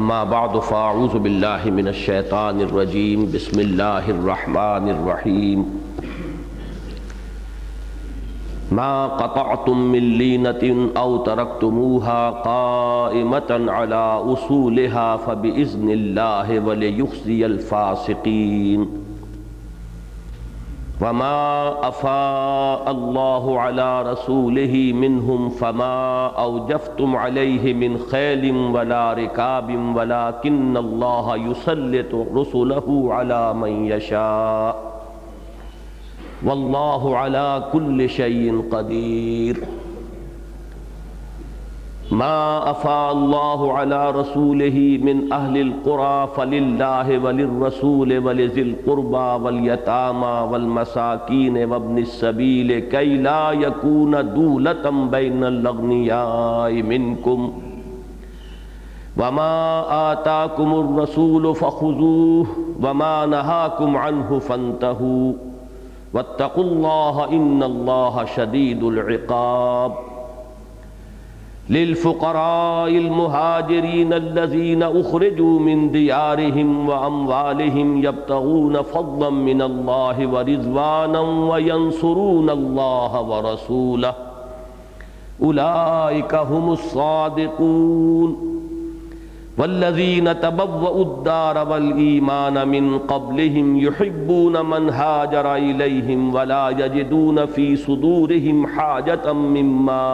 اما بعد فاعوذ باللہ من الشیطان الرجیم بسم اللہ الرحمن الرحیم ما قطعتم من لینة او ترکتموها قائمة على اصولها فبإذن اللہ وليخزي الفاسقین وما افاء اللہ علی رسولہ منہم فما اوجفتم علیہ من خیل ولا رکاب ولکن اللہ یسلط رسلہ علی من یشاء واللہ علی کل شیء قدیر ما افاء اللہ علی رسولہ من اہل القرى فللہ وللرسول ولذی القربى والیتامى والمساکین وابن السبیل کی لا یکون دولة بین الاغنیاء منکم وما آتاکم الرسول فخذوه وما نہاکم عنہ فانتہوا واتقوا اللہ ان اللہ شدید العقاب للفقراء المهاجرين الذين اخرجوا من ديارهم واموالهم يبتغون فضلا من الله ورضوانا وينصرون الله ورسوله اولئك هم الصادقون والذين تبوأوا الدار والإيمان من قبلهم يحبون من هاجر إليهم ولا يجدون في صدورهم حاجة مما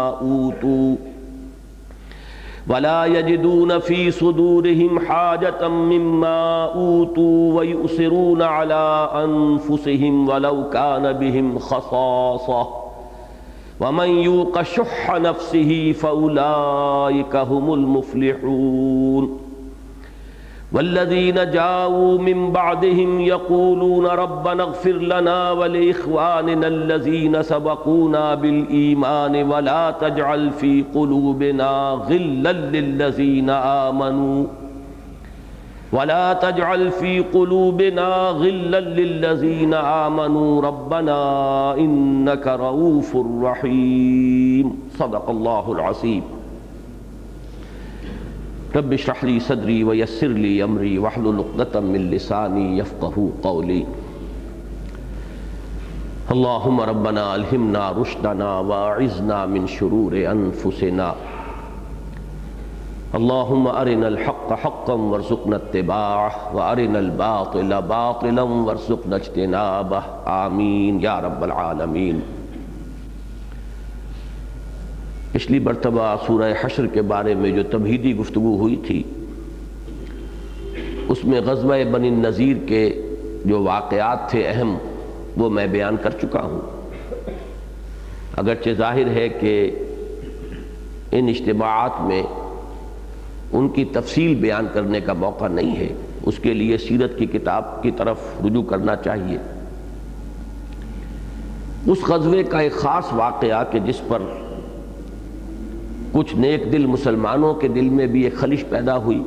أوتوا ويؤثرون على أنفسهم ولو كان بهم خصاصة ومن يوق شح نفسه فأولئك هم المفلحون والذين جاءوا من بعدهم يقولون ربنا اغفر لنا ولإخواننا الذين سبقونا بالإيمان ولا تجعل في قلوبنا غلا للذين آمنوا ربنا إنك رؤوف رحيم صدق الله العظيم رب اشرح لي صدري ويسر لي امري واحلل عقدة من لساني يفقهوا قولي اللهم ربنا الهمنا رشدنا واعذنا من شرور انفسنا اللهم ارنا الحق حقا وارزقنا اتباعه وارنا الباطل باطلا وارزقنا اجتنابه آمین یا رب العالمین۔ پچھلی مرتبہ سورہ حشر کے بارے میں جو تمہیدی گفتگو ہوئی تھی اس میں غزوہ بنی النضیر کے جو واقعات تھے اہم وہ میں بیان کر چکا ہوں۔ اگرچہ ظاہر ہے کہ ان اجتماعات میں ان کی تفصیل بیان کرنے کا موقع نہیں ہے، اس کے لیے سیرت کی کتاب کی طرف رجوع کرنا چاہیے۔ اس غزوے کا ایک خاص واقعہ کہ جس پر کچھ نیک دل مسلمانوں کے دل میں بھی ایک خلش پیدا ہوئی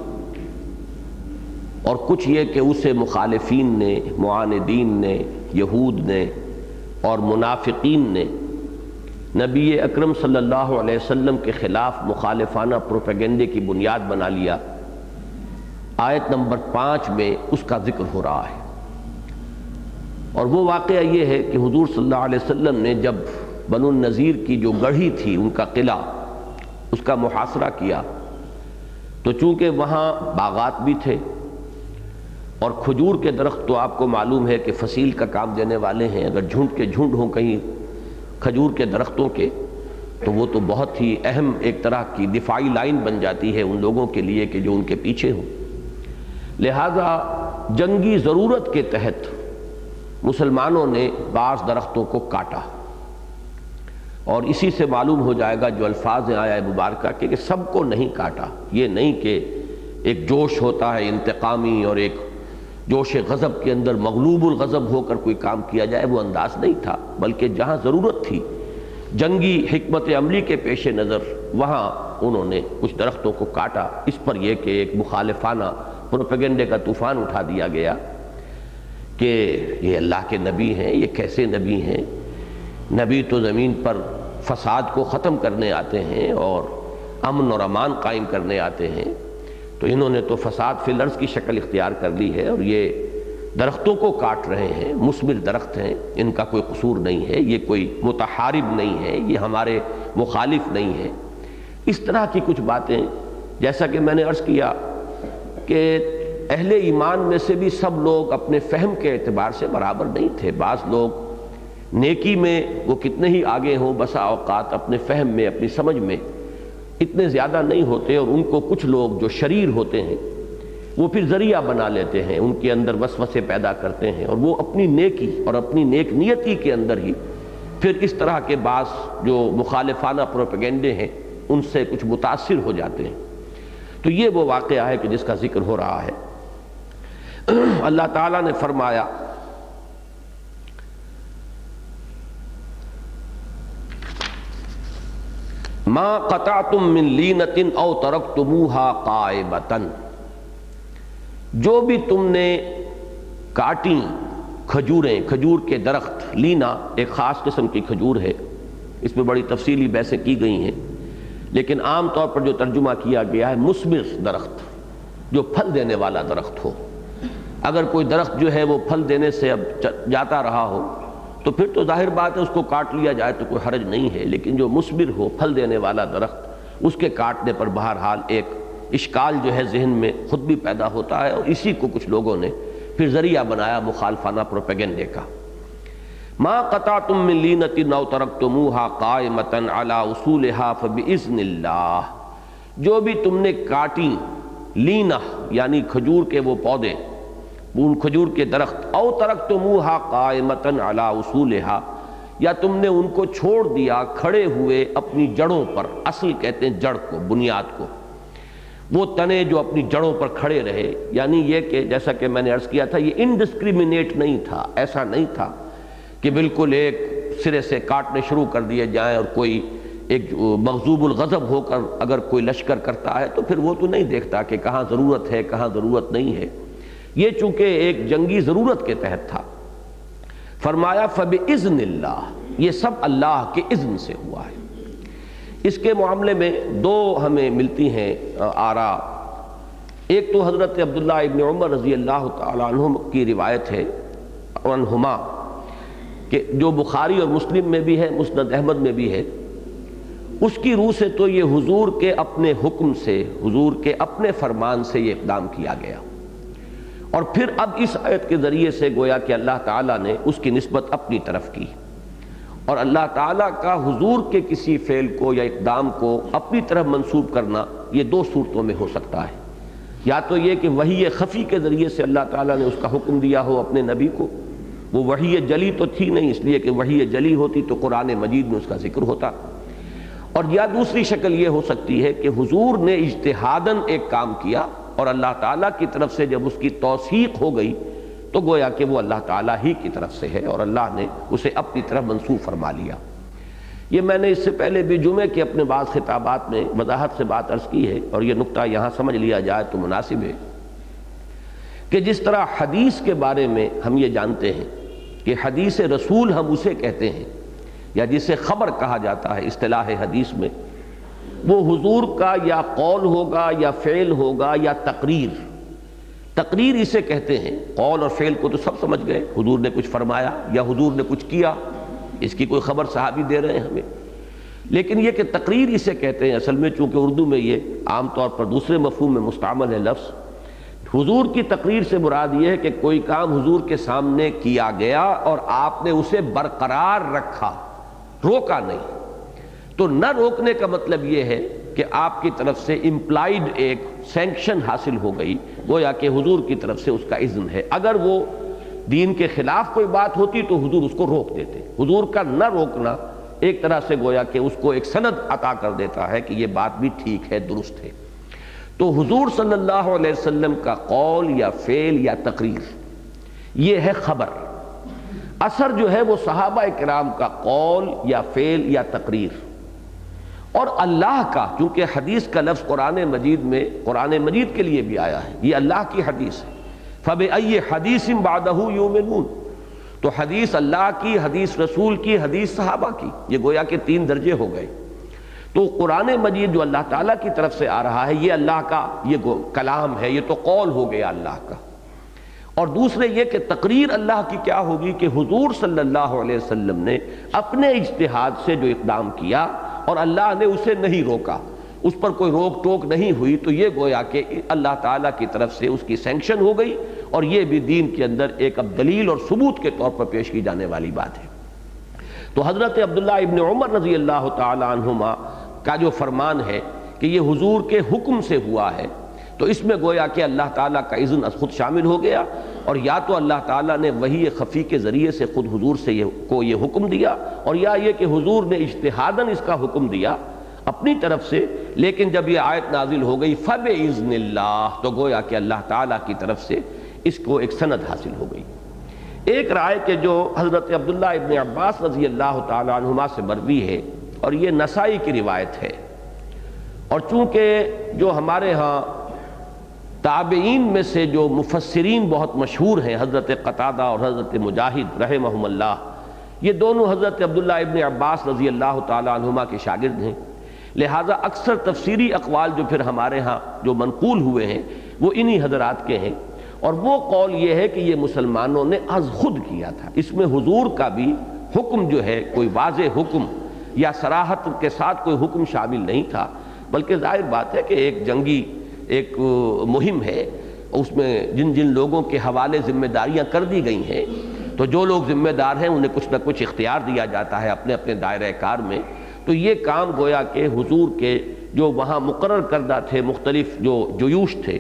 اور کچھ یہ کہ اسے مخالفین نے، معاندین نے، یہود نے اور منافقین نے نبی اکرم صلی اللہ علیہ وسلم کے خلاف مخالفانہ پروپیگنڈے کی بنیاد بنا لیا۔ آیت نمبر 5 میں اس کا ذکر ہو رہا ہے، اور وہ واقعہ یہ ہے کہ حضور صلی اللہ علیہ وسلم نے جب بنو النضیر کی جو گڑھی تھی ان کا قلعہ، اس کا محاصرہ کیا تو چونکہ وہاں باغات بھی تھے اور کھجور کے درخت تو آپ کو معلوم ہے کہ فصیل کا کام دینے والے ہیں، اگر جھنڈ کے جھنڈ ہوں کہیں کھجور کے درختوں کے تو وہ تو بہت ہی اہم ایک طرح کی دفاعی لائن بن جاتی ہے ان لوگوں کے لیے کہ جو ان کے پیچھے ہوں۔ لہذا جنگی ضرورت کے تحت مسلمانوں نے بعض درختوں کو کاٹا، اور اسی سے معلوم ہو جائے گا جو الفاظ ہیں آیہ مبارکہ کہ سب کو نہیں کاٹا۔ یہ نہیں کہ ایک جوش ہوتا ہے انتقامی اور ایک جوش غضب کے اندر مغلوب الغضب ہو کر کوئی کام کیا جائے، وہ انداز نہیں تھا، بلکہ جہاں ضرورت تھی جنگی حکمت عملی کے پیش نظر وہاں انہوں نے کچھ درختوں کو کاٹا۔ اس پر یہ کہ ایک مخالفانہ پروپیگنڈے کا طوفان اٹھا دیا گیا کہ یہ اللہ کے نبی ہیں، یہ کیسے نبی ہیں؟ نبی تو زمین پر فساد کو ختم کرنے آتے ہیں اور امن اور امان قائم کرنے آتے ہیں، تو انہوں نے تو فساد فی الارض کی شکل اختیار کر لی ہے، اور یہ درختوں کو کاٹ رہے ہیں، مثمر درخت ہیں، ان کا کوئی قصور نہیں ہے، یہ کوئی متحارب نہیں ہے، یہ ہمارے مخالف نہیں ہے۔ اس طرح کی کچھ باتیں، جیسا کہ میں نے عرض کیا کہ اہل ایمان میں سے بھی سب لوگ اپنے فہم کے اعتبار سے برابر نہیں تھے۔ بعض لوگ نیکی میں وہ کتنے ہی آگے ہوں، بسا اوقات اپنے فہم میں، اپنی سمجھ میں اتنے زیادہ نہیں ہوتے، اور ان کو کچھ لوگ جو شریر ہوتے ہیں وہ پھر ذریعہ بنا لیتے ہیں، ان کے اندر وسوسے پیدا کرتے ہیں، اور وہ اپنی نیکی اور اپنی نیک نیتی کے اندر ہی پھر اس طرح کے بعض جو مخالفانہ پروپیگنڈے ہیں ان سے کچھ متاثر ہو جاتے ہیں۔ تو یہ وہ واقعہ ہے کہ جس کا ذکر ہو رہا ہے۔ اللہ تعالیٰ نے فرمایا ما قطعتم من لینۃ او ترکتموها قائمۃ، جو بھی تم نے کاٹی کھجوریں، کھجور کے درخت، لینا ایک خاص قسم کی کھجور ہے، اس میں بڑی تفصیلی بحثیں کی گئی ہیں، لیکن عام طور پر جو ترجمہ کیا گیا ہے مثمر درخت، جو پھل دینے والا درخت ہو۔ اگر کوئی درخت جو ہے وہ پھل دینے سے اب جاتا رہا ہو تو پھر تو ظاہر بات ہے اس کو کاٹ لیا جائے تو کوئی حرج نہیں ہے، لیکن جو مثمر ہو، پھل دینے والا درخت، اس کے کاٹنے پر بہرحال ایک اشکال جو ہے ذہن میں خود بھی پیدا ہوتا ہے، اور اسی کو کچھ لوگوں نے پھر ذریعہ بنایا مخالفانہ پروپیگنڈے کا۔ ما قطعتم من لینۃ او ترکتموها قائمۃ علی اصولها فباذن اللہ، جو بھی تم نے کاٹی لینا یعنی کھجور کے وہ پودے، ان کھجور کے درخت، او ترکتموها قائمۃ علی اصولها، یا تم نے ان کو چھوڑ دیا کھڑے ہوئے اپنی جڑوں پر، اصل کہتے ہیں جڑ کو، بنیاد کو، وہ تنے جو اپنی جڑوں پر کھڑے رہے، یعنی یہ کہ جیسا کہ میں نے عرض کیا تھا یہ انڈسکریمنیٹ نہیں تھا، ایسا نہیں تھا کہ بالکل ایک سرے سے کاٹنے شروع کر دیے جائیں، اور کوئی ایک مغضوب الغضب ہو کر اگر کوئی لشکر کرتا ہے تو پھر وہ تو نہیں دیکھتا کہ کہاں ضرورت ہے کہاں ضرورت نہیں ہے، یہ چونکہ ایک جنگی ضرورت کے تحت تھا۔ فرمایا فباذن اللہ، یہ سب اللہ کے اذن سے ہوا ہے۔ اس کے معاملے میں دو ہمیں ملتی ہیں آراء، ایک تو حضرت عبداللہ ابن عمر رضی اللہ تعالیٰ عنہ کی روایت ہے عنہما، کہ جو بخاری اور مسلم میں بھی ہے، مسند احمد میں بھی ہے، اس کی روح سے تو یہ حضور کے اپنے حکم سے، حضور کے اپنے فرمان سے یہ اقدام کیا گیا، اور پھر اب اس آیت کے ذریعے سے گویا کہ اللہ تعالیٰ نے اس کی نسبت اپنی طرف کی، اور اللہ تعالیٰ کا حضور کے کسی فعل کو یا اقدام کو اپنی طرف منسوب کرنا یہ دو صورتوں میں ہو سکتا ہے، یا تو یہ کہ وحی خفی کے ذریعے سے اللہ تعالیٰ نے اس کا حکم دیا ہو اپنے نبی کو، وہ وحی جلی تو تھی نہیں، اس لیے کہ وحی جلی ہوتی تو قرآن مجید میں اس کا ذکر ہوتا، اور یا دوسری شکل یہ ہو سکتی ہے کہ حضور نے اجتہاداً ایک کام کیا، اور اللہ تعالیٰ کی طرف سے جب اس کی توثیق ہو گئی تو گویا کہ وہ اللہ تعالیٰ ہی کی طرف سے ہے، اور اللہ نے اسے اپنی طرف منسوب فرما لیا۔ یہ میں نے اس سے پہلے بھی جمعے کے اپنے بعض خطابات میں وضاحت سے بات عرض کی ہے، اور یہ نقطہ یہاں سمجھ لیا جائے تو مناسب ہے کہ جس طرح حدیث کے بارے میں ہم یہ جانتے ہیں کہ حدیث رسول ہم اسے کہتے ہیں، یا جسے خبر کہا جاتا ہے اصطلاح حدیث میں، وہ حضور کا یا قول ہوگا یا فعل ہوگا یا تقریر۔ تقریر اسے کہتے ہیں، قول اور فعل کو تو سب سمجھ گئے، حضور نے کچھ فرمایا یا حضور نے کچھ کیا، اس کی کوئی خبر صحابی دے رہے ہیں ہمیں، لیکن یہ کہ تقریر اسے کہتے ہیں اصل میں، چونکہ اردو میں یہ عام طور پر دوسرے مفہوم میں مستعمل ہے لفظ۔ حضور کی تقریر سے مراد یہ ہے کہ کوئی کام حضور کے سامنے کیا گیا اور آپ نے اسے برقرار رکھا، روکا نہیں۔ تو نہ روکنے کا مطلب یہ ہے کہ آپ کی طرف سے امپلائیڈ ایک سینکشن حاصل ہو گئی، گویا کہ حضور کی طرف سے اس کا اذن ہے۔ اگر وہ دین کے خلاف کوئی بات ہوتی تو حضور اس کو روک دیتے۔ حضور کا نہ روکنا ایک طرح سے گویا کہ اس کو ایک سند عطا کر دیتا ہے کہ یہ بات بھی ٹھیک ہے، درست ہے۔ تو حضور صلی اللہ علیہ وسلم کا قول یا فعل یا تقریر یہ ہے خبر، اثر جو ہے وہ صحابہ کرام کا قول یا فعل یا تقریر، اور اللہ کا، چونکہ حدیث کا لفظ قرآن مجید میں قرآن مجید کے لیے بھی آیا ہے، یہ اللہ کی حدیث ہے۔ فَبِأَيِّ حَدِيثٍ بَعْدَهُ يُؤْمِنُونَ، تو حدیث اللہ کی، حدیث رسول کی، حدیث صحابہ کی، یہ گویا کہ تین درجے ہو گئے۔ تو قرآن مجید جو اللہ تعالیٰ کی طرف سے آ رہا ہے یہ اللہ کا یہ کلام ہے، یہ تو قول ہو گیا اللہ کا۔ اور دوسرے یہ کہ تقریر اللہ کی کیا ہوگی کہ حضور صلی اللہ علیہ وسلم نے اپنے اجتہاد سے جو اقدام کیا اور اللہ نے اسے نہیں روکا، اس پر کوئی روک ٹوک نہیں ہوئی، تو یہ گویا کہ اللہ تعالیٰ کی طرف سے اس کی سینکشن ہو گئی، اور یہ بھی دین کے اندر ایک اب دلیل اور ثبوت کے طور پر پیش کی جانے والی بات ہے۔ تو حضرت عبداللہ ابن عمر رضی اللہ تعالی عنہما کا جو فرمان ہے کہ یہ حضور کے حکم سے ہوا ہے، تو اس میں گویا کہ اللہ تعالیٰ کا اذن خود شامل ہو گیا، اور یا تو اللہ تعالیٰ نے وحی خفی کے ذریعے سے خود حضور سے یہ حکم دیا، اور یا یہ کہ حضور نے اجتہاداً اس کا حکم دیا اپنی طرف سے، لیکن جب یہ آیت نازل ہو گئی فَبِإِذْنِ اللَّهِ، تو گویا کہ اللہ تعالیٰ کی طرف سے اس کو ایک سند حاصل ہو گئی۔ ایک رائے کہ جو حضرت عبداللہ ابن عباس رضی اللہ تعالی عنہما سے مروی ہے، اور یہ نسائی کی روایت ہے، اور چونکہ جو ہمارے ہاں تابعین میں سے جو مفسرین بہت مشہور ہیں، حضرت قتادہ اور حضرت مجاہد رحمہم اللہ، یہ دونوں حضرت عبداللہ ابن عباس رضی اللہ تعالی عنہما کے شاگرد ہیں، لہٰذا اکثر تفسیری اقوال جو پھر ہمارے ہاں جو منقول ہوئے ہیں وہ انہی حضرات کے ہیں، اور وہ قول یہ ہے کہ یہ مسلمانوں نے از خود کیا تھا، اس میں حضور کا بھی حکم جو ہے کوئی واضح حکم یا صراحت کے ساتھ کوئی حکم شامل نہیں تھا، بلکہ ظاہر بات ہے کہ ایک جنگی ایک مہم ہے، اس میں جن جن لوگوں کے حوالے ذمہ داریاں کر دی گئی ہیں، تو جو لوگ ذمہ دار ہیں انہیں کچھ نہ کچھ اختیار دیا جاتا ہے اپنے اپنے دائرہ کار میں، تو یہ کام گویا کہ حضور کے جو وہاں مقرر کردہ تھے مختلف جو جیوش تھے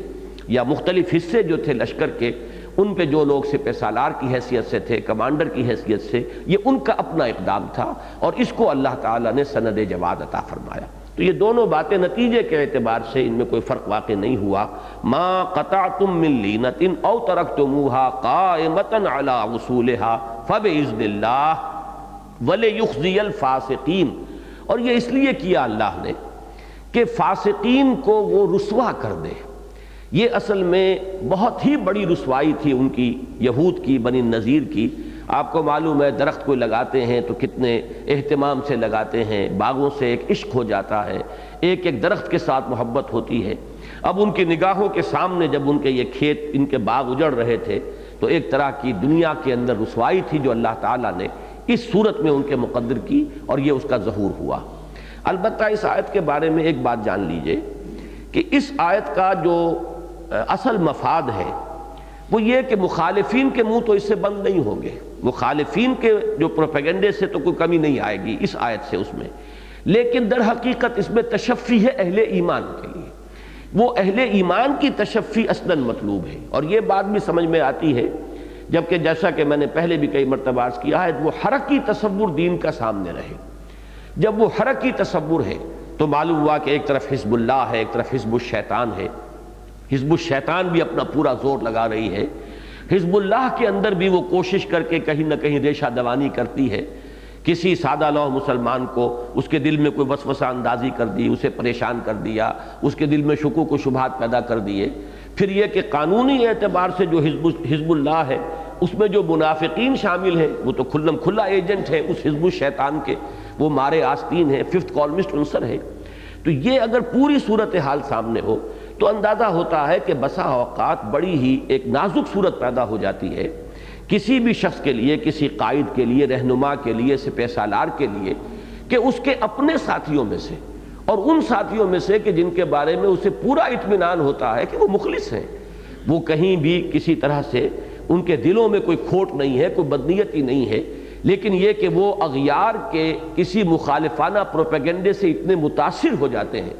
یا مختلف حصے جو تھے لشکر کے، ان پہ جو لوگ سپہ سالار کی حیثیت سے تھے، کمانڈر کی حیثیت سے، یہ ان کا اپنا اقدام تھا، اور اس کو اللہ تعالیٰ نے سند جواز عطا فرمایا۔ تو یہ دونوں باتیں نتیجے کے اعتبار سے ان میں کوئی فرق واقع نہیں ہوا۔ ما قطعتم من لینۃ او ترکتموها قائمۃ علی اصولها فباذن اللہ ولیخزی الفاسقین، اور یہ اس لیے کیا اللہ نے کہ فاسقین کو وہ رسوا کر دے۔ یہ اصل میں بہت ہی بڑی رسوائی تھی ان کی، یہود کی، بنی نذیر کی۔ آپ کو معلوم ہے درخت کو لگاتے ہیں تو کتنے اہتمام سے لگاتے ہیں، باغوں سے ایک عشق ہو جاتا ہے، ایک ایک درخت کے ساتھ محبت ہوتی ہے۔ اب ان کی نگاہوں کے سامنے جب ان کے یہ کھیت، ان کے باغ اجڑ رہے تھے، تو ایک طرح کی دنیا کے اندر رسوائی تھی جو اللہ تعالیٰ نے اس صورت میں ان کے مقدر کی، اور یہ اس کا ظہور ہوا۔ البتہ اس آیت کے بارے میں ایک بات جان لیجئے کہ اس آیت کا جو اصل مفاد ہے وہ یہ کہ مخالفین کے منہ تو اس سے بند نہیں ہوں گے، مخالفین کے جو پروپیگنڈے سے تو کوئی کمی نہیں آئے گی اس آیت سے، اس میں، لیکن در حقیقت اس میں تشفی ہے اہل ایمان کے لیے، وہ اہل ایمان کی تشفی اصلاً مطلوب ہے، اور یہ بات بھی سمجھ میں آتی ہے جبکہ جیسا کہ میں نے پہلے بھی کئی مرتبہ عرض کیا ہے، وہ حرکی تصور دین کا سامنے رہے۔ جب وہ حرکی تصور ہے تو معلوم ہوا کہ ایک طرف حزب اللہ ہے، ایک طرف حزب الشیطان ہے، حزب الشیطان بھی اپنا پورا زور لگا رہی ہے، حزب اللہ کے اندر بھی وہ کوشش کر کے کہیں نہ کہیں ریشہ دوانی کرتی ہے، کسی سادہ لوح مسلمان کو اس کے دل میں کوئی وسوسہ اندازی کر دی، اسے پریشان کر دیا، اس کے دل میں شکوک و شبہات پیدا کر دیے۔ پھر یہ کہ قانونی اعتبار سے جو حزب اللہ ہے اس میں جو منافقین شامل ہیں وہ تو کھلم کھلا ایجنٹ ہے اس حزب الشیطان کے، وہ مارے آستین ہے، ففتھ کالمسٹ عنصر ہے۔ تو یہ اگر پوری صورتحال سامنے ہو تو اندازہ ہوتا ہے کہ بسا اوقات بڑی ہی ایک نازک صورت پیدا ہو جاتی ہے کسی بھی شخص کے لیے، کسی قائد کے لیے، رہنما کے لیے، سپہ سالار کے لیے، کہ اس کے اپنے ساتھیوں میں سے اور ان ساتھیوں میں سے کہ جن کے بارے میں اسے پورا اطمینان ہوتا ہے کہ وہ مخلص ہیں، وہ کہیں بھی کسی طرح سے ان کے دلوں میں کوئی کھوٹ نہیں ہے، کوئی بدنیتی نہیں ہے، لیکن یہ کہ وہ اغیار کے کسی مخالفانہ پروپیگنڈے سے اتنے متاثر ہو جاتے ہیں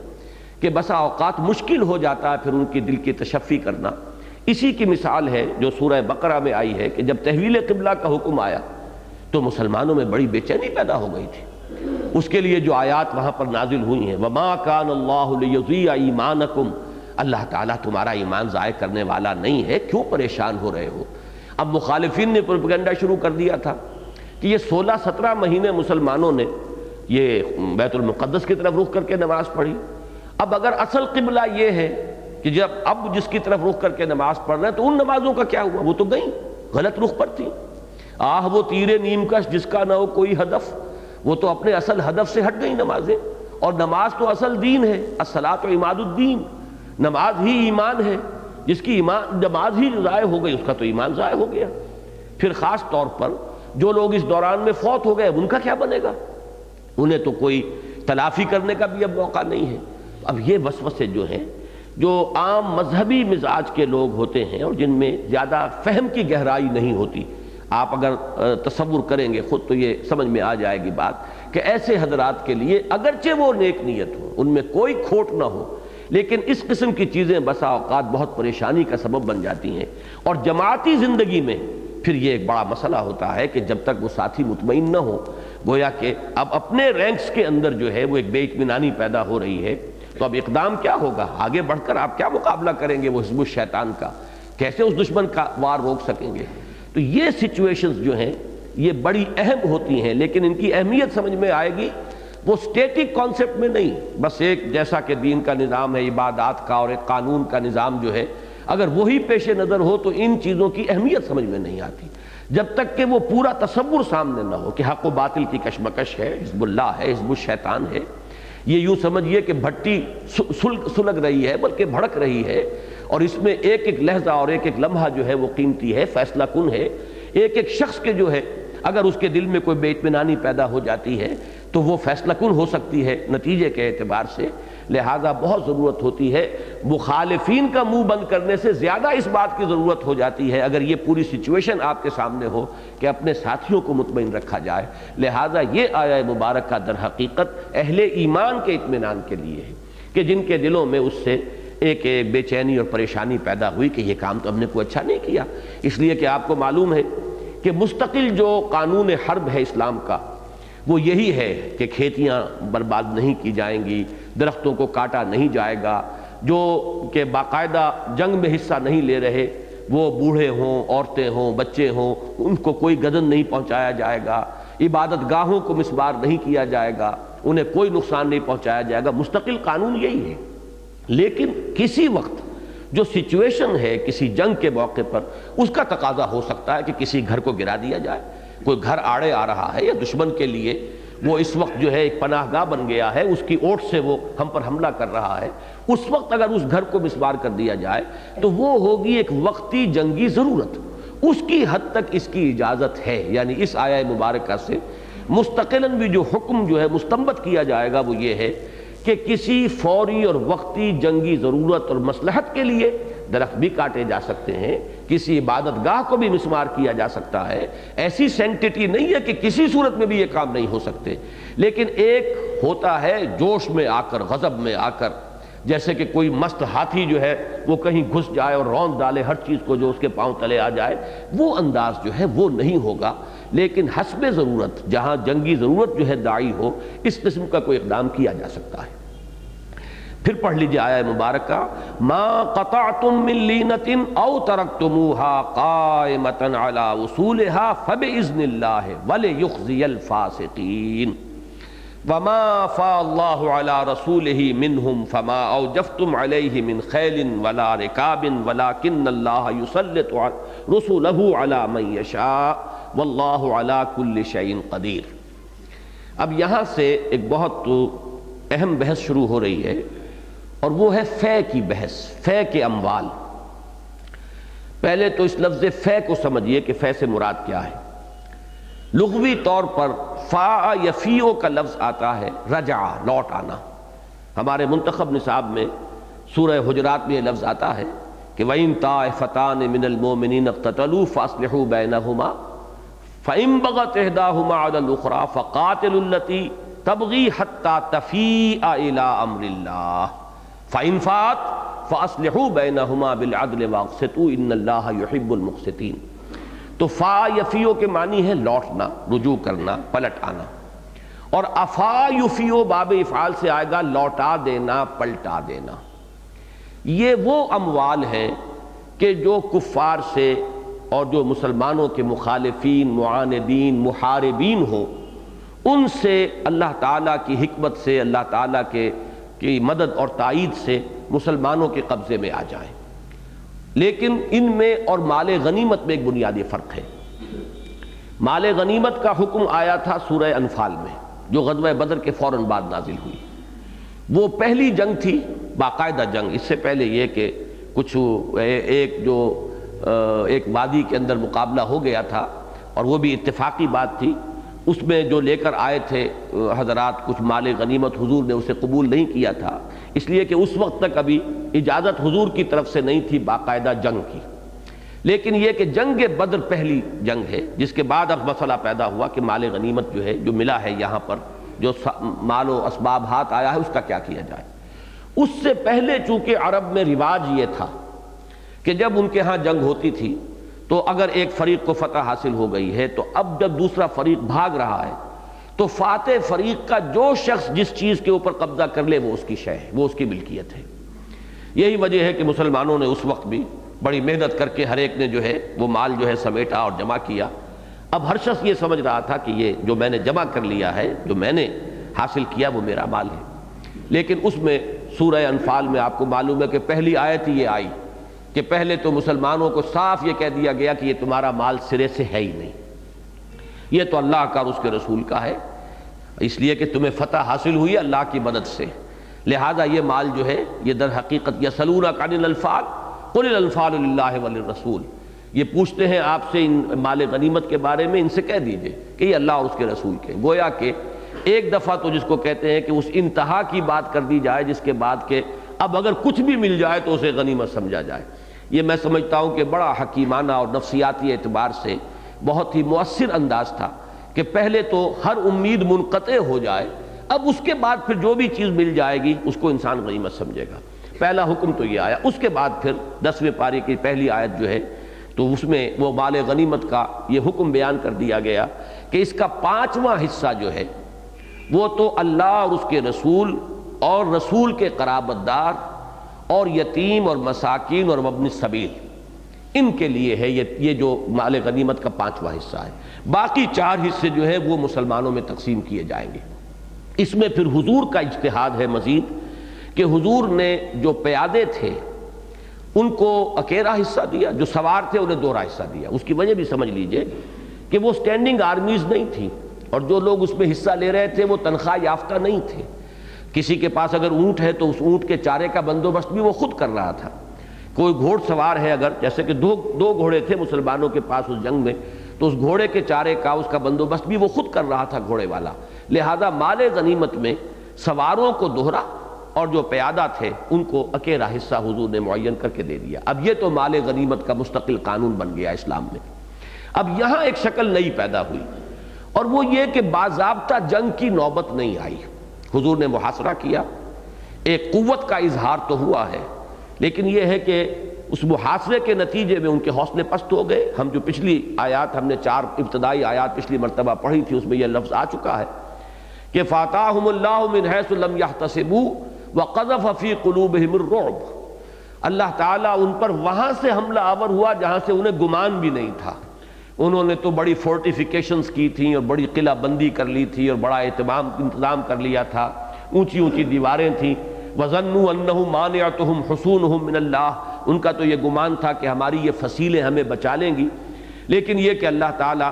کہ بسا اوقات مشکل ہو جاتا ہے پھر ان کی دل کی تشفی کرنا۔ اسی کی مثال ہے جو سورہ بقرہ میں آئی ہے کہ جب تحویل قبلہ کا حکم آیا تو مسلمانوں میں بڑی بے چینی پیدا ہو گئی تھی۔ اس کے لیے جو آیات وہاں پر نازل ہوئی ہیں، وَمَا كَانَ اللَّهُ لِيُضِيعَ إِيمَانَكُمْ، اللہ تعالیٰ تمہارا ایمان ضائع کرنے والا نہیں ہے، کیوں پریشان ہو رہے ہو؟ اب مخالفین نے پروپیگنڈا شروع کر دیا تھا کہ یہ 16-17 مہینے مسلمانوں نے یہ بیت المقدس کی طرف رخ کر کے نماز پڑھی۔ اب اگر اصل قبلہ یہ ہے کہ جب اب جس کی طرف رخ کر کے نماز پڑھ رہے ہیں تو ان نمازوں کا کیا ہوا؟ وہ تو گئیں، غلط رخ پر تھی۔ وہ تیر نیم کش جس کا نہ ہو کوئی ہدف، وہ تو اپنے اصل ہدف سے ہٹ گئی نمازیں، اور نماز تو اصل دین ہے، الصلاۃ عماد الدین، نماز ہی ایمان ہے، جس کی نماز ہی ضائع ہو گئی اس کا تو ایمان ضائع ہو گیا۔ پھر خاص طور پر جو لوگ اس دوران میں فوت ہو گئے ان کا کیا بنے گا؟ انہیں تو کوئی تلافی کرنے کا بھی اب موقع نہیں ہے۔ اب یہ وسوسے جو ہیں، جو عام مذہبی مزاج کے لوگ ہوتے ہیں اور جن میں زیادہ فہم کی گہرائی نہیں ہوتی، آپ اگر تصور کریں گے خود تو یہ سمجھ میں آ جائے گی بات کہ ایسے حضرات کے لیے اگرچہ وہ نیک نیت ہو، ان میں کوئی کھوٹ نہ ہو، لیکن اس قسم کی چیزیں بسا اوقات بہت پریشانی کا سبب بن جاتی ہیں۔ اور جماعتی زندگی میں پھر یہ ایک بڑا مسئلہ ہوتا ہے کہ جب تک وہ ساتھی مطمئن نہ ہو، گویا کہ اب اپنے رینکس کے اندر جو ہے وہ ایک بے اطمینانی پیدا ہو رہی ہے، تو اب اقدام کیا ہوگا؟ آگے بڑھ کر آپ کیا مقابلہ کریں گے وہ حزب الشیطان کا؟ کیسے اس دشمن کا وار روک سکیں گے؟ تو یہ سچویشنز جو ہیں یہ بڑی اہم ہوتی ہیں، لیکن ان کی اہمیت سمجھ میں آئے گی وہ سٹیٹک کانسیپٹ میں نہیں، بس ایک جیسا کہ دین کا نظام ہے، عبادات کا اور ایک قانون کا نظام جو ہے، اگر وہی پیش نظر ہو تو ان چیزوں کی اہمیت سمجھ میں نہیں آتی، جب تک کہ وہ پورا تصور سامنے نہ ہو کہ حق و باطل کی کشمکش ہے، حزب اللہ ہے، حزب الشیطان ہے۔ یہ یوں سمجھیے کہ بھٹی سلگ رہی ہے بلکہ بھڑک رہی ہے، اور اس میں ایک ایک لحظہ اور ایک ایک لمحہ جو ہے وہ قیمتی ہے، فیصلہ کن ہے۔ ایک ایک شخص کے جو ہے اگر اس کے دل میں کوئی بے اطمینانی پیدا ہو جاتی ہے تو وہ فیصلہ کن ہو سکتی ہے نتیجے کے اعتبار سے۔ لہٰذا بہت ضرورت ہوتی ہے، مخالفین کا منہ بند کرنے سے زیادہ اس بات کی ضرورت ہو جاتی ہے اگر یہ پوری سچویشن آپ کے سامنے ہو کہ اپنے ساتھیوں کو مطمئن رکھا جائے۔ لہٰذا یہ آیہ مبارکہ در حقیقت اہل ایمان کے اطمینان کے لیے ہے کہ جن کے دلوں میں اس سے ایک بے چینی اور پریشانی پیدا ہوئی کہ یہ کام تو ہم نے کوئی اچھا نہیں کیا، اس لیے کہ آپ کو معلوم ہے کہ مستقل جو قانون حرب ہے اسلام کا وہ یہی ہے کہ کھیتیاں برباد نہیں کی جائیں گی، درختوں کو کاٹا نہیں جائے گا، جو کہ باقاعدہ جنگ میں حصہ نہیں لے رہے وہ بوڑھے ہوں، عورتیں ہوں، بچے ہوں، ان کو کوئی گدن نہیں پہنچایا جائے گا، عبادت گاہوں کو مسمار نہیں کیا جائے گا، انہیں کوئی نقصان نہیں پہنچایا جائے گا۔ مستقل قانون یہی ہے، لیکن کسی وقت جو سچویشن ہے کسی جنگ کے موقع پر اس کا تقاضا ہو سکتا ہے کہ کسی گھر کو گرا دیا جائے، کوئی گھر آڑے آ رہا ہے یا دشمن کے لیے وہ اس وقت جو ہے ایک پناہ گاہ بن گیا ہے، اس کی اوٹ سے وہ ہم پر حملہ کر رہا ہے، اس وقت اگر اس گھر کو مسمار کر دیا جائے تو وہ ہوگی ایک وقتی جنگی ضرورت، اس کی حد تک اس کی اجازت ہے۔ یعنی اس آیہ مبارکہ سے مستقلاً بھی جو حکم جو ہے مستنبط کیا جائے گا وہ یہ ہے کہ کسی فوری اور وقتی جنگی ضرورت اور مصلحت کے لیے درخت بھی کاٹے جا سکتے ہیں، کسی عبادت گاہ کو بھی مسمار کیا جا سکتا ہے۔ ایسی سینکٹیٹی نہیں ہے کہ کسی صورت میں بھی یہ کام نہیں ہو سکتے، لیکن ایک ہوتا ہے جوش میں آ کر، غضب میں آ کر، جیسے کہ کوئی مست ہاتھی جو ہے وہ کہیں گھس جائے اور روند ڈالے ہر چیز کو جو اس کے پاؤں تلے آ جائے، وہ انداز جو ہے وہ نہیں ہوگا، لیکن حسب ضرورت جہاں جنگی ضرورت جو ہے داعی ہو اس قسم کا کوئی اقدام کیا جا سکتا ہے۔ پھر پڑھ لیجیے آیہ مبارکہ، ما قطعتم من لینۃ او ترکتموها قائمۃ علی اصولها فباذن اللہ ولیخزی الفاسقین وما فاء اللہ علی رسولہ منہم فما اوجفتم علیہ من خیل ولا رکاب ولکن اللہ یسلط رسولہ علی من یشاء واللہ علی کل شیء قدیر۔ اب یہاں سے ایک بہت اہم بحث شروع ہو رہی ہے، اور وہ ہے فے کی بحث، فے کے اموال۔ پہلے تو اس لفظ فے کو سمجھیے کہ فے سے مراد کیا ہے۔ لغوی طور پر فا یفیو کا لفظ آتا ہے رجع، لوٹ آنا۔ ہمارے منتخب نصاب میں سورہ حجرات میں یہ لفظ آتا ہے کہ وَإِن طَائِفَتَانِ مِنَ الْمُؤْمِنِينَ اقْتَتَلُوا فَأَصْلِحُوا بَيْنَهُمَا فَإِن بَغَتْ إِحْدَاهُمَا عَلَى الْأُخْرَى فَقَاتِلُوا الَّتِي تَبْغِي حَتَّى تَفِيءَ إِلَىٰ أَمْرِ اللَّهِ فَإِن فَاءَتْ فَأَصْلِحُوا بَيْنَهُمَا بِالْعَدْلِ وَأَقْسِطُوا إِنَّ اللَّهَ يُحِبُّ الْمُقْسِطِينَ۔ تو فا یفیو کے معنی ہے لوٹنا، رجوع کرنا، پلٹ آنا، اور افا یفیو باب افعال سے آئے گا لوٹا دینا، پلٹا دینا۔ یہ وہ اموال ہیں کہ جو کفار سے اور جو مسلمانوں کے مخالفین، معاندین، محاربین ہوں، ان سے اللہ تعالیٰ کی حکمت سے، اللہ تعالیٰ کی مدد اور تائید سے مسلمانوں کے قبضے میں آ جائیں۔ لیکن ان میں اور مال غنیمت میں ایک بنیادی فرق ہے۔ مال غنیمت کا حکم آیا تھا سورہ انفال میں، جو غزوہ بدر کے فوراً بعد نازل ہوئی۔ وہ پہلی جنگ تھی باقاعدہ جنگ، اس سے پہلے یہ کہ کچھ ایک وادی کے اندر مقابلہ ہو گیا تھا، اور وہ بھی اتفاقی بات تھی۔ اس میں جو لے کر آئے تھے حضرات کچھ مال غنیمت، حضور نے اسے قبول نہیں کیا تھا، اس لیے کہ اس وقت تک ابھی اجازت حضور کی طرف سے نہیں تھی باقاعدہ جنگ کی۔ لیکن یہ کہ جنگ بدر پہلی جنگ ہے، جس کے بعد اب مسئلہ پیدا ہوا کہ مال غنیمت جو ہے، جو ملا ہے یہاں پر، جو مال و اسباب ہاتھ آیا ہے، اس کا کیا کیا جائے۔ اس سے پہلے چونکہ عرب میں رواج یہ تھا کہ جب ان کے ہاں جنگ ہوتی تھی تو اگر ایک فریق کو فتح حاصل ہو گئی ہے تو اب جب دوسرا فریق بھاگ رہا ہے تو فاتح فریق کا جو شخص جس چیز کے اوپر قبضہ کر لے وہ اس کی شے ہے، وہ اس کی ملکیت ہے۔ یہی وجہ ہے کہ مسلمانوں نے اس وقت بھی بڑی محنت کر کے ہر ایک نے جو ہے وہ مال جو ہے سمیٹا اور جمع کیا۔ اب ہر شخص یہ سمجھ رہا تھا کہ یہ جو میں نے جمع کر لیا ہے، جو میں نے حاصل کیا، وہ میرا مال ہے۔ لیکن اس میں سورہ انفال میں آپ کو معلوم ہے کہ پہلی آیت یہ آئی کہ پہلے تو مسلمانوں کو صاف یہ کہہ دیا گیا کہ یہ تمہارا مال سرے سے ہے ہی نہیں، یہ تو اللہ کا اور اس کے رسول کا ہے، اس لیے کہ تمہیں فتح حاصل ہوئی اللہ کی مدد سے، لہذا یہ مال جو ہے یہ در حقیقت یسألونک عن الانفال قل الانفال للہ وللرسول، یہ پوچھتے ہیں آپ سے ان مال غنیمت کے بارے میں، ان سے کہہ دیجئے کہ یہ اللہ اور اس کے رسول کے۔ گویا کہ ایک دفعہ تو جس کو کہتے ہیں کہ اس انتہا کی بات کر دی جائے جس کے بعد کہ اب اگر کچھ بھی مل جائے تو اسے غنیمت سمجھا جائے، یہ میں سمجھتا ہوں کہ بڑا حکیمانہ اور نفسیاتی اعتبار سے بہت ہی مؤثر انداز تھا کہ پہلے تو ہر امید منقطع ہو جائے، اب اس کے بعد پھر جو بھی چیز مل جائے گی اس کو انسان غنیمت سمجھے گا۔ پہلا حکم تو یہ آیا، اس کے بعد پھر 10ویں پارے کی پہلی آیت جو ہے تو اس میں وہ مال غنیمت کا یہ حکم بیان کر دیا گیا کہ اس کا 5واں حصہ جو ہے وہ تو اللہ اور اس کے رسول اور رسول کے قرابت دار اور یتیم اور مساکین اور مبنی السبیل، ان کے لیے ہے یہ جو مال غنیمت کا 5واں حصہ ہے۔ باقی 4 حصے جو ہے وہ مسلمانوں میں تقسیم کیے جائیں گے۔ اس میں پھر حضور کا اجتہاد ہے مزید کہ حضور نے جو پیادے تھے ان کو اکیلا حصہ دیا، جو سوار تھے انہیں دوہرا حصہ دیا۔ اس کی وجہ بھی سمجھ لیجئے کہ وہ سٹینڈنگ آرمیز نہیں تھی، اور جو لوگ اس میں حصہ لے رہے تھے وہ تنخواہ یافتہ نہیں تھے۔ کسی کے پاس اگر اونٹ ہے تو اس اونٹ کے چارے کا بندوبست بھی وہ خود کر رہا تھا۔ کوئی گھوڑ سوار ہے اگر، جیسے کہ دو گھوڑے تھے مسلمانوں کے پاس اس جنگ میں، تو اس گھوڑے کے چارے کا اس کا بندوبست بھی وہ خود کر رہا تھا گھوڑے والا۔ لہذا مال غنیمت میں سواروں کو دوہرا اور جو پیادہ تھے ان کو اکیلا حصہ حضور نے معین کر کے دے دیا۔ اب یہ تو مال غنیمت کا مستقل قانون بن گیا اسلام میں۔ اب یہاں ایک شکل نئی پیدا ہوئی، اور وہ یہ کہ باضابطہ جنگ کی نوبت نہیں آئی۔ حضور نے محاصرہ کیا، ایک قوت کا اظہار تو ہوا ہے، لیکن یہ ہے کہ اس محاصرے کے نتیجے میں ان کے حوصلے پست ہو گئے۔ ہم جو پچھلی آیات ہم نے 4 ابتدائی آیات پچھلی مرتبہ پڑھی تھی اس میں یہ لفظ آ چکا ہے کہ فَآتَاهُمُ اللَّهُ مِنْ حَيْثُ لَمْ يَحْتَسِبُوا وَقَذَفَ فِي قُلُوبِهِمُ الرُّعْبَ، اللہ تعالیٰ ان پر وہاں سے حملہ آور ہوا جہاں سے انہیں گمان بھی نہیں تھا۔ انہوں نے تو بڑی فورٹیفیکیشنز کی تھیں اور بڑی قلعہ بندی کر لی تھی اور بڑا انتظام کر لیا تھا، اونچی اونچی دیواریں تھیں۔ وَظَنُّوا أَنَّهُ مَانِعَتُهُمْ حُصُونُهُم مِّنَ اللَّهِ، ان کا تو یہ گمان تھا کہ ہماری یہ فصیلیں ہمیں بچا لیں گی، لیکن یہ کہ اللہ تعالیٰ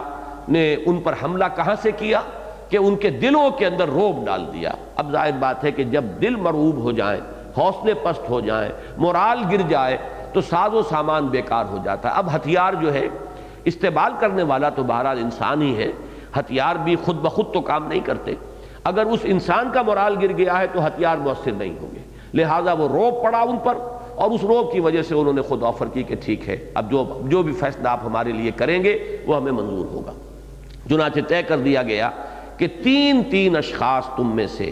نے ان پر حملہ کہاں سے کیا کہ ان کے دلوں کے اندر روب ڈال دیا۔ اب ظاہر بات ہے کہ جب دل مرعوب ہو جائیں، حوصلے پست ہو جائیں، مورال گر جائے تو ساز و سامان بیکار ہو جاتا ہے۔ اب ہتھیار جو ہے استعمال کرنے والا تو بہرحال انسان ہی ہے، ہتھیار بھی خود بخود تو کام نہیں کرتے۔ اگر اس انسان کا مورال گر گیا ہے تو ہتھیار مؤثر نہیں ہوں گے، لہٰذا وہ روب پڑا ان پر، اور اس روب کی وجہ سے انہوں نے خود آفر کی کہ ٹھیک ہے، اب جو بھی فیصلہ آپ ہمارے لیے کریں گے وہ ہمیں منظور ہوگا۔ چنانچہ طے کر دیا گیا کہ 3 اشخاص تم میں سے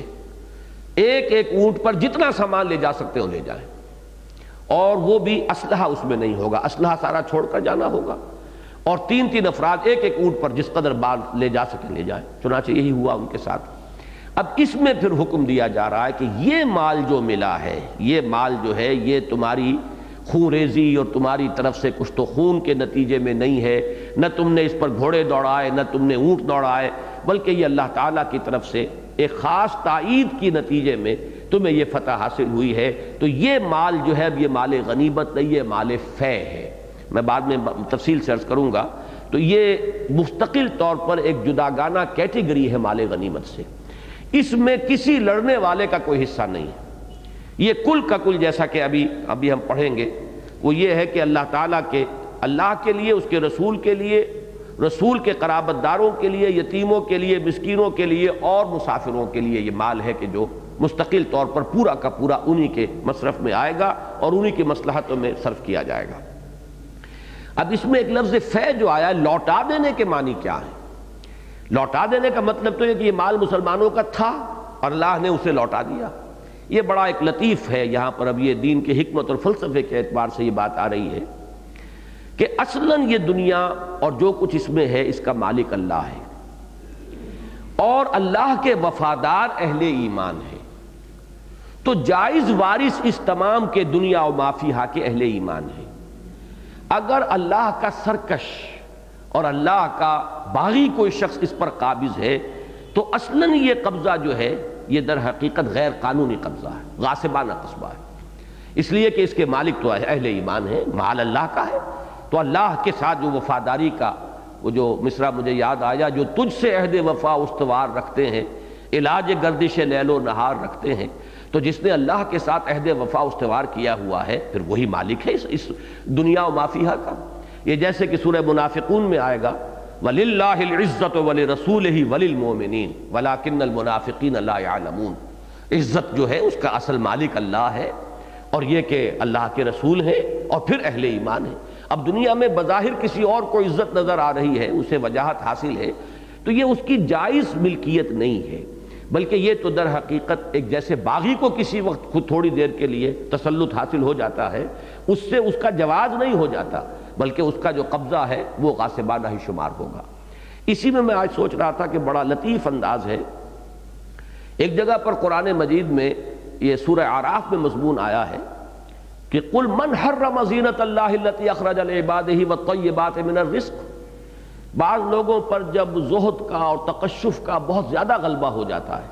ایک اونٹ پر جتنا سامان لے جا سکتے ہو لے جائیں، اور وہ بھی اسلحہ اس میں نہیں ہوگا، اسلحہ سارا چھوڑ کر جانا ہوگا، اور 3 افراد ایک اونٹ پر جس قدر بال لے جا سکیں لے جائیں۔ چنانچہ یہی ہوا ان کے ساتھ۔ اب اس میں پھر حکم دیا جا رہا ہے کہ یہ مال جو ملا ہے، یہ مال جو ہے یہ تمہاری خون ریزی اور تمہاری طرف سے کچھ تو خون کے نتیجے میں نہیں ہے، نہ تم نے اس پر گھوڑے دوڑائے، نہ تم نے اونٹ دوڑائے، بلکہ یہ اللہ تعالیٰ کی طرف سے ایک خاص تائید کی نتیجے میں تمہیں یہ فتح حاصل ہوئی ہے۔ تو یہ مال جو ہے یہ مال غنیمت نہیں، یہ مال فے ہے۔ میں بعد میں تفصیل سے عرض کروں گا۔ تو یہ مستقل طور پر ایک جداگانہ کیٹیگری ہے مال غنیمت سے۔ اس میں کسی لڑنے والے کا کوئی حصہ نہیں ہے۔ یہ کل کا کل جیسا کہ ابھی ہم پڑھیں گے وہ یہ ہے کہ اللہ کے لیے، اس کے رسول کے لیے، رسول کے قرابت داروں کے لیے، یتیموں کے لیے، مسکینوں کے لیے اور مسافروں کے لیے یہ مال ہے کہ جو مستقل طور پر پورا کا پورا انہی کے مصرف میں آئے گا اور انہی کی مصلحتوں میں صرف کیا جائے گا۔ اب اس میں ایک لفظ فے جو آیا ہے، لوٹا دینے کے معنی کیا ہے؟ لوٹا دینے کا مطلب تو یہ کہ یہ مال مسلمانوں کا تھا اور اللہ نے اسے لوٹا دیا۔ یہ بڑا ایک لطیف ہے، یہاں پر اب یہ دین کی حکمت اور فلسفے کے اعتبار سے یہ بات آ رہی ہے کہ اصلاً یہ دنیا اور جو کچھ اس میں ہے اس کا مالک اللہ ہے، اور اللہ کے وفادار اہل ایمان ہیں، تو جائز وارث اس تمام کے دنیا و ما فیہا کے اہل ایمان ہیں۔ اگر اللہ کا سرکش اور اللہ کا باغی کوئی شخص اس پر قابض ہے تو اصلاً یہ قبضہ جو ہے یہ در حقیقت غیر قانونی قبضہ ہے، غاصبانہ قصبہ ہے، اس لیے کہ اس کے مالک تو اہل ایمان ہیں، مال اللہ کا ہے۔ تو اللہ کے ساتھ جو وفاداری کا وہ جو مصرع مجھے یاد آیا، جو تجھ سے عہد وفا استوار رکھتے ہیں، علاج گردش لیل و نہار رکھتے ہیں، تو جس نے اللہ کے ساتھ عہد وفا استوار کیا ہوا ہے پھر وہی مالک ہے اس دنیا و ما فیہا کا۔ یہ جیسے کہ سورہ منافقون میں آئے گا وَلِلَّهِ الْعِزَّةُ وَلِرَسُولِهِ وَلِلْمُؤْمِنِينَ وَلَكِنَّ الْمُنَافِقِينَ لَا يَعْلَمُونَ۔ عزت جو ہے اس کا اصل مالک اللہ ہے، اور یہ کہ اللہ کے رسول ہیں اور پھر اہل ایمان ہیں۔ اب دنیا میں بظاہر کسی اور کو عزت نظر آ رہی ہے، اسے وجاہت حاصل ہے، تو یہ اس کی جائز ملکیت نہیں ہے، بلکہ یہ تو در حقیقت ایک جیسے باغی کو کسی وقت خود تھوڑی دیر کے لیے تسلط حاصل ہو جاتا ہے، اس سے اس کا جواز نہیں ہو جاتا، بلکہ اس کا جو قبضہ ہے وہ غاصبانہ ہی شمار ہوگا۔ اسی میں آج سوچ رہا تھا کہ بڑا لطیف انداز ہے، ایک جگہ پر قرآن مجید میں یہ سورہ اعراف میں مضمون آیا ہے کہ قل من حرم زینت اللہ التی اخرج لعبادہ والطیبات من الرزق۔ بعض لوگوں پر جب زہد کا اور تقشف کا بہت زیادہ غلبہ ہو جاتا ہے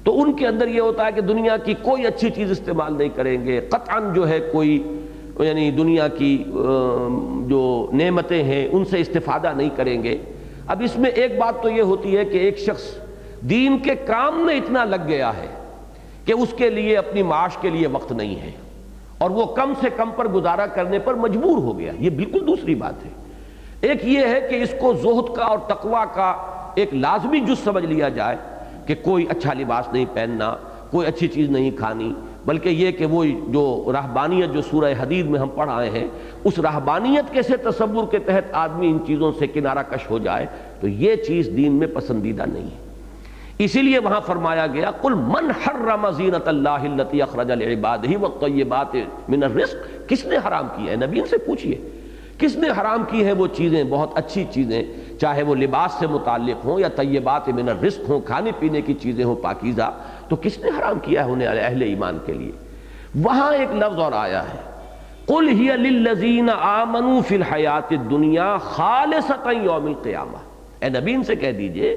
تو ان کے اندر یہ ہوتا ہے کہ دنیا کی کوئی اچھی چیز استعمال نہیں کریں گے، قطعاً جو ہے کوئی یعنی دنیا کی جو نعمتیں ہیں ان سے استفادہ نہیں کریں گے۔ اب اس میں ایک بات تو یہ ہوتی ہے کہ ایک شخص دین کے کام میں اتنا لگ گیا ہے کہ اس کے لیے اپنی معاش کے لیے وقت نہیں ہے اور وہ کم سے کم پر گزارا کرنے پر مجبور ہو گیا، یہ بالکل دوسری بات ہے۔ ایک یہ ہے کہ اس کو زہد کا اور تقویٰ کا ایک لازمی جز سمجھ لیا جائے کہ کوئی اچھا لباس نہیں پہننا، کوئی اچھی چیز نہیں کھانی، بلکہ یہ کہ وہ جو رہبانیت جو سورہ حدید میں ہم پڑھ آئے ہیں اس رہبانیت کے سے تصور کے تحت آدمی ان چیزوں سے کنارہ کش ہو جائے تو یہ چیز دین میں پسندیدہ نہیں ہے۔ اسی لیے وہاں فرمایا گیا قل من حرم زینت اللہ التی اخرج لعبادہ والطیبات من الرزق۔ کس نے حرام کیا ہے؟ نبی سے پوچھئے کس نے حرام کی ہے وہ چیزیں، بہت اچھی چیزیں، چاہے وہ لباس سے متعلق ہوں یا طیبات من الرزق ہوں، کھانے پینے کی چیزیں ہوں پاکیزہ، تو کس نے حرام کیا ہے انہیں اہل ایمان کے لیے؟ وہاں ایک لفظ اور آیا ہے قل ہی للذین آمنوا فی الحیات الدنیا خالصۃ یوم القیامہ۔ اے نبی ان سے کہہ دیجئے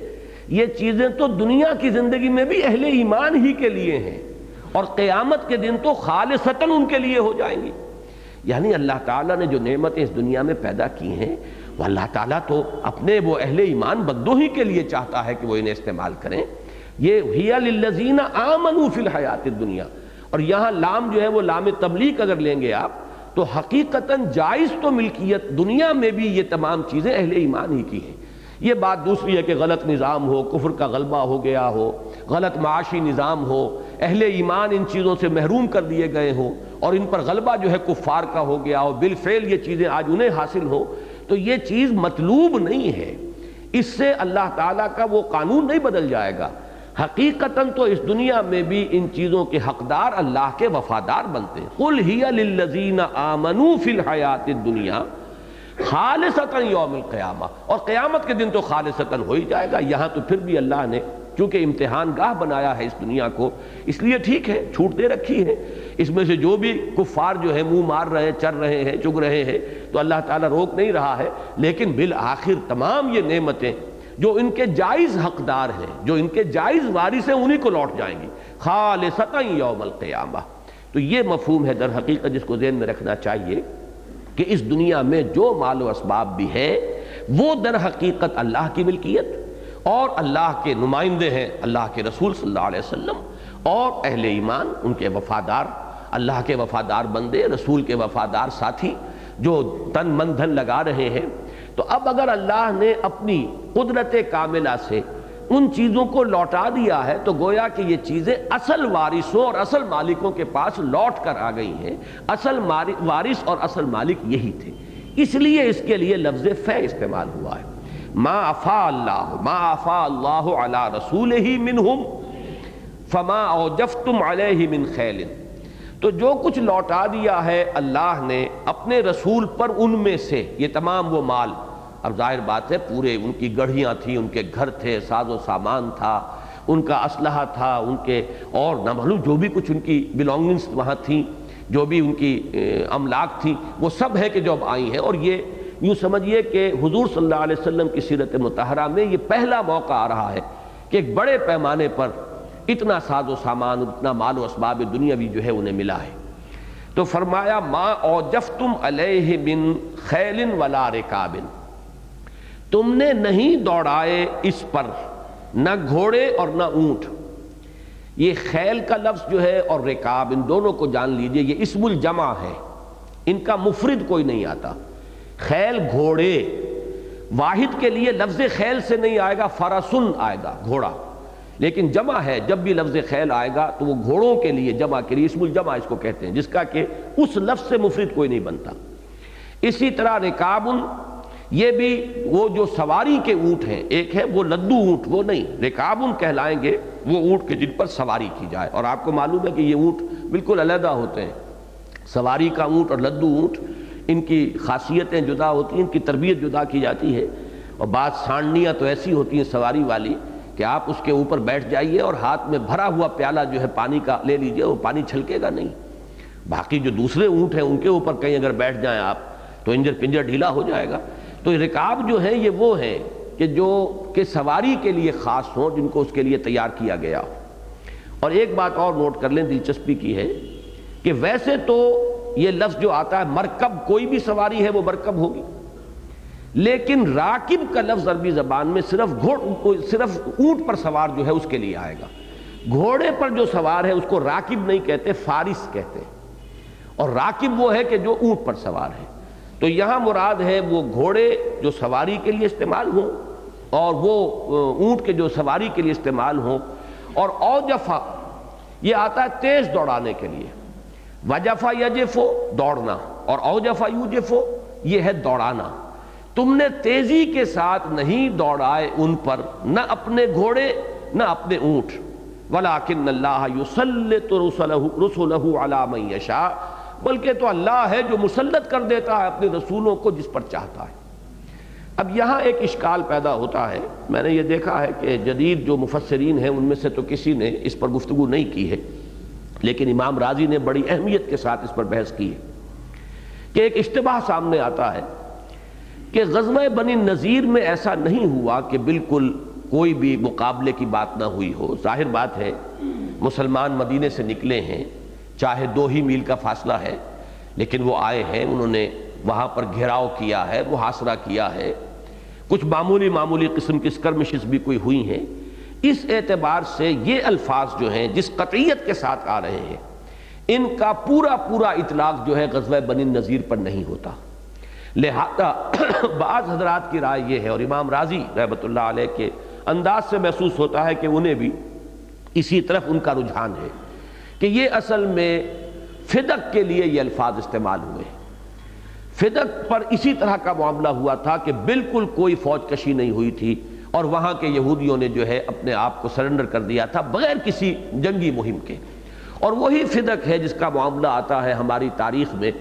یہ چیزیں تو دنیا کی زندگی میں بھی اہل ایمان ہی کے لیے ہیں اور قیامت کے دن تو خالصتاً ان کے لیے ہو جائیں گی۔ یعنی اللہ تعالیٰ نے جو نعمتیں اس دنیا میں پیدا کی ہیں وہ اللہ تعالیٰ تو اپنے وہ اہل ایمان بندوں ہی کے لیے چاہتا ہے کہ وہ انہیں استعمال کریں۔ یہ ہی للذین آمنوا فی الحیات الدنیا، اور یہاں لام جو ہے وہ لام تبلیغ اگر لیں گے آپ تو حقیقتاً جائز تو ملکیت دنیا میں بھی یہ تمام چیزیں اہل ایمان ہی کی ہیں۔ یہ بات دوسری ہے کہ غلط نظام ہو، کفر کا غلبہ ہو گیا ہو، غلط معاشی نظام ہو، اہل ایمان ان چیزوں سے محروم کر دیے گئے ہوں اور ان پر غلبہ جو ہے کفار کا ہو گیا ہو، بالفعل یہ چیزیں آج انہیں حاصل ہو، تو یہ چیز مطلوب نہیں ہے۔ اس سے اللہ تعالیٰ کا وہ قانون نہیں بدل جائے گا۔ حقیقتاً تو اس دنیا میں بھی ان چیزوں کے حقدار اللہ کے وفادار بنتے ہیں۔ قل ہی للذین آمنوا فی الحیات الدنیا خالصتاً یوم القیامہ، اور قیامت کے دن تو خالصتاً ہو ہی جائے گا۔ یہاں تو پھر بھی اللہ نے چونکہ امتحان گاہ بنایا ہے اس دنیا کو، اس لیے ٹھیک ہے چھوٹ دے رکھی ہے۔ اس میں سے جو بھی کفار جو ہے منہ مار رہے ہیں، چر رہے ہیں، چگ رہے ہیں، تو اللہ تعالیٰ روک نہیں رہا ہے، لیکن بالآخر تمام یہ نعمتیں جو ان کے جائز حقدار ہیں، جو ان کے جائز وارث ہیں، انہی کو لوٹ جائیں گی خالصتاً یوم القیامہ۔ تو یہ مفہوم ہے در حقیقت جس کو ذہن میں رکھنا چاہیے کہ اس دنیا میں جو مال و اسباب بھی ہے وہ در حقیقت اللہ کی ملکیت اور اللہ کے نمائندے ہیں اللہ کے رسول صلی اللہ علیہ وسلم اور اہل ایمان، ان کے وفادار، اللہ کے وفادار بندے، رسول کے وفادار ساتھی جو تن من دھن لگا رہے ہیں۔ تو اب اگر اللہ نے اپنی قدرت کاملہ سے ان چیزوں کو لوٹا دیا ہے تو گویا کہ یہ چیزیں اصل وارثوں اور اصل مالکوں کے پاس لوٹ کر آ گئی ہیں۔ اصل وارث اور اصل مالک یہی تھے، اس لیے اس کے لیے لفظ فے استعمال ہوا ہے۔ ما افاء اللہ علی رسولہ منہم فما اوجفتم علیہ من خیل، تو جو کچھ لوٹا دیا ہے اللہ نے اپنے رسول پر ان میں سے، یہ تمام وہ مال، اب ظاہر بات ہے پورے ان کی گڑھیاں تھیں، ان کے گھر تھے، ساز و سامان تھا، ان کا اسلحہ تھا، ان کے اور نہ معلوم جو بھی کچھ ان کی بلانگنگز وہاں تھیں، جو بھی ان کی املاک تھیں، وہ سب ہے کہ جو اب آئی ہیں۔ اور یہ یوں سمجھیے کہ حضور صلی اللہ علیہ وسلم کی سیرت مطہرہ میں یہ پہلا موقع آ رہا ہے کہ ایک بڑے پیمانے پر اتنا ساز و سامان، اتنا مال و اسباب دنیاوی جو ہے انہیں ملا ہے۔ تو فرمایا ما اوجفتم علیہ من خیل ولا رکاب، تم نے نہیں دوڑائے اس پر نہ گھوڑے اور نہ اونٹ۔ یہ خیل کا لفظ جو ہے اور رکاب، ان دونوں کو جان لیجئے یہ اسم الجمع ہے، ان کا مفرد کوئی نہیں آتا۔ خیل گھوڑے، واحد کے لیے لفظ خیل سے نہیں آئے گا، فرسن آئے گا گھوڑا، لیکن جمع ہے، جب بھی لفظ خیل آئے گا تو وہ گھوڑوں کے لیے، جمع کے لیے اسم الجمع اس کو کہتے ہیں، جس کا کہ اس لفظ سے مفرد کوئی نہیں بنتا۔ اسی طرح رکاب، یہ بھی وہ جو سواری کے اونٹ ہیں، ایک ہے وہ لدو اونٹ، وہ نہیں، رکاب کہلائیں گے وہ اونٹ کے جن پر سواری کی جائے۔ اور آپ کو معلوم ہے کہ یہ اونٹ بالکل علیحدہ ہوتے ہیں، سواری کا اونٹ اور لدو اونٹ، ان کی خاصیتیں جدا ہوتی ہیں، ان کی تربیت جدا کی جاتی ہے۔ اور بعض سانڈنیاں تو ایسی ہوتی ہیں سواری والی کہ آپ اس کے اوپر بیٹھ جائیے اور ہاتھ میں بھرا ہوا پیالہ جو ہے پانی کا لے لیجئے، وہ پانی چھلکے گا نہیں۔ باقی جو دوسرے اونٹ ہیں ان کے اوپر کہیں اگر بیٹھ جائیں آپ تو انجر پنجر ڈھیلا ہو جائے گا۔ تو رکاب جو ہیں یہ وہ ہیں کہ جو کہ سواری کے لیے خاص ہوں، جن کو اس کے لیے تیار کیا گیا ہو۔ اور ایک بات اور نوٹ کر لیں، دلچسپی کی ہے کہ ویسے تو یہ لفظ جو آتا ہے مرکب، کوئی بھی سواری ہے وہ مرکب ہوگی، لیکن راکب کا لفظ عربی زبان میں صرف اونٹ پر سوار جو ہے اس کے لیے آئے گا۔ گھوڑے پر جو سوار ہے اس کو راکب نہیں کہتے، فارس کہتے ہیں، اور راکب وہ ہے کہ جو اونٹ پر سوار ہے۔ تو یہاں مراد ہے وہ گھوڑے جو سواری کے لیے استعمال ہوں اور وہ اونٹ کے جو سواری کے لیے استعمال ہوں۔ اور اوجفا یہ آتا ہے تیز دوڑانے کے لیے، وجفا یجفو دوڑنا، اور اوجفا یوجفو یہ ہے دوڑانا۔ تم نے تیزی کے ساتھ نہیں دوڑائے ان پر، نہ اپنے گھوڑے نہ اپنے اونٹ، ولیکن اللہ یسلط رسلہ علی من یشاء، بلکہ تو اللہ ہے جو مسلط کر دیتا ہے اپنے رسولوں کو جس پر چاہتا ہے۔ اب یہاں ایک اشکال پیدا ہوتا ہے، میں نے یہ دیکھا ہے کہ جدید جو مفسرین ہیں ان میں سے تو کسی نے اس پر گفتگو نہیں کی ہے، لیکن امام رازی نے بڑی اہمیت کے ساتھ اس پر بحث کی ہے کہ ایک اشتباہ سامنے آتا ہے کہ غزوہ بنی نذیر میں ایسا نہیں ہوا کہ بالکل کوئی بھی مقابلے کی بات نہ ہوئی ہو۔ ظاہر بات ہے مسلمان مدینے سے نکلے ہیں، چاہے 2 ہی میل کا فاصلہ ہے، لیکن وہ آئے ہیں، انہوں نے وہاں پر گھیراؤ کیا ہے، محاصرہ کیا ہے، کچھ معمولی قسم کی اسکرمشز بھی کوئی ہوئی ہیں۔ اس اعتبار سے یہ الفاظ جو ہیں جس قطعیت کے ساتھ آ رہے ہیں، ان کا پورا اطلاق جو ہے غزوہ بنی نذیر پر نہیں ہوتا۔ لہذا بعض حضرات کی رائے یہ ہے، اور امام رازی رحمۃ اللہ علیہ کے انداز سے محسوس ہوتا ہے کہ انہیں بھی اسی طرف ان کا رجحان ہے، کہ یہ اصل میں فدق کے لیے یہ الفاظ استعمال ہوئے۔ فدق پر اسی طرح کا معاملہ ہوا تھا کہ بالکل کوئی فوج کشی نہیں ہوئی تھی، اور وہاں کے یہودیوں نے جو ہے اپنے آپ کو سرنڈر کر دیا تھا بغیر کسی جنگی مہم کے۔ اور وہی فدق ہے جس کا معاملہ آتا ہے ہماری تاریخ میں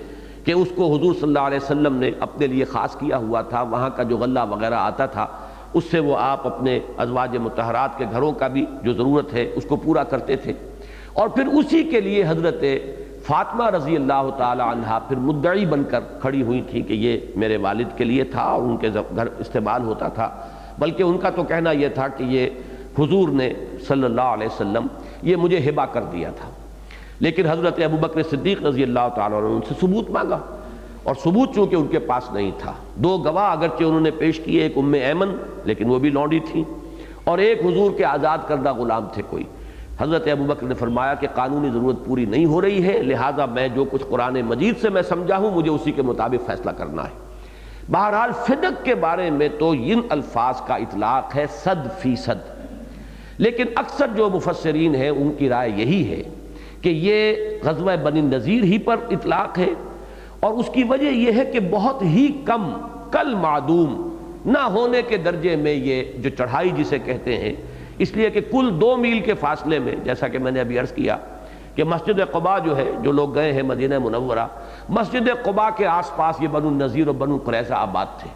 کہ اس کو حضور صلی اللہ علیہ وسلم نے اپنے لیے خاص کیا ہوا تھا۔ وہاں کا جو غلہ وغیرہ آتا تھا اس سے وہ آپ اپنے ازواج مطہرات کے گھروں کا بھی جو ضرورت ہے اس کو پورا کرتے تھے، اور پھر اسی کے لیے حضرت فاطمہ رضی اللہ تعالی عنہا پھر مدعی بن کر کھڑی ہوئی تھی کہ یہ میرے والد کے لیے تھا اور ان کے گھر استعمال ہوتا تھا، بلکہ ان کا تو کہنا یہ تھا کہ یہ حضور نے صلی اللہ علیہ وسلم یہ مجھے ہبہ کر دیا تھا۔ لیکن حضرت ابوبکر صدیق رضی اللہ تعالیٰ عنہ ان سے ثبوت مانگا، اور ثبوت چونکہ ان کے پاس نہیں تھا۔ 2 گواہ اگرچہ انہوں نے پیش کیے، ایک ام ایمن لیکن وہ بھی لونڈی تھی، اور ایک حضور کے آزاد کردہ غلام تھے کوئی۔ حضرت ابوبکر نے فرمایا کہ قانونی ضرورت پوری نہیں ہو رہی ہے، لہٰذا میں جو کچھ قرآن مجید سے میں سمجھا ہوں مجھے اسی کے مطابق فیصلہ کرنا ہے۔ بہرحال فدق کے بارے میں تو ان الفاظ کا اطلاق ہے 100%، لیکن اکثر جو مفسرین ہیں ان کی رائے یہی ہے کہ یہ غزوہ بنی النضیر ہی پر اطلاق ہے، اور اس کی وجہ یہ ہے کہ بہت ہی کم، کل معدوم، نہ ہونے کے درجے میں یہ جو چڑھائی جسے کہتے ہیں، اس لیے کہ کل 2 میل کے فاصلے میں، جیسا کہ میں نے ابھی عرض کیا کہ مسجد قباء جو ہے، جو لوگ گئے ہیں مدینہ منورہ، مسجد قباء کے آس پاس یہ بنو النضیر اور بنو قریظہ آباد تھے۔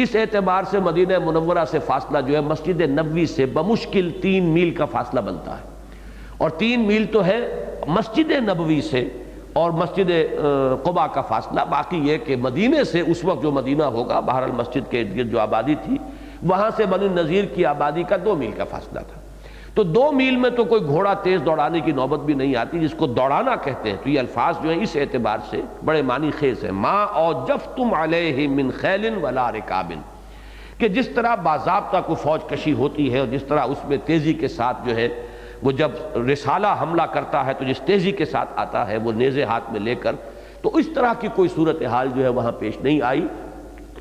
اس اعتبار سے مدینہ منورہ سے فاصلہ جو ہے مسجد نبوی سے بمشکل 3 میل کا فاصلہ بنتا ہے، اور 3 میل تو ہے مسجد نبوی سے اور مسجد قباء کا فاصلہ، باقی یہ کہ مدینے سے اس وقت جو مدینہ ہوگا، بہرحال مسجد کے ارد گرد جو آبادی تھی، وہاں سے بنی النضیر کی آبادی کا 2 میل کا فاصلہ تھا۔ تو 2 میل میں تو کوئی گھوڑا تیز دوڑانے کی نوبت بھی نہیں آتی، جس کو دوڑانا کہتے ہیں۔ تو یہ الفاظ جو ہیں اس اعتبار سے بڑے معنی خیز ہیں، ما اوجفتم علیہ من خیل ولا رکاب، کہ جس طرح باضابطہ کو فوج کشی ہوتی ہے، اور جس طرح اس میں تیزی کے ساتھ جو ہے وہ جب رسالہ حملہ کرتا ہے تو جس تیزی کے ساتھ آتا ہے وہ نیزے ہاتھ میں لے کر، تو اس طرح کی کوئی صورتحال جو ہے وہاں پیش نہیں آئی۔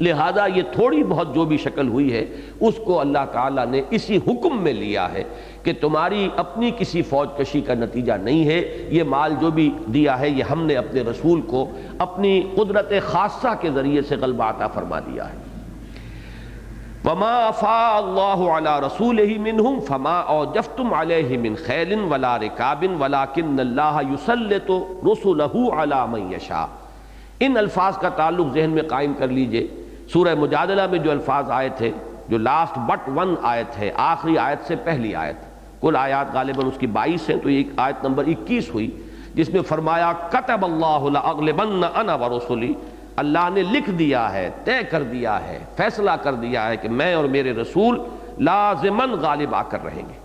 لہذا یہ تھوڑی بہت جو بھی شکل ہوئی ہے اس کو اللہ تعالیٰ نے اسی حکم میں لیا ہے کہ تمہاری اپنی کسی فوج کشی کا نتیجہ نہیں ہے، یہ مال جو بھی دیا ہے یہ ہم نے اپنے رسول کو اپنی قدرت خاصہ کے ذریعے سے غلبہ عطا فرما دیا ہے۔ وما افاء اللہ علی رسولہ منہم فما اوجفتم علیہ من خیل ولا رکاب ولکن اللہ یسلط رسلہ علی من یشاء۔ ان الفاظ کا تعلق ذہن میں قائم کر لیجئے۔ سورہ مجادلہ میں جو الفاظ آئے تھے، جو لاسٹ بٹ 1 آیت ہے، آخری آیت سے پہلی آیت، کل آیات غالباً اس کی 22 ہیں، تو یہ آیت نمبر 21 ہوئی جس میں فرمایا کتب اللہ لأغلبن انا ورسلی، اللہ نے لکھ دیا ہے، طے کر دیا ہے، فیصلہ کر دیا ہے کہ میں اور میرے رسول لازماً غالب آ کر رہیں گے۔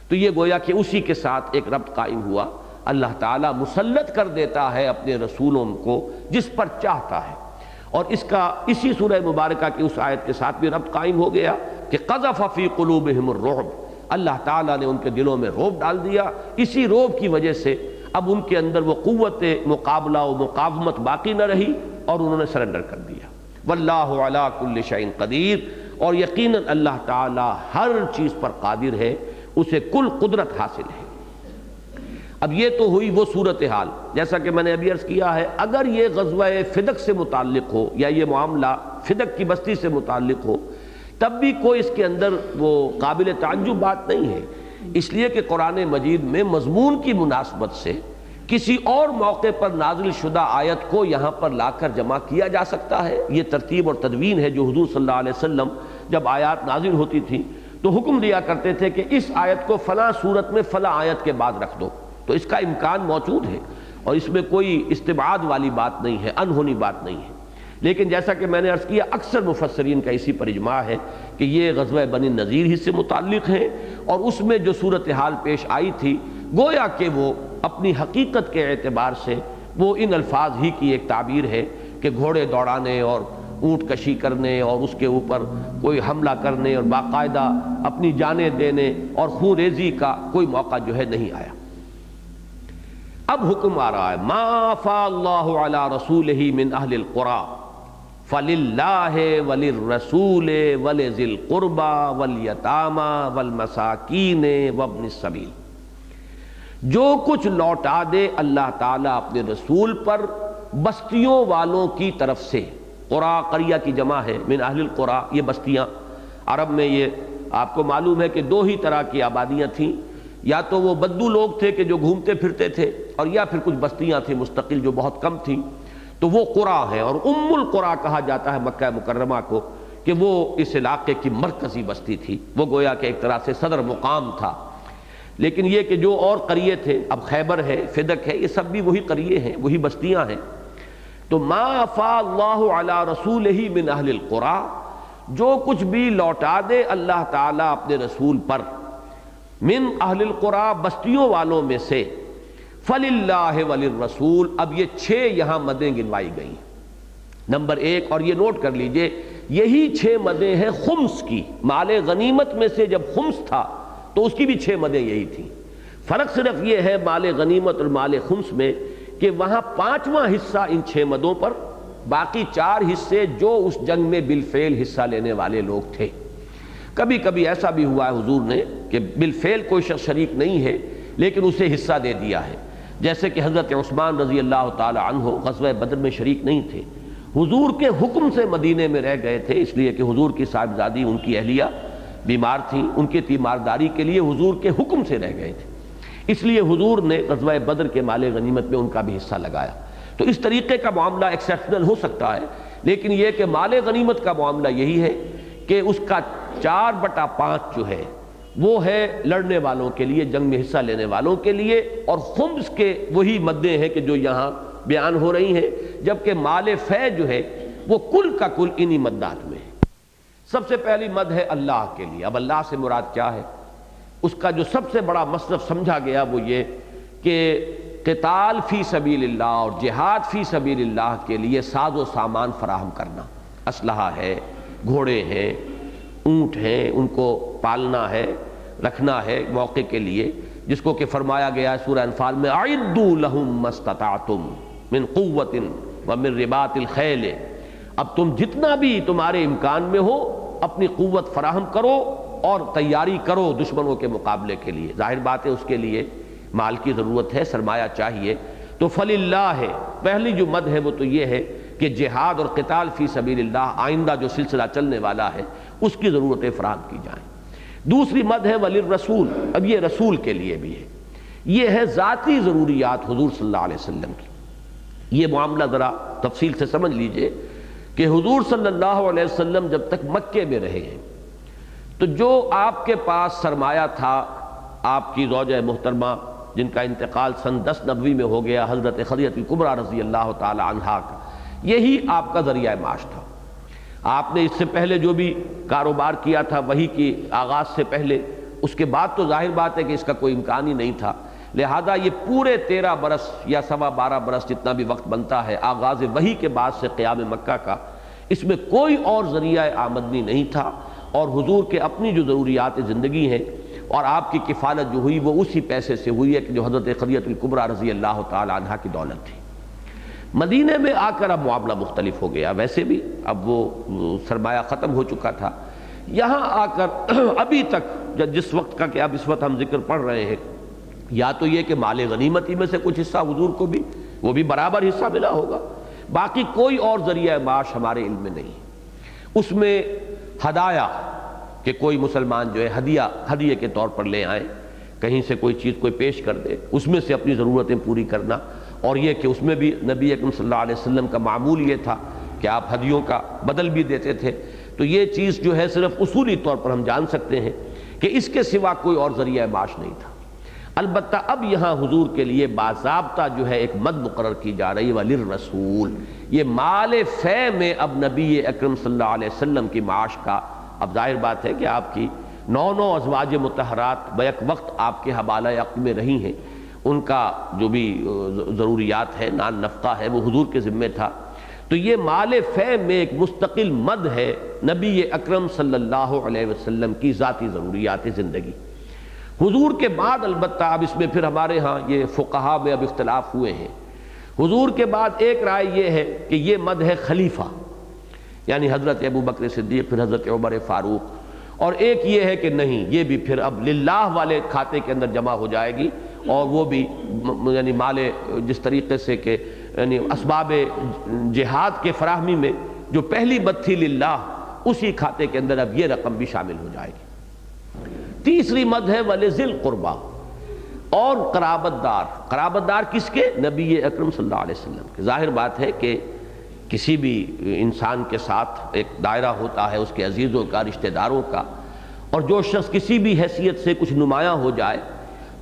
تو یہ گویا کہ اسی کے ساتھ ایک ربط قائم ہوا، اللہ تعالیٰ مسلط کر دیتا ہے اپنے رسولوں کو جس پر چاہتا ہے، اور اس کا اسی سورہ مبارکہ کی اس آیت کے ساتھ بھی ربط قائم ہو گیا کہ قذف فی قلوبہم الرعب، اللہ تعالیٰ نے ان کے دلوں میں رعب ڈال دیا۔ اسی رعب کی وجہ سے اب ان کے اندر وہ قوت مقابلہ و مقاومت باقی نہ رہی اور انہوں نے سرنڈر کر دیا۔ واللہ علی کل شیء قدیر، اور یقیناً اللہ تعالیٰ ہر چیز پر قادر ہے، اسے کل قدرت حاصل ہے۔ اب یہ تو ہوئی وہ صورتحال، جیسا کہ میں نے ابھی عرض کیا ہے، اگر یہ غزوہ فدق سے متعلق ہو یا یہ معاملہ فدق کی بستی سے متعلق ہو، تب بھی کوئی اس کے اندر وہ قابل تعجب بات نہیں ہے، اس لیے کہ قرآن مجید میں مضمون کی مناسبت سے کسی اور موقع پر نازل شدہ آیت کو یہاں پر لا کر جمع کیا جا سکتا ہے۔ یہ ترتیب اور تدوین ہے جو حضور صلی اللہ علیہ وسلم جب آیات نازل ہوتی تھی تو حکم دیا کرتے تھے کہ اس آیت کو فلاں صورت میں فلاں آیت کے بعد رکھ دو، تو اس کا امکان موجود ہے اور اس میں کوئی استبعاد والی بات نہیں ہے، انہونی بات نہیں ہے۔ لیکن جیسا کہ میں نے عرض کیا، اکثر مفسرین کا اسی پر اجماع ہے کہ یہ غزوہ بنی النضیر ہی سے متعلق ہے، اور اس میں جو صورتحال پیش آئی تھی گویا کہ وہ اپنی حقیقت کے اعتبار سے وہ ان الفاظ ہی کی ایک تعبیر ہے کہ گھوڑے دوڑانے اور اونٹ کشی کرنے اور اس کے اوپر کوئی حملہ کرنے اور باقاعدہ اپنی جانیں دینے اور خون ریزی کا کوئی موقع جو ہے نہیں آیا۔ اب حکم آ رہا ہے ما افاء اللہ علی رسولہ من اہل القری فللہ وللرسول ولذی القربى والیتامی والمساکین وابن السبیل، جو کچھ لوٹا دے اللہ تعالیٰ اپنے رسول پر بستیوں والوں کی طرف سے۔ قریٰ، قریہ کی جمع ہے، من اہل القریٰ، یہ بستیاں عرب میں یہ آپ کو معلوم ہے کہ 2 ہی طرح کی آبادیاں تھیں، یا تو وہ بدو لوگ تھے کہ جو گھومتے پھرتے تھے، اور یا پھر کچھ بستیاں تھیں مستقل جو بہت کم تھیں، تو وہ قریٰ ہیں، اور ام القریٰ کہا جاتا ہے مکہ مکرمہ کو کہ وہ اس علاقے کی مرکزی بستی تھی، وہ گویا کہ ایک طرح سے صدر مقام تھا۔ لیکن یہ کہ جو اور قریے تھے، اب خیبر ہے، فدق ہے، یہ سب بھی وہی قریے ہیں، وہی بستیاں ہیں۔ تو ما افاء اللہ علی رسولہ من اہل القریٰ، جو کچھ بھی لوٹا دے اللہ تعالیٰ اپنے رسول پر، من اہل القریٰ، بستیوں والوں میں سے، فللہ وللرسول، اب یہ 6 یہاں مدیں گنوائی گئی۔ نمبر 1، اور یہ نوٹ کر لیجئے یہی 6 مدیں ہیں خمس کی. مال غنیمت میں سے جب خمس تھا تو اس کی بھی 6 مدیں یہی تھیں. فرق صرف یہ ہے مال غنیمت اور مال خمس میں کہ وہاں 5واں حصہ ان 6 مدوں پر، باقی 4 حصے جو اس جنگ میں بالفعل حصہ لینے والے لوگ تھے. کبھی کبھی ایسا بھی ہوا ہے حضور نے کہ بالفعل کوئی شخص شریک نہیں ہے لیکن اسے حصہ دے دیا ہے، جیسے کہ حضرت عثمان رضی اللہ تعالی عنہ غزوہ بدر میں شریک نہیں تھے، حضور کے حکم سے مدینے میں رہ گئے تھے، اس لیے کہ حضور کی صاحبزادی ان کی اہلیہ بیمار تھیں، ان کی تیمارداری کے لیے حضور کے حکم سے رہ گئے تھے، اس لیے حضور نے غزوہ بدر کے مال غنیمت میں ان کا بھی حصہ لگایا. تو اس طریقے کا معاملہ ایکسیپشنل ہو سکتا ہے، لیکن یہ کہ مال غنیمت کا معاملہ یہی ہے کہ اس کا 4/5 جو ہے وہ ہے لڑنے والوں کے لیے، جنگ میں حصہ لینے والوں کے لیے، اور خمس کے وہی مدیں ہیں کہ جو یہاں بیان ہو رہی ہیں، جبکہ مال فے جو ہے وہ کل کا کل انہی مدات میں ہے. سب سے پہلی مد ہے اللہ کے لیے. اب اللہ سے مراد کیا ہے؟ اس کا جو سب سے بڑا مصرف سمجھا گیا وہ یہ کہ قتال فی سبیل اللہ اور جہاد فی سبیل اللہ کے لیے ساز و سامان فراہم کرنا، اسلحہ ہے، گھوڑے ہیں، اونٹ ہیں، ان کو پالنا ہے، رکھنا ہے موقع کے لیے، جس کو کہ فرمایا گیا ہے سورہ انفال میں اعدوا لہم ما استطعتم من قوت ومن رباط الخیل. اب تم جتنا بھی تمہارے امکان میں ہو اپنی قوت فراہم کرو اور تیاری کرو دشمنوں کے مقابلے کے لیے. ظاہر بات ہے اس کے لیے مال کی ضرورت ہے، سرمایہ چاہیے. تو فللہ ہے پہلی جو مد ہے وہ تو یہ ہے کہ جہاد اور قتال فی سبیل اللہ آئندہ جو سلسلہ چلنے والا ہے اس کی ضرورتیں فراہم کی جائیں. دوسری مد ہے وللرسول. اب یہ رسول کے لیے بھی ہے، یہ ہے ذاتی ضروریات حضور صلی اللہ علیہ وسلم کی. یہ معاملہ ذرا تفصیل سے سمجھ لیجئے کہ حضور صلی اللہ علیہ وسلم جب تک مکے میں رہے ہیں تو جو آپ کے پاس سرمایہ تھا، آپ کی زوجہ محترمہ جن کا انتقال سن 10 نبوی میں ہو گیا، حضرت خدیجہ کبریٰ رضی اللہ تعالی عنہا کا، یہی آپ کا ذریعہ معاش تھا. آپ نے اس سے پہلے جو بھی کاروبار کیا تھا وہی کی آغاز سے پہلے، اس کے بعد تو ظاہر بات ہے کہ اس کا کوئی امکان ہی نہیں تھا. لہذا یہ پورے 13 برس یا 12.25 برس جتنا بھی وقت بنتا ہے آغاز وحی کے بعد سے قیام مکہ کا، اس میں کوئی اور ذریعہ آمدنی نہیں تھا، اور حضور کے اپنی جو ضروریات زندگی ہیں اور آپ کی کفالت جو ہوئی وہ اسی پیسے سے ہوئی ہے کہ جو حضرت خدیجہ کبریٰ رضی اللہ تعالی عنہا کی دولت تھی. مدینے میں آ کر اب معاملہ مختلف ہو گیا، ویسے بھی اب وہ سرمایہ ختم ہو چکا تھا. یہاں آ کر ابھی تک جس وقت کا کہ اب اس وقت ہم ذکر پڑھ رہے ہیں، یا تو یہ کہ مال غنیمتی میں سے کچھ حصہ حضور کو بھی وہ بھی برابر حصہ ملا ہوگا، باقی کوئی اور ذریعہ معاش ہمارے علم میں نہیں. اس میں ہدایہ کہ کوئی مسلمان جو ہے ہدیے کے طور پر لے آئیں، کہیں سے کوئی چیز کوئی پیش کر دے، اس میں سے اپنی ضرورتیں پوری کرنا. اور یہ کہ اس میں بھی نبی اکرم صلی اللہ علیہ وسلم کا معمول یہ تھا کہ آپ ہدیوں کا بدل بھی دیتے تھے. تو یہ چیز جو ہے صرف اصولی طور پر ہم جان سکتے ہیں کہ اس کے سوا کوئی اور ذریعہ معاش نہیں تھا. البتہ اب یہاں حضور کے لیے باضابطہ جو ہے ایک مد مقرر کی جا رہی ہے وللرسول. یہ مال فے میں اب نبی اکرم صلی اللہ علیہ وسلم کی معاش کا، اب ظاہر بات ہے کہ آپ کی 9 ازواج مطہرات بیک وقت آپ کے حوالہ عقد میں رہی ہیں، ان کا جو بھی ضروریات ہے، نان نفقہ ہے، وہ حضور کے ذمے تھا. تو یہ مال فے میں ایک مستقل مد ہے نبی اکرم صلی اللہ علیہ وسلم کی ذاتی ضروریات زندگی. حضور کے بعد البتہ اب اس میں پھر ہمارے ہاں یہ فقہا میں اب اختلاف ہوئے ہیں. حضور کے بعد ایک رائے یہ ہے کہ یہ مد ہے خلیفہ، یعنی حضرت ابو بکر صدیق، پھر حضرت عمر فاروق، اور ایک یہ ہے کہ نہیں، یہ بھی پھر اب للہ والے کھاتے کے اندر جمع ہو جائے گی، اور وہ بھی یعنی مال جس طریقے سے کہ یعنی اسباب جہاد کے فراہمی میں جو پہلی مد تھی للہ، اسی کھاتے کے اندر اب یہ رقم بھی شامل ہو جائے گی. تیسری مد ہے ولذی القربیٰ، اور قرابت دار کس کے؟ نبی اکرم صلی اللہ علیہ وسلم کے. ظاہر بات ہے کہ کسی بھی انسان کے ساتھ ایک دائرہ ہوتا ہے اس کے عزیزوں کا، رشتہ داروں کا، اور جو شخص کسی بھی حیثیت سے کچھ نمایاں ہو جائے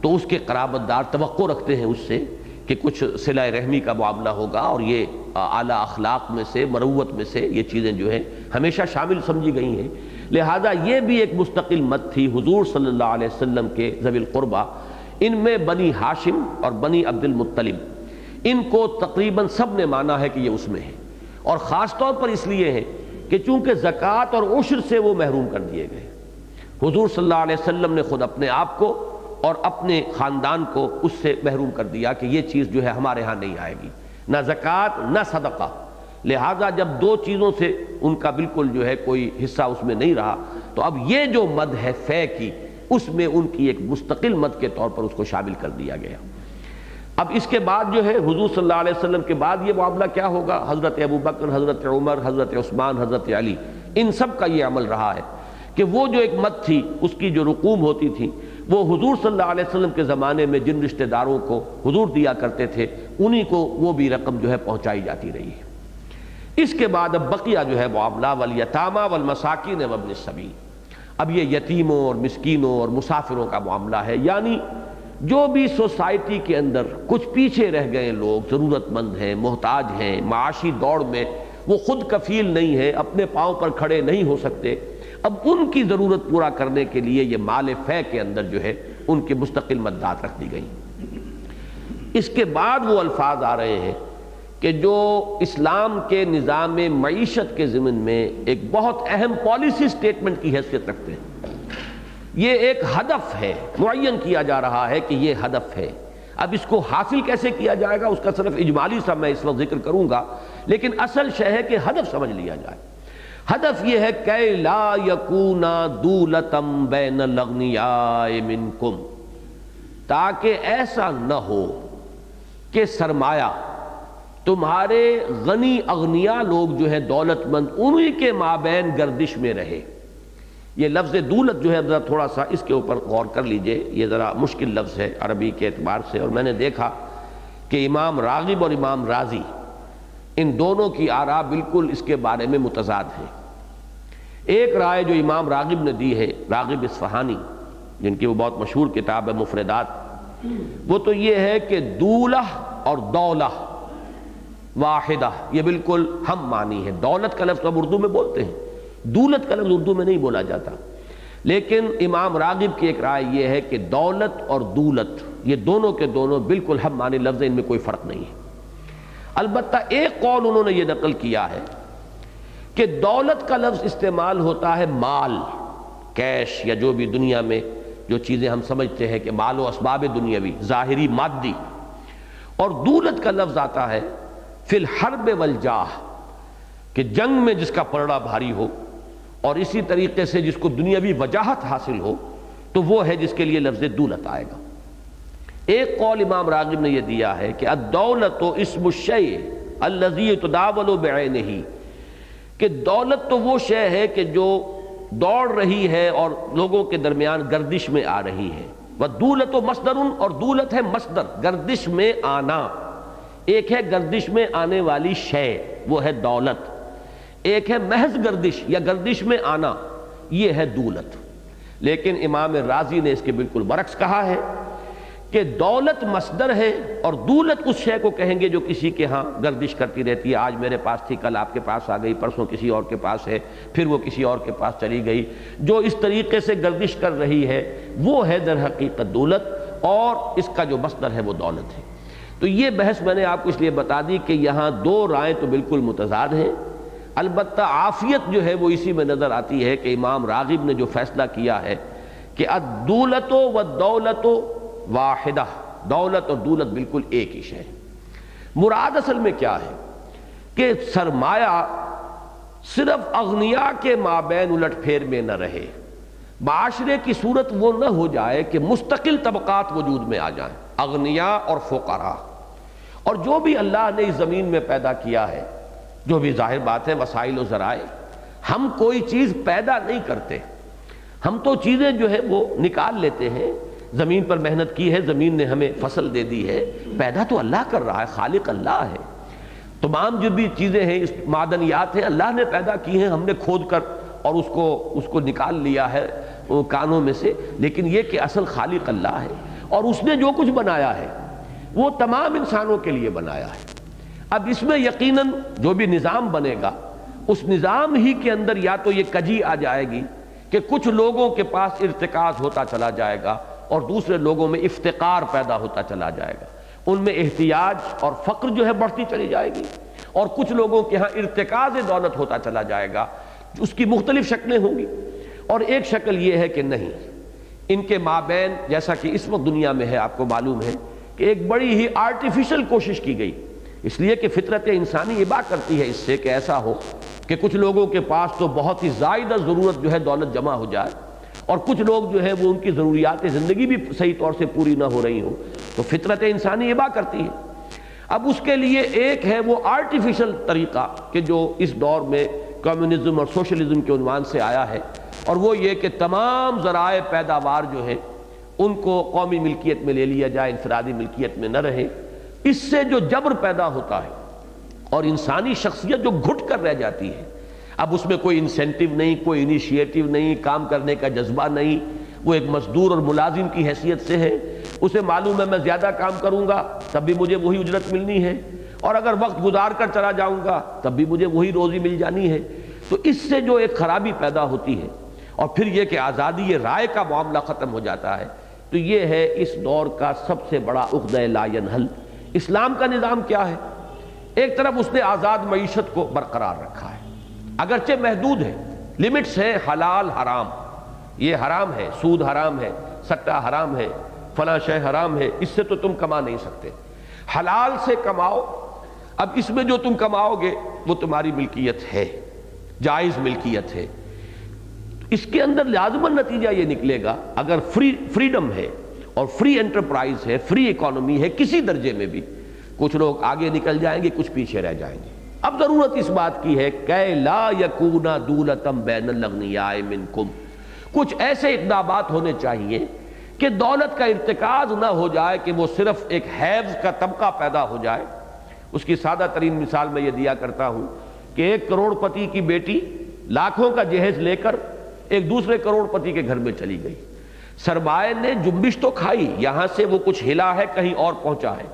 تو اس کے قرابت دار توقع رکھتے ہیں اس سے کہ کچھ صلہ رحمی کا معاملہ ہوگا، اور یہ اعلیٰ اخلاق میں سے، مروت میں سے یہ چیزیں جو ہیں ہمیشہ شامل سمجھی گئی ہیں. لہذا یہ بھی ایک مستقل مد تھی حضور صلی اللہ علیہ وسلم کے ذوی القربہ. ان میں بنی ہاشم اور بنی عبد المطلب، ان کو تقریباً سب نے مانا ہے کہ یہ اس میں ہے، اور خاص طور پر اس لیے ہے کہ چونکہ زکوٰۃ اور عشر سے وہ محروم کر دیے گئے۔ حضور صلی اللہ علیہ وسلم نے خود اپنے آپ کو اور اپنے خاندان کو اس سے محروم کر دیا کہ یہ چیز جو ہے ہمارے ہاں نہیں آئے گی، نہ زکوٰۃ نہ صدقہ۔ لہٰذا جب دو چیزوں سے ان کا بالکل جو ہے کوئی حصہ اس میں نہیں رہا، تو اب یہ جو مد ہے فے کی، اس میں ان کی ایک مستقل مد کے طور پر اس کو شامل کر دیا گیا۔ اب اس کے بعد جو ہے حضور صلی اللہ علیہ وسلم کے بعد یہ معاملہ کیا ہوگا؟ حضرت ابوبکر، حضرت عمر، حضرت عثمان، حضرت علی، ان سب کا یہ عمل رہا ہے کہ وہ جو ایک مد تھی اس کی جو رقوم ہوتی تھی وہ حضور صلی اللہ علیہ وسلم کے زمانے میں جن رشتہ داروں کو حضور دیا کرتے تھے انہی کو وہ بھی رقم جو ہے پہنچائی جاتی رہی ہے۔ اس کے بعد اب بقیہ جو ہے معاملہ والیتامى والمساکین وابن السبیل، اب یہ یتیموں اور مسکینوں اور مسافروں کا معاملہ ہے، یعنی جو بھی سوسائٹی کے اندر کچھ پیچھے رہ گئے لوگ، ضرورت مند ہیں، محتاج ہیں، معاشی دوڑ میں وہ خود کفیل نہیں ہے، اپنے پاؤں پر کھڑے نہیں ہو سکتے، اب ان کی ضرورت پورا کرنے کے لیے یہ مال فے کے اندر جو ہے ان کی مستقل مدات رکھ دی گئی۔ اس کے بعد وہ الفاظ آ رہے ہیں کہ جو اسلام کے نظام معیشت کے ضمن میں ایک بہت اہم پالیسی سٹیٹمنٹ کی حیثیت رکھتے ہیں۔ یہ ایک ہدف ہے، معین کیا جا رہا ہے کہ یہ ہدف ہے۔ اب اس کو حاصل کیسے کیا جائے گا اس کا صرف اجمالی سا میں اس وقت ذکر کروں گا، لیکن اصل شے ہے کہ ہدف سمجھ لیا جائے۔ ہدف یہ ہے کہ لا یکون دولۃ بین الاغنیاء منکم، تاکہ ایسا نہ ہو کہ سرمایہ تمہارے غنی اغنیاء لوگ جو ہیں دولت مند انہی کے مابین گردش میں رہے۔ یہ لفظ دولت جو ہے ذرا تھوڑا سا اس کے اوپر غور کر لیجئے، یہ ذرا مشکل لفظ ہے عربی کے اعتبار سے، اور میں نے دیکھا کہ امام راغب اور امام رازی ان دونوں کی آراء بالکل اس کے بارے میں متضاد ہیں۔ ایک رائے جو امام راغب نے دی ہے، راغب اصفہانی جن کی وہ بہت مشہور کتاب ہے مفردات، وہ تو یہ ہے کہ دولہ اور دولہ واحدہ، یہ بالکل ہم معنی ہے۔ دولت کا لفظ ہم اردو میں بولتے ہیں، دولت کا لفظ اردو میں نہیں بولا جاتا، لیکن امام راغب کی ایک رائے یہ ہے کہ دولت اور دولت یہ دونوں کے دونوں بالکل ہم معنی لفظ ہیں، ان میں کوئی فرق نہیں ہے۔ البتہ ایک قول انہوں نے یہ نقل کیا ہے کہ دولت کا لفظ استعمال ہوتا ہے مال، کیش، یا جو بھی دنیا میں جو چیزیں ہم سمجھتے ہیں کہ مال و اسباب دنیاوی، ظاہری مادی، اور دولت کا لفظ آتا ہے فی الحرب والجاہ، کہ جنگ میں جس کا پلڑا بھاری ہو اور اسی طریقے سے جس کو دنیاوی وجاہت حاصل ہو تو وہ ہے جس کے لیے لفظ دولت آئے گا۔ ایک قول امام راغب نے یہ دیا ہے کہ الدولت اسم الشیء الذی یتداول بعینہ، کہ دولت تو وہ شے ہے کہ جو دوڑ رہی ہے اور لوگوں کے درمیان گردش میں آ رہی ہے۔ والدولت مصدر، اور دولت ہے مصدر، گردش میں آنا۔ ایک ہے گردش میں آنے والی شے، وہ ہے دولت، ایک ہے محض گردش یا گردش میں آنا، یہ ہے دولت۔ لیکن امام رازی نے اس کے بالکل برعکس کہا ہے کہ دولت مصدر ہے اور دولت اس شے کو کہیں گے جو کسی کے ہاں گردش کرتی رہتی ہے، آج میرے پاس تھی، کل آپ کے پاس آ گئی، پرسوں کسی اور کے پاس ہے، پھر وہ کسی اور کے پاس چلی گئی، جو اس طریقے سے گردش کر رہی ہے وہ ہے در حقیقت دولت، اور اس کا جو مصدر ہے وہ دولت ہے۔ تو یہ بحث میں نے آپ کو اس لیے بتا دی کہ یہاں دو رائے تو بالکل متضاد ہیں، البتہ عافیت جو ہے وہ اسی میں نظر آتی ہے کہ امام راغب نے جو فیصلہ کیا ہے کہ الدولت والدولت واحدہ، دولت اور دولت بالکل ایک ہی شے۔ مراد اصل میں کیا ہے کہ سرمایہ صرف اغنیاء کے مابین الٹ پھیر میں نہ رہے، معاشرے کی صورت وہ نہ ہو جائے کہ مستقل طبقات وجود میں آ جائیں، اغنیاء اور فقراء، اور جو بھی اللہ نے اس زمین میں پیدا کیا ہے، جو بھی ظاہر بات ہے وسائل و ذرائع، ہم کوئی چیز پیدا نہیں کرتے، ہم تو چیزیں جو ہے وہ نکال لیتے ہیں، زمین پر محنت کی ہے، زمین نے ہمیں فصل دے دی ہے، پیدا تو اللہ کر رہا ہے، خالق اللہ ہے، تمام جو بھی چیزیں ہیں اس معدنیات ہیں اللہ نے پیدا کی ہیں، ہم نے کھود کر اور اس کو نکال لیا ہے کانوں میں سے، لیکن یہ کہ اصل خالق اللہ ہے، اور اس نے جو کچھ بنایا ہے وہ تمام انسانوں کے لیے بنایا ہے۔ اب اس میں یقیناً جو بھی نظام بنے گا اس نظام ہی کے اندر یا تو یہ کجی آ جائے گی کہ کچھ لوگوں کے پاس ارتکاز ہوتا چلا جائے گا اور دوسرے لوگوں میں افتقار پیدا ہوتا چلا جائے گا، ان میں احتیاج اور فقر جو ہے بڑھتی چلی جائے گی، اور کچھ لوگوں کے ہاں ارتکاز دولت ہوتا چلا جائے گا، اس کی مختلف شکلیں ہوں گی۔ اور ایک شکل یہ ہے کہ نہیں، ان کے مابین جیسا کہ اس وقت دنیا میں ہے، آپ کو معلوم ہے کہ ایک بڑی ہی آرٹیفیشل کوشش کی گئی، اس لیے کہ فطرت انسانی یہ بات کرتی ہے اس سے کہ ایسا ہو کہ کچھ لوگوں کے پاس تو بہت ہی زائدہ ضرورت جو ہے دولت جمع ہو جائے، اور کچھ لوگ جو ہے وہ ان کی ضروریات زندگی بھی صحیح طور سے پوری نہ ہو رہی ہوں، تو فطرت انسانی یہ بات کرتی ہے۔ اب اس کے لیے ایک ہے وہ آرٹیفیشل طریقہ کہ جو اس دور میں کمیونزم اور سوشلزم کے عنوان سے آیا ہے، اور وہ یہ کہ تمام ذرائع پیداوار جو ہے ان کو قومی ملکیت میں لے لیا جائے، انفرادی ملکیت میں نہ رہے۔ اس سے جو جبر پیدا ہوتا ہے اور انسانی شخصیت جو گھٹ کر رہ جاتی ہے، اب اس میں کوئی انسینٹیو نہیں، کوئی انیشیٹو نہیں، کام کرنے کا جذبہ نہیں، وہ ایک مزدور اور ملازم کی حیثیت سے ہے، اسے معلوم ہے میں زیادہ کام کروں گا تب بھی مجھے وہی اجرت ملنی ہے، اور اگر وقت گزار کر چلا جاؤں گا تب بھی مجھے وہی روزی مل جانی ہے۔ تو اس سے جو ایک خرابی پیدا ہوتی ہے، اور پھر یہ کہ آزادی رائے کا معاملہ ختم ہو جاتا ہے، تو یہ ہے اس دور کا سب سے بڑا عقدہ لا ینحل۔ اسلام کا نظام کیا ہے؟ ایک طرف اس نے آزاد معیشت کو برقرار رکھا ہے، اگرچہ محدود ہے، لمٹس ہے، حلال حرام، یہ حرام ہے، سود حرام ہے، سٹہ حرام ہے، فلاں شے حرام ہے، اس سے تو تم کما نہیں سکتے، حلال سے کماؤ، اب اس میں جو تم کماؤ گے وہ تمہاری ملکیت ہے، جائز ملکیت ہے۔ اس کے اندر لازماً نتیجہ یہ نکلے گا، اگر فریڈم ہے اور فری انٹرپرائز ہے، فری اکانومی ہے کسی درجے میں بھی، کچھ لوگ آگے نکل جائیں گے، کچھ پیچھے رہ جائیں گے۔ اب ضرورت اس بات کی ہے کہ لا یکون دولتم بین الاغنیاء منکم، کچھ ایسے اقدامات ہونے چاہیے کہ دولت کا ارتکاز نہ ہو جائے کہ وہ صرف ایک حیض کا طبقہ پیدا ہو جائے۔ اس کی سادہ ترین مثال میں یہ دیا کرتا ہوں کہ ایک کروڑ پتی کی بیٹی لاکھوں کا جہیز لے کر ایک دوسرے کروڑ پتی کے گھر میں چلی گئی، سرمایہ نے جنبش تو کھائی، یہاں سے وہ کچھ ہلا ہے، کہیں اور پہنچا ہے،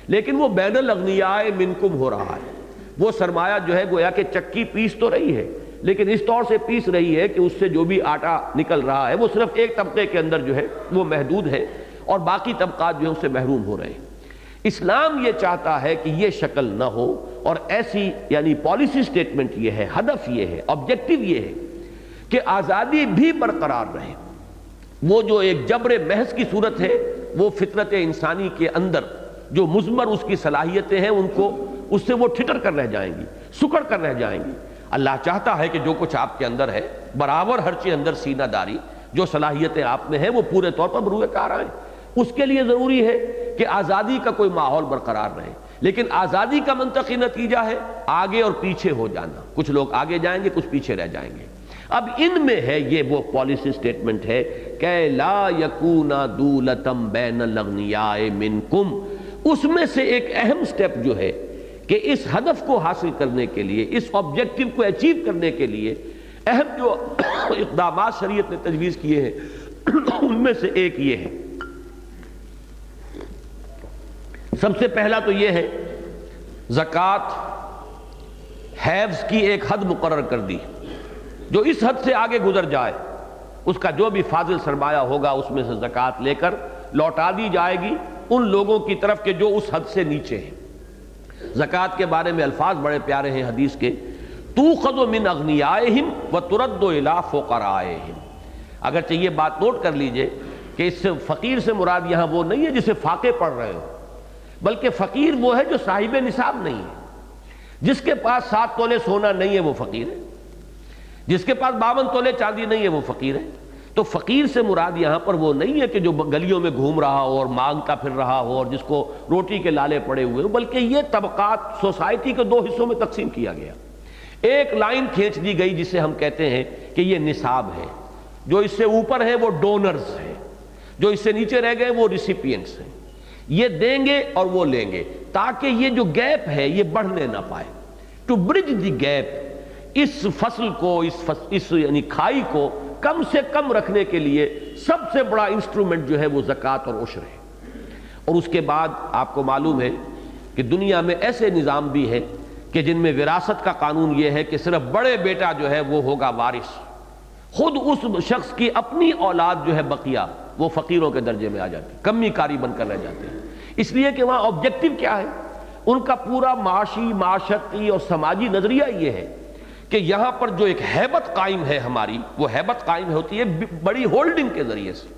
لیکن وہ بین الاغنیاء منکم ہو رہا ہے۔ وہ سرمایہ جو ہے گویا کہ چکی پیس تو رہی ہے، لیکن اس طور سے پیس رہی ہے کہ اس سے جو بھی آٹا نکل رہا ہے وہ صرف ایک طبقے کے اندر جو ہے وہ محدود ہے، اور باقی طبقات جو ہیں اس سے محروم ہو رہے ہیں۔ اسلام یہ چاہتا ہے کہ یہ شکل نہ ہو، اور ایسی یعنی پالیسی سٹیٹمنٹ یہ ہے، ہدف یہ ہے، آبجیکٹو یہ ہے کہ آزادی بھی برقرار رہے۔ وہ جو ایک جبر محض کی صورت ہے وہ فطرت انسانی کے اندر جو مضمر اس کی صلاحیتیں ہیں ان کو اس سے وہ ٹھٹر کر رہ جائیں گی، سکڑ کر رہ جائیں گی۔ اللہ چاہتا ہے کہ جو کچھ آپ کے اندر ہے برابر ہر چیز اندر سینہ داری، جو صلاحیتیں آپ میں ہیں وہ پورے طور پر بروئے کار آئیں۔ اس کے لیے ضروری ہے کہ آزادی کا کوئی ماحول برقرار رہے، لیکن آزادی کا منطقی نتیجہ ہے آگے اور پیچھے ہو جانا، کچھ لوگ آگے جائیں گے، کچھ پیچھے رہ جائیں گے۔ اب ان میں ہے یہ وہ پالیسی سٹیٹمنٹ ہے کہ لا یکون دولتم بین الاغنیاء منکم، اس میں سے ایک اہم سٹیپ جو ہے کہ اس ہدف کو حاصل کرنے کے لیے، اس آبجیکٹو کو اچیو کرنے کے لیے اہم جو اقدامات شریعت نے تجویز کیے ہیں ان میں سے ایک یہ ہے۔ سب سے پہلا تو یہ ہے زکوٰۃ، حیض کی ایک حد مقرر کر دی، جو اس حد سے آگے گزر جائے اس کا جو بھی فاضل سرمایہ ہوگا اس میں سے زکوٰۃ لے کر لوٹا دی جائے گی ان لوگوں کی طرف کہ جو اس حد سے نیچے ہیں۔ زکوٰۃ کے بارے میں الفاظ بڑے پیارے ہیں حدیث کے، تُؤْخَذُ مِنْ أَغْنِيَائِهِمْ وَتُرَدُّ إِلَىٰ فُقَرَائِهِمْ۔ اگرچہ یہ بات نوٹ کر لیجئے کہ اس سے فقیر سے مراد یہاں وہ نہیں ہے جسے فاقے پڑھ رہے ہو، بلکہ فقیر وہ ہے جو صاحب نصاب نہیں ہے۔ جس کے پاس 7 تولے سونا نہیں ہے وہ فقیر ہے، جس کے پاس 52 تولے چاندی نہیں ہے وہ فقیر ہے۔ تو فقیر سے مراد یہاں پر وہ نہیں ہے کہ جو گلیوں میں گھوم رہا ہو اور مانگتا پھر رہا ہو اور جس کو روٹی کے لالے پڑے ہوئے ہو، بلکہ یہ طبقات سوسائٹی کے 2 حصوں میں تقسیم کیا گیا۔ ایک لائن کھینچ دی گئی جسے ہم کہتے ہیں کہ یہ نصاب ہے، جو اس سے اوپر ہے وہ ڈونرز ہیں، جو اس سے نیچے رہ گئے وہ ریسیپینٹس ہیں۔ یہ دیں گے اور وہ لیں گے تاکہ یہ جو گیپ ہے یہ بڑھنے نہ پائے، ٹو برج دی گیپ، اس فصل کو اس یعنی کھائی کو کم سے کم رکھنے کے لیے سب سے بڑا انسٹرومنٹ جو ہے وہ زکوٰۃ اور عشر ہے۔ اور اس کے بعد آپ کو معلوم ہے کہ دنیا میں ایسے نظام بھی ہیں کہ جن میں وراثت کا قانون یہ ہے کہ صرف بڑے بیٹا جو ہے وہ ہوگا وارث، خود اس شخص کی اپنی اولاد جو ہے بقیہ وہ فقیروں کے درجے میں آ جاتی، کمی کاری بن کر رہ جاتے ہیں۔ اس لیے کہ وہاں آبجیکٹو کیا ہے؟ ان کا پورا معاشی، معاشرتی اور سماجی نظریہ یہ ہے کہ یہاں پر جو ایک ہیبت قائم ہے ہماری، وہ ہیبت قائم ہوتی ہے بڑی ہولڈنگ کے ذریعے سے۔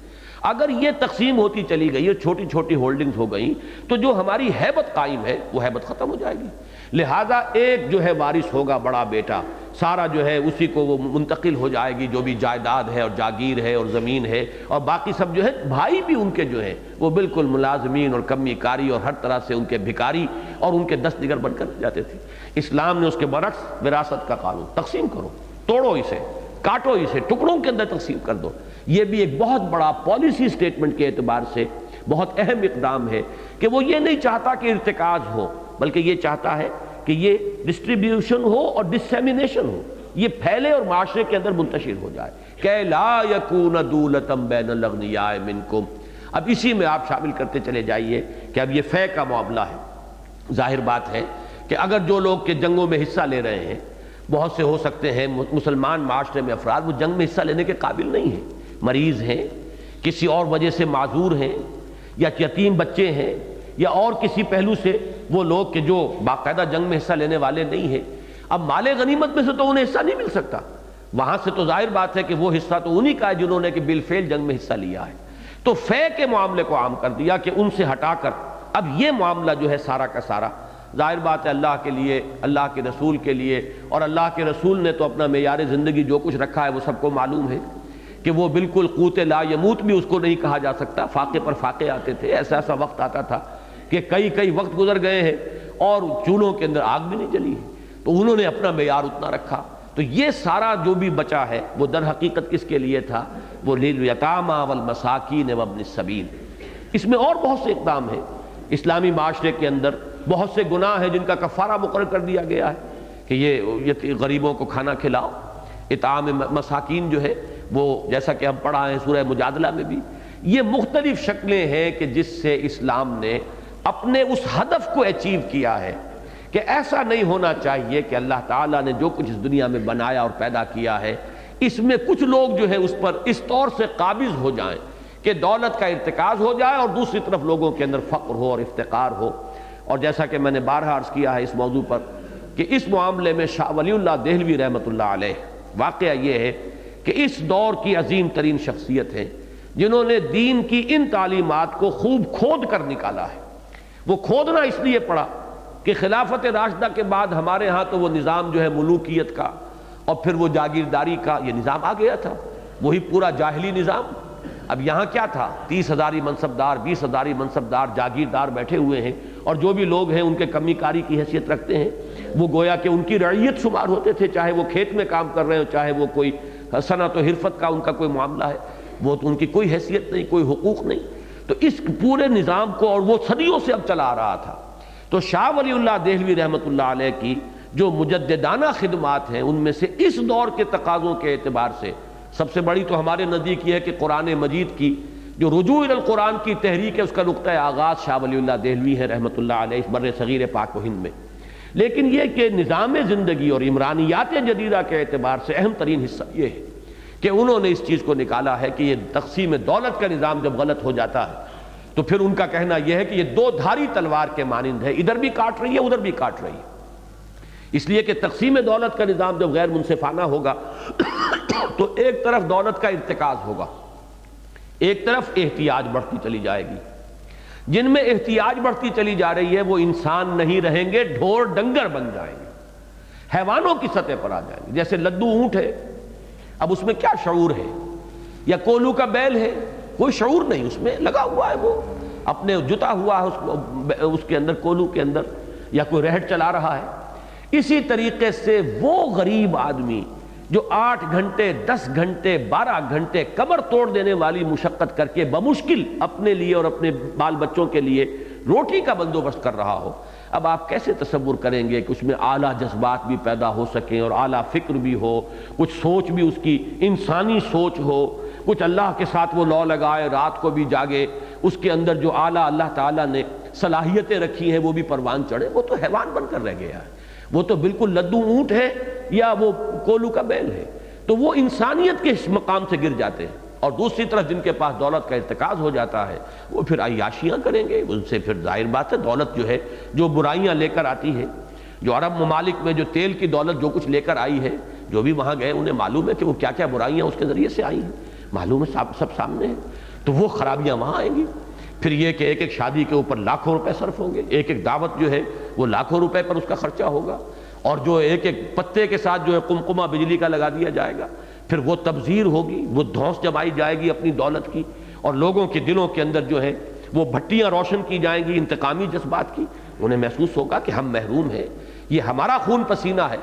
اگر یہ تقسیم ہوتی چلی گئی، یہ چھوٹی چھوٹی ہولڈنگز ہو گئیں، تو جو ہماری ہیبت قائم ہے وہ ہیبت ختم ہو جائے گی۔ لہذا ایک جو ہے وارث ہوگا، بڑا بیٹا، سارا جو ہے اسی کو وہ منتقل ہو جائے گی، جو بھی جائیداد ہے اور جاگیر ہے اور زمین ہے، اور باقی سب جو ہے بھائی بھی ان کے جو ہیں وہ بالکل ملازمین اور کمی کاری اور ہر طرح سے ان کے بھکاری اور ان کے دست دیگر بن کر جاتے تھے۔ اسلام نے اس کے برعکس وراثت کا قانون، تقسیم کرو، توڑو اسے، کاٹو اسے، ٹکڑوں کے اندر تقسیم کر دو۔ یہ بھی ایک بہت بڑا پالیسی سٹیٹمنٹ کے اعتبار سے بہت اہم اقدام ہے کہ وہ یہ نہیں چاہتا کہ ارتکاز ہو، بلکہ یہ چاہتا ہے کہ یہ ڈسٹریبیوشن ہو اور ڈسیمینیشن ہو، یہ پھیلے اور معاشرے کے اندر منتشر ہو جائے کہ لا یکون دولۃ بین الاغنیاء منکم۔ اب اسی میں آپ شامل کرتے چلے جائیے کہ اب یہ فے کا معاملہ ہے۔ ظاہر بات ہے کہ اگر جو لوگ کے جنگوں میں حصہ لے رہے ہیں، بہت سے ہو سکتے ہیں مسلمان معاشرے میں افراد وہ جنگ میں حصہ لینے کے قابل نہیں ہیں، مریض ہیں، کسی اور وجہ سے معذور ہیں، یا یتیم بچے ہیں، یا اور کسی پہلو سے وہ لوگ کہ جو باقاعدہ جنگ میں حصہ لینے والے نہیں ہیں۔ اب مال غنیمت میں سے تو انہیں حصہ نہیں مل سکتا، وہاں سے تو ظاہر بات ہے کہ وہ حصہ تو انہی کا ہے جنہوں نے کہ بالفعل جنگ میں حصہ لیا ہے۔ تو فے کے معاملے کو عام کر دیا کہ ان سے ہٹا کر اب یہ معاملہ جو ہے سارا کا سارا، ظاہر بات ہے اللہ کے لیے، اللہ کے رسول کے لیے، اور اللہ کے رسول نے تو اپنا معیار زندگی جو کچھ رکھا ہے وہ سب کو معلوم ہے کہ وہ بالکل قوت لا یموت بھی اس کو نہیں کہا جا سکتا۔ فاقے پر فاقے آتے تھے، ایسا وقت آتا تھا کہ کئی وقت گزر گئے ہیں اور چولہوں کے اندر آگ بھی نہیں جلی ہے، تو انہوں نے اپنا معیار اتنا رکھا۔ تو یہ سارا جو بھی بچا ہے وہ در حقیقت کس کے لیے تھا؟ وہ للیتامی والمساکین وابن السبیل۔ اس میں اور بہت سے اقدام ہیں اسلامی معاشرے کے اندر، بہت سے گناہ ہیں جن کا کفارہ مقرر کر دیا گیا ہے کہ یہ غریبوں کو کھانا کھلاؤ۔ اطعام مساکین جو ہے وہ جیسا کہ ہم پڑھا ہے سورہ مجادلہ میں بھی، یہ مختلف شکلیں ہیں کہ جس سے اسلام نے اپنے اس ہدف کو اچیو کیا ہے کہ ایسا نہیں ہونا چاہیے کہ اللہ تعالیٰ نے جو کچھ اس دنیا میں بنایا اور پیدا کیا ہے اس میں کچھ لوگ جو ہے اس پر اس طور سے قابض ہو جائیں کہ دولت کا ارتکاز ہو جائے اور دوسری طرف لوگوں کے اندر فقر ہو اور افتقار ہو۔ اور جیسا کہ میں نے بارہا عرض کیا ہے اس موضوع پر کہ اس معاملے میں شاہ ولی اللہ دہلوی رحمۃ اللہ علیہ، واقعہ یہ ہے کہ اس دور کی عظیم ترین شخصیت ہے جنہوں نے دین کی ان تعلیمات کو خوب کھود کر نکالا ہے۔ وہ کھودنا اس لیے پڑا کہ خلافت راشدہ کے بعد ہمارے ہاں تو وہ نظام جو ہے ملوکیت کا اور پھر وہ جاگیرداری کا یہ نظام آ گیا تھا، وہی پورا جاہلی نظام۔ اب یہاں کیا تھا؟ 30,000 منصبدار، 20,000 منصبدار، جاگیردار بیٹھے ہوئے ہیں، اور جو بھی لوگ ہیں ان کے کمی کاری کی حیثیت رکھتے ہیں، وہ گویا کہ ان کی رعیت شمار ہوتے تھے، چاہے وہ کھیت میں کام کر رہے ہوں، چاہے وہ کوئی صنعت و حرفت کا ان کا کوئی معاملہ ہے، وہ تو ان کی کوئی حیثیت نہیں، کوئی حقوق نہیں۔ تو اس پورے نظام کو، اور وہ صدیوں سے اب چلا آ رہا تھا، تو شاہ ولی اللہ دہلوی رحمۃ اللہ علیہ کی جو مجددانہ خدمات ہیں ان میں سے اس دور کے تقاضوں کے اعتبار سے سب سے بڑی تو ہمارے نزدیک یہ ہے کہ قرآن مجید کی جو رجوع الی القرآن کی تحریک ہے اس کا نقطہ آغاز شاہ ولی اللہ دہلوی ہے رحمۃ اللہ علیہ اس بر صغیر پاک و ہند میں۔ لیکن یہ کہ نظام زندگی اور عمرانیات جدیدہ کے اعتبار سے اہم ترین حصہ یہ ہے کہ انہوں نے اس چیز کو نکالا ہے کہ یہ تقسیم دولت کا نظام جب غلط ہو جاتا ہے تو پھر ان کا کہنا یہ ہے کہ یہ دو دھاری تلوار کے مانند ہے، ادھر بھی کاٹ رہی ہے ادھر بھی کاٹ رہی ہے۔ اس لیے کہ تقسیم دولت کا نظام جب غیر منصفانہ ہوگا تو ایک طرف دولت کا ارتکاز ہوگا، ایک طرف احتیاج بڑھتی چلی جائے گی۔ جن میں احتیاج بڑھتی چلی جا رہی ہے وہ انسان نہیں رہیں گے، ڈھور ڈنگر بن جائیں گے، حیوانوں کی سطح پر آ جائیں گے۔ جیسے لدو اونٹ ہے، اب اس میں کیا شعور ہے؟ یا کولو کا بیل ہے، کوئی شعور نہیں، اس میں لگا ہوا ہے، وہ اپنے جتا ہوا ہے اس کے اندر، کولو کے اندر، یا کوئی رہٹ چلا رہا ہے۔ اسی طریقے سے وہ غریب آدمی جو 8 گھنٹے 10 گھنٹے 12 گھنٹے کمر توڑ دینے والی مشقت کر کے بمشکل اپنے لیے اور اپنے بال بچوں کے لیے روٹی کا بندوبست کر رہا ہو، اب آپ کیسے تصور کریں گے کہ اس میں اعلیٰ جذبات بھی پیدا ہو سکیں اور اعلیٰ فکر بھی ہو، کچھ سوچ بھی اس کی انسانی سوچ ہو، کچھ اللہ کے ساتھ وہ لو لگائے، رات کو بھی جاگے، اس کے اندر جو اعلیٰ اللہ تعالیٰ نے صلاحیتیں رکھی ہیں وہ بھی پروان چڑھے؟ وہ تو حیوان بن کر رہ گیا ہے، وہ تو بالکل لدو اونٹ ہے یا وہ کولو کا بیل ہے۔ تو وہ انسانیت کے اس مقام سے گر جاتے ہیں۔ اور دوسری طرف جن کے پاس دولت کا ارتکاز ہو جاتا ہے وہ پھر عیاشیاں کریں گے، ان سے پھر ظاہر بات ہے دولت جو ہے جو برائیاں لے کر آتی ہے، جو عرب ممالک میں جو تیل کی دولت جو کچھ لے کر آئی ہے، جو بھی وہاں گئے انہیں معلوم ہے کہ وہ کیا کیا برائیاں اس کے ذریعے سے آئی ہیں، معلوم ہے سب سامنے ہے، تو وہ خرابیاں وہاں آئیں گی۔ پھر یہ کہ ایک ایک شادی کے اوپر لاکھوں روپے صرف ہوں گے، ایک ایک دعوت جو ہے وہ لاکھوں روپے پر اس کا خرچہ ہوگا، اور جو ایک ایک پتے کے ساتھ جو ہے قمقمہ بجلی کا لگا دیا جائے گا، پھر وہ تبذیر ہوگی، وہ دھونس جمائی جائے گی اپنی دولت کی، اور لوگوں کے دلوں کے اندر جو ہے وہ بھٹیاں روشن کی جائیں گی انتقامی جذبات کی، انہیں محسوس ہوگا کہ ہم محروم ہیں، یہ ہمارا خون پسینہ ہے۔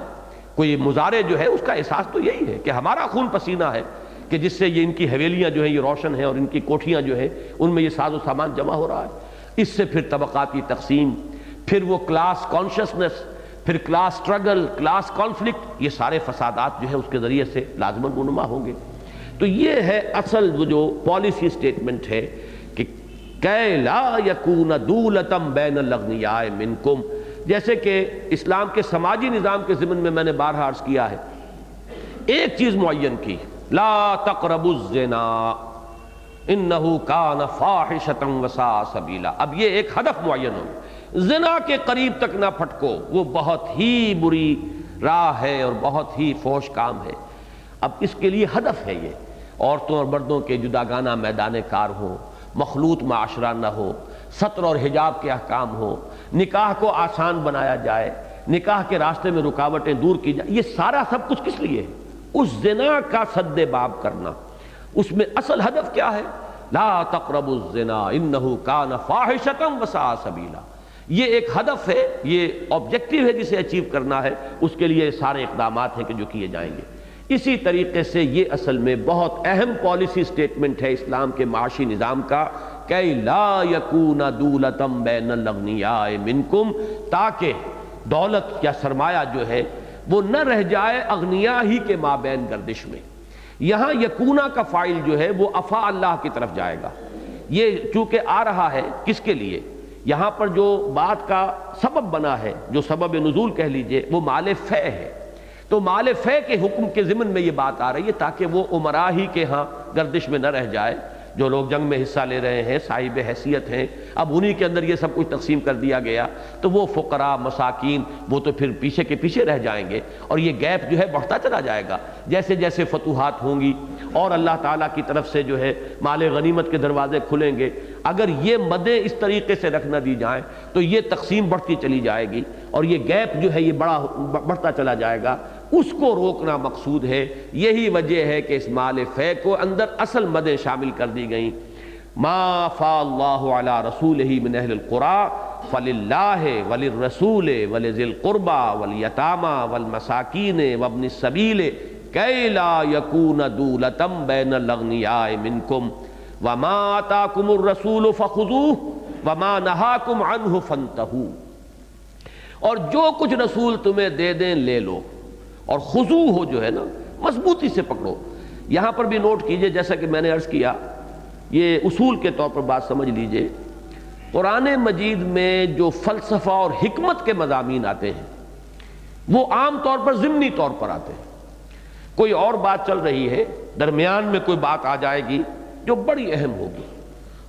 کوئی مظاہرے جو ہے اس کا احساس تو یہی ہے کہ ہمارا خون پسینہ ہے کہ جس سے یہ ان کی حویلیاں جو ہیں یہ روشن ہیں، اور ان کی کوٹھیاں جو ہیں ان میں یہ ساز و سامان جمع ہو رہا ہے۔ اس سے پھر طبقاتی تقسیم، پھر وہ کلاس کانشسنس، پھر کلاس سٹرگل، کلاس کانفلکٹ، یہ سارے فسادات جو ہے اس کے ذریعے سے لازماً رونما ہوں گے۔ تو یہ ہے اصل وہ جو پالیسی سٹیٹمنٹ ہے کہ کہ لا یکون دولتم بین الاغنیاء منکم، جیسے کہ اسلام کے سماجی نظام کے ضمن میں نے بارہا عرض کیا ہے، ایک چیز معین کی، لا تقربوا الزنا انہ کان فاحشۃ وساء سبیلا۔ اب یہ ایک ہدف معین ہو، زنا کے قریب تک نہ پھٹکو، وہ بہت ہی بری راہ ہے اور بہت ہی فحش کام ہے۔ اب اس کے لیے ہدف ہے یہ، عورتوں اور مردوں کے جداگانہ میدان کار ہو، مخلوط معاشرہ نہ ہو، ستر اور حجاب کے احکام ہو، نکاح کو آسان بنایا جائے، نکاح کے راستے میں رکاوٹیں دور کی جائے، یہ سارا سب کچھ کس لیے ہے؟ اس زنا کا سد باب کرنا۔ اس میں اصل ہدف کیا ہے؟ لا تقربوا الزنا انہ کان فاحشۃ وساء سبیلا۔ یہ ایک ہدف ہے، یہ آبجیکٹو ہے جسے اچیو کرنا ہے، اس کے لیے سارے اقدامات ہیں کہ جو کیے جائیں گے۔ اسی طریقے سے یہ اصل میں بہت اہم پالیسی سٹیٹمنٹ ہے اسلام کے معاشی نظام کا، کہ لا یکون دولتم بین الاغنیاء منکم، تاکہ دولت یا سرمایہ جو ہے وہ نہ رہ جائے اغنیاء ہی کے مابین گردش میں۔ یہاں یکونا کا فاعل جو ہے وہ افا اللہ کی طرف جائے گا۔ یہ چونکہ آ رہا ہے کس کے لیے؟ یہاں پر جو بات کا سبب بنا ہے، جو سبب نزول کہہ لیجئے، وہ مال فے ہے۔ تو مال فے کے حکم کے ضمن میں یہ بات آ رہی ہے تاکہ وہ امراء ہی کے ہاں گردش میں نہ رہ جائے، جو لوگ جنگ میں حصہ لے رہے ہیں، صاحب حیثیت ہیں، اب انہی کے اندر یہ سب کچھ تقسیم کر دیا گیا، تو وہ فقراء مساکین وہ تو پھر پیچھے کے پیچھے رہ جائیں گے، اور یہ گیپ جو ہے بڑھتا چلا جائے گا جیسے جیسے فتوحات ہوں گی اور اللہ تعالیٰ کی طرف سے جو ہے مال غنیمت کے دروازے کھلیں گے۔ اگر یہ مدیں اس طریقے سے رکھ نہ دی جائیں تو یہ تقسیم بڑھتی چلی جائے گی، اور یہ گیپ جو ہے یہ بڑھتا چلا جائے گا۔ اس کو روکنا مقصود ہے۔ یہی وجہ ہے کہ اس مال فے کو اندر اصل مدیں شامل کر دی گئیں۔ ما فا اللہ علی رسولہ من اہل القری فللہ وللرسول ولذی القربى والیتامى والمساکین وابن السبیل کی لا یکون دولتم بین الاغنیاء منکم وما آتاکم الرسول فخذوہ وما نہاکم عنہ فانتہوا۔ اور جو کچھ رسول تمہیں دے دیں لے لو، اور خضوع ہو جو ہے نا مضبوطی سے پکڑو۔ یہاں پر بھی نوٹ کیجئے، جیسا کہ میں نے عرض کیا، یہ اصول کے طور پر بات سمجھ لیجئے، قرآن مجید میں جو فلسفہ اور حکمت کے مضامین آتے ہیں وہ عام طور پر ضمنی طور پر آتے ہیں۔ کوئی اور بات چل رہی ہے، درمیان میں کوئی بات آ جائے گی جو بڑی اہم ہوگی،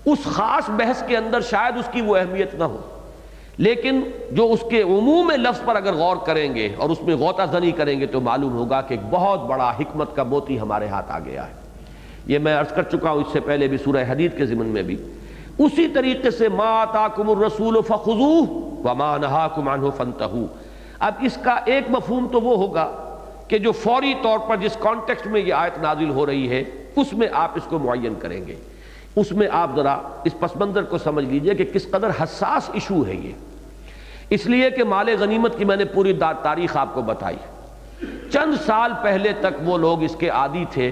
اس خاص بحث کے اندر شاید اس کی وہ اہمیت نہ ہو، لیکن جو اس کے عموم لفظ پر اگر غور کریں گے اور اس میں غوطہ زنی کریں گے تو معلوم ہوگا کہ ایک بہت بڑا حکمت کا موتی ہمارے ہاتھ آ گیا ہے۔ یہ میں عرض کر چکا ہوں اس سے پہلے بھی سورہ حدید کے ضمن میں بھی، اسی طریقے سے ما آتاکم الرسول فخذوہ وما نہاکم عنہ فانتہوا۔ اب اس کا ایک مفہوم تو وہ ہوگا کہ جو فوری طور پر جس کانٹیکسٹ میں یہ آیت نازل ہو رہی ہے اس میں آپ اس کو معین کریں گے، اس میں آپ ذرا اس پس منظر کو سمجھ لیجئے کہ کس قدر حساس ایشو ہے یہ۔ اس لیے کہ مال غنیمت کی میں نے پوری تاریخ آپ کو بتائی، چند سال پہلے تک وہ لوگ اس کے عادی تھے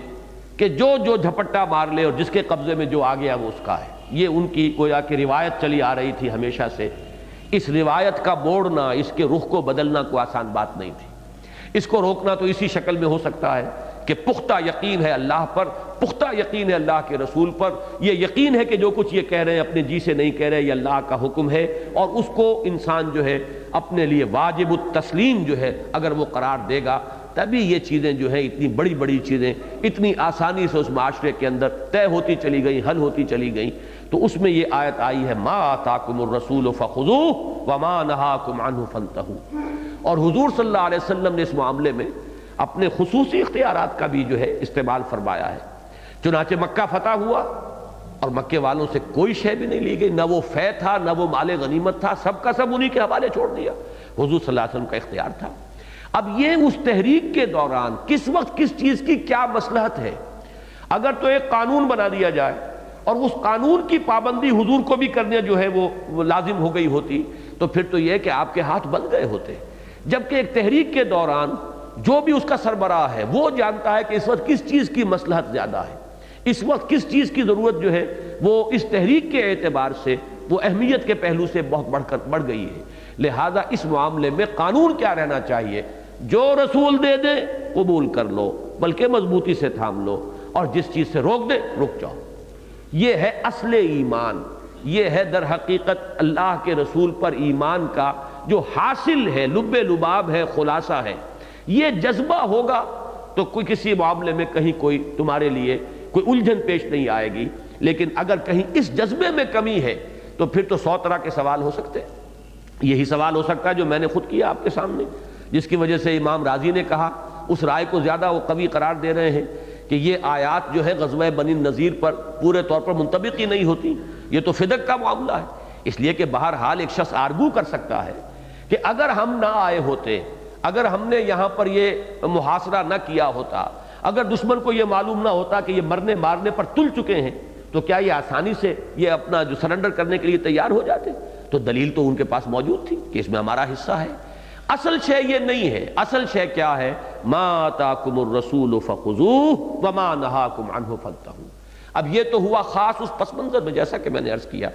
کہ جو جھپٹا مار لے اور جس کے قبضے میں جو آ گیا وہ اس کا ہے، یہ ان کی گویا کہ روایت چلی آ رہی تھی ہمیشہ سے۔ اس روایت کا موڑنا، اس کے رخ کو بدلنا کوئی آسان بات نہیں تھی۔ اس کو روکنا تو اسی شکل میں ہو سکتا ہے کہ پختہ یقین ہے اللہ پر، پختہ یقین ہے اللہ کے رسول پر، یہ یقین ہے کہ جو کچھ یہ کہہ رہے ہیں اپنے جی سے نہیں کہہ رہے، یہ اللہ کا حکم ہے، اور اس کو انسان جو ہے اپنے لیے واجب التسلیم جو ہے اگر وہ قرار دے گا تبھی یہ چیزیں جو ہیں اتنی بڑی بڑی چیزیں اتنی آسانی سے اس معاشرے کے اندر طے ہوتی چلی گئیں، حل ہوتی چلی گئیں۔ تو اس میں یہ آیت آئی ہے ما آتاکم الرسول فخذوہ وما نہاکم عنہ فانتہوا، اور حضور صلی اللہ علیہ وسلم نے اس معاملے میں اپنے خصوصی اختیارات کا بھی جو ہے استعمال فرمایا ہے۔ چنانچہ مکہ فتح ہوا اور مکے والوں سے کوئی شے بھی نہیں لی گئی، نہ وہ فے تھا نہ وہ مال غنیمت تھا، سب کا سب انہی کے حوالے چھوڑ دیا، حضور صلی اللہ علیہ وسلم کا اختیار تھا۔ اب یہ اس تحریک کے دوران کس وقت کس چیز کی کیا مصلحت ہے، اگر تو ایک قانون بنا دیا جائے اور اس قانون کی پابندی حضور کو بھی کرنے جو ہے وہ لازم ہو گئی ہوتی تو پھر تو یہ کہ آپ کے ہاتھ بند گئے ہوتے، جبکہ ایک تحریک کے دوران جو بھی اس کا سربراہ ہے وہ جانتا ہے کہ اس وقت کس چیز کی مصلحت زیادہ ہے، اس وقت کس چیز کی ضرورت جو ہے وہ اس تحریک کے اعتبار سے وہ اہمیت کے پہلو سے بہت بڑھ گئی ہے۔ لہذا اس معاملے میں قانون کیا رہنا چاہیے، جو رسول دے دے قبول کر لو، بلکہ مضبوطی سے تھام لو، اور جس چیز سے روک دے رک جاؤ۔ یہ ہے اصل ایمان، یہ ہے در حقیقت اللہ کے رسول پر ایمان کا جو حاصل ہے، لب لباب ہے، خلاصہ ہے۔ یہ جذبہ ہوگا تو کوئی کسی معاملے میں کہیں کوئی تمہارے لیے کوئی الجھن پیش نہیں آئے گی، لیکن اگر کہیں اس جذبے میں کمی ہے تو پھر تو 100 طرح کے سوال ہو سکتے ہیں۔ یہی سوال ہو سکتا ہے جو میں نے خود کیا آپ کے سامنے، جس کی وجہ سے امام رازی نے کہا، اس رائے کو زیادہ وہ قوی قرار دے رہے ہیں کہ یہ آیات جو ہے غزوہ بنی النضیر پر پورے طور پر منطبق ہی نہیں ہوتی، یہ تو فدق کا معاملہ ہے۔ اس لیے کہ بہرحال ایک شخص آرگو کر سکتا ہے کہ اگر ہم نہ آئے ہوتے، اگر ہم نے یہاں پر یہ محاصرہ نہ کیا ہوتا، اگر دشمن کو یہ معلوم نہ ہوتا کہ یہ مرنے مارنے پر تل چکے ہیں، تو کیا یہ آسانی سے یہ اپنا جو سرنڈر کرنے کے لیے تیار ہو جاتے؟ تو دلیل تو ان کے پاس موجود تھی کہ اس میں ہمارا حصہ ہے۔ اصل شے یہ نہیں ہے، اصل شے کیا ہے؟ ما آتاکم الرسول فخذوہ وما نہاکم عنہ فانتہوا۔ اب یہ تو ہوا خاص اس پس منظر میں، جیسا کہ میں نے عرض کیا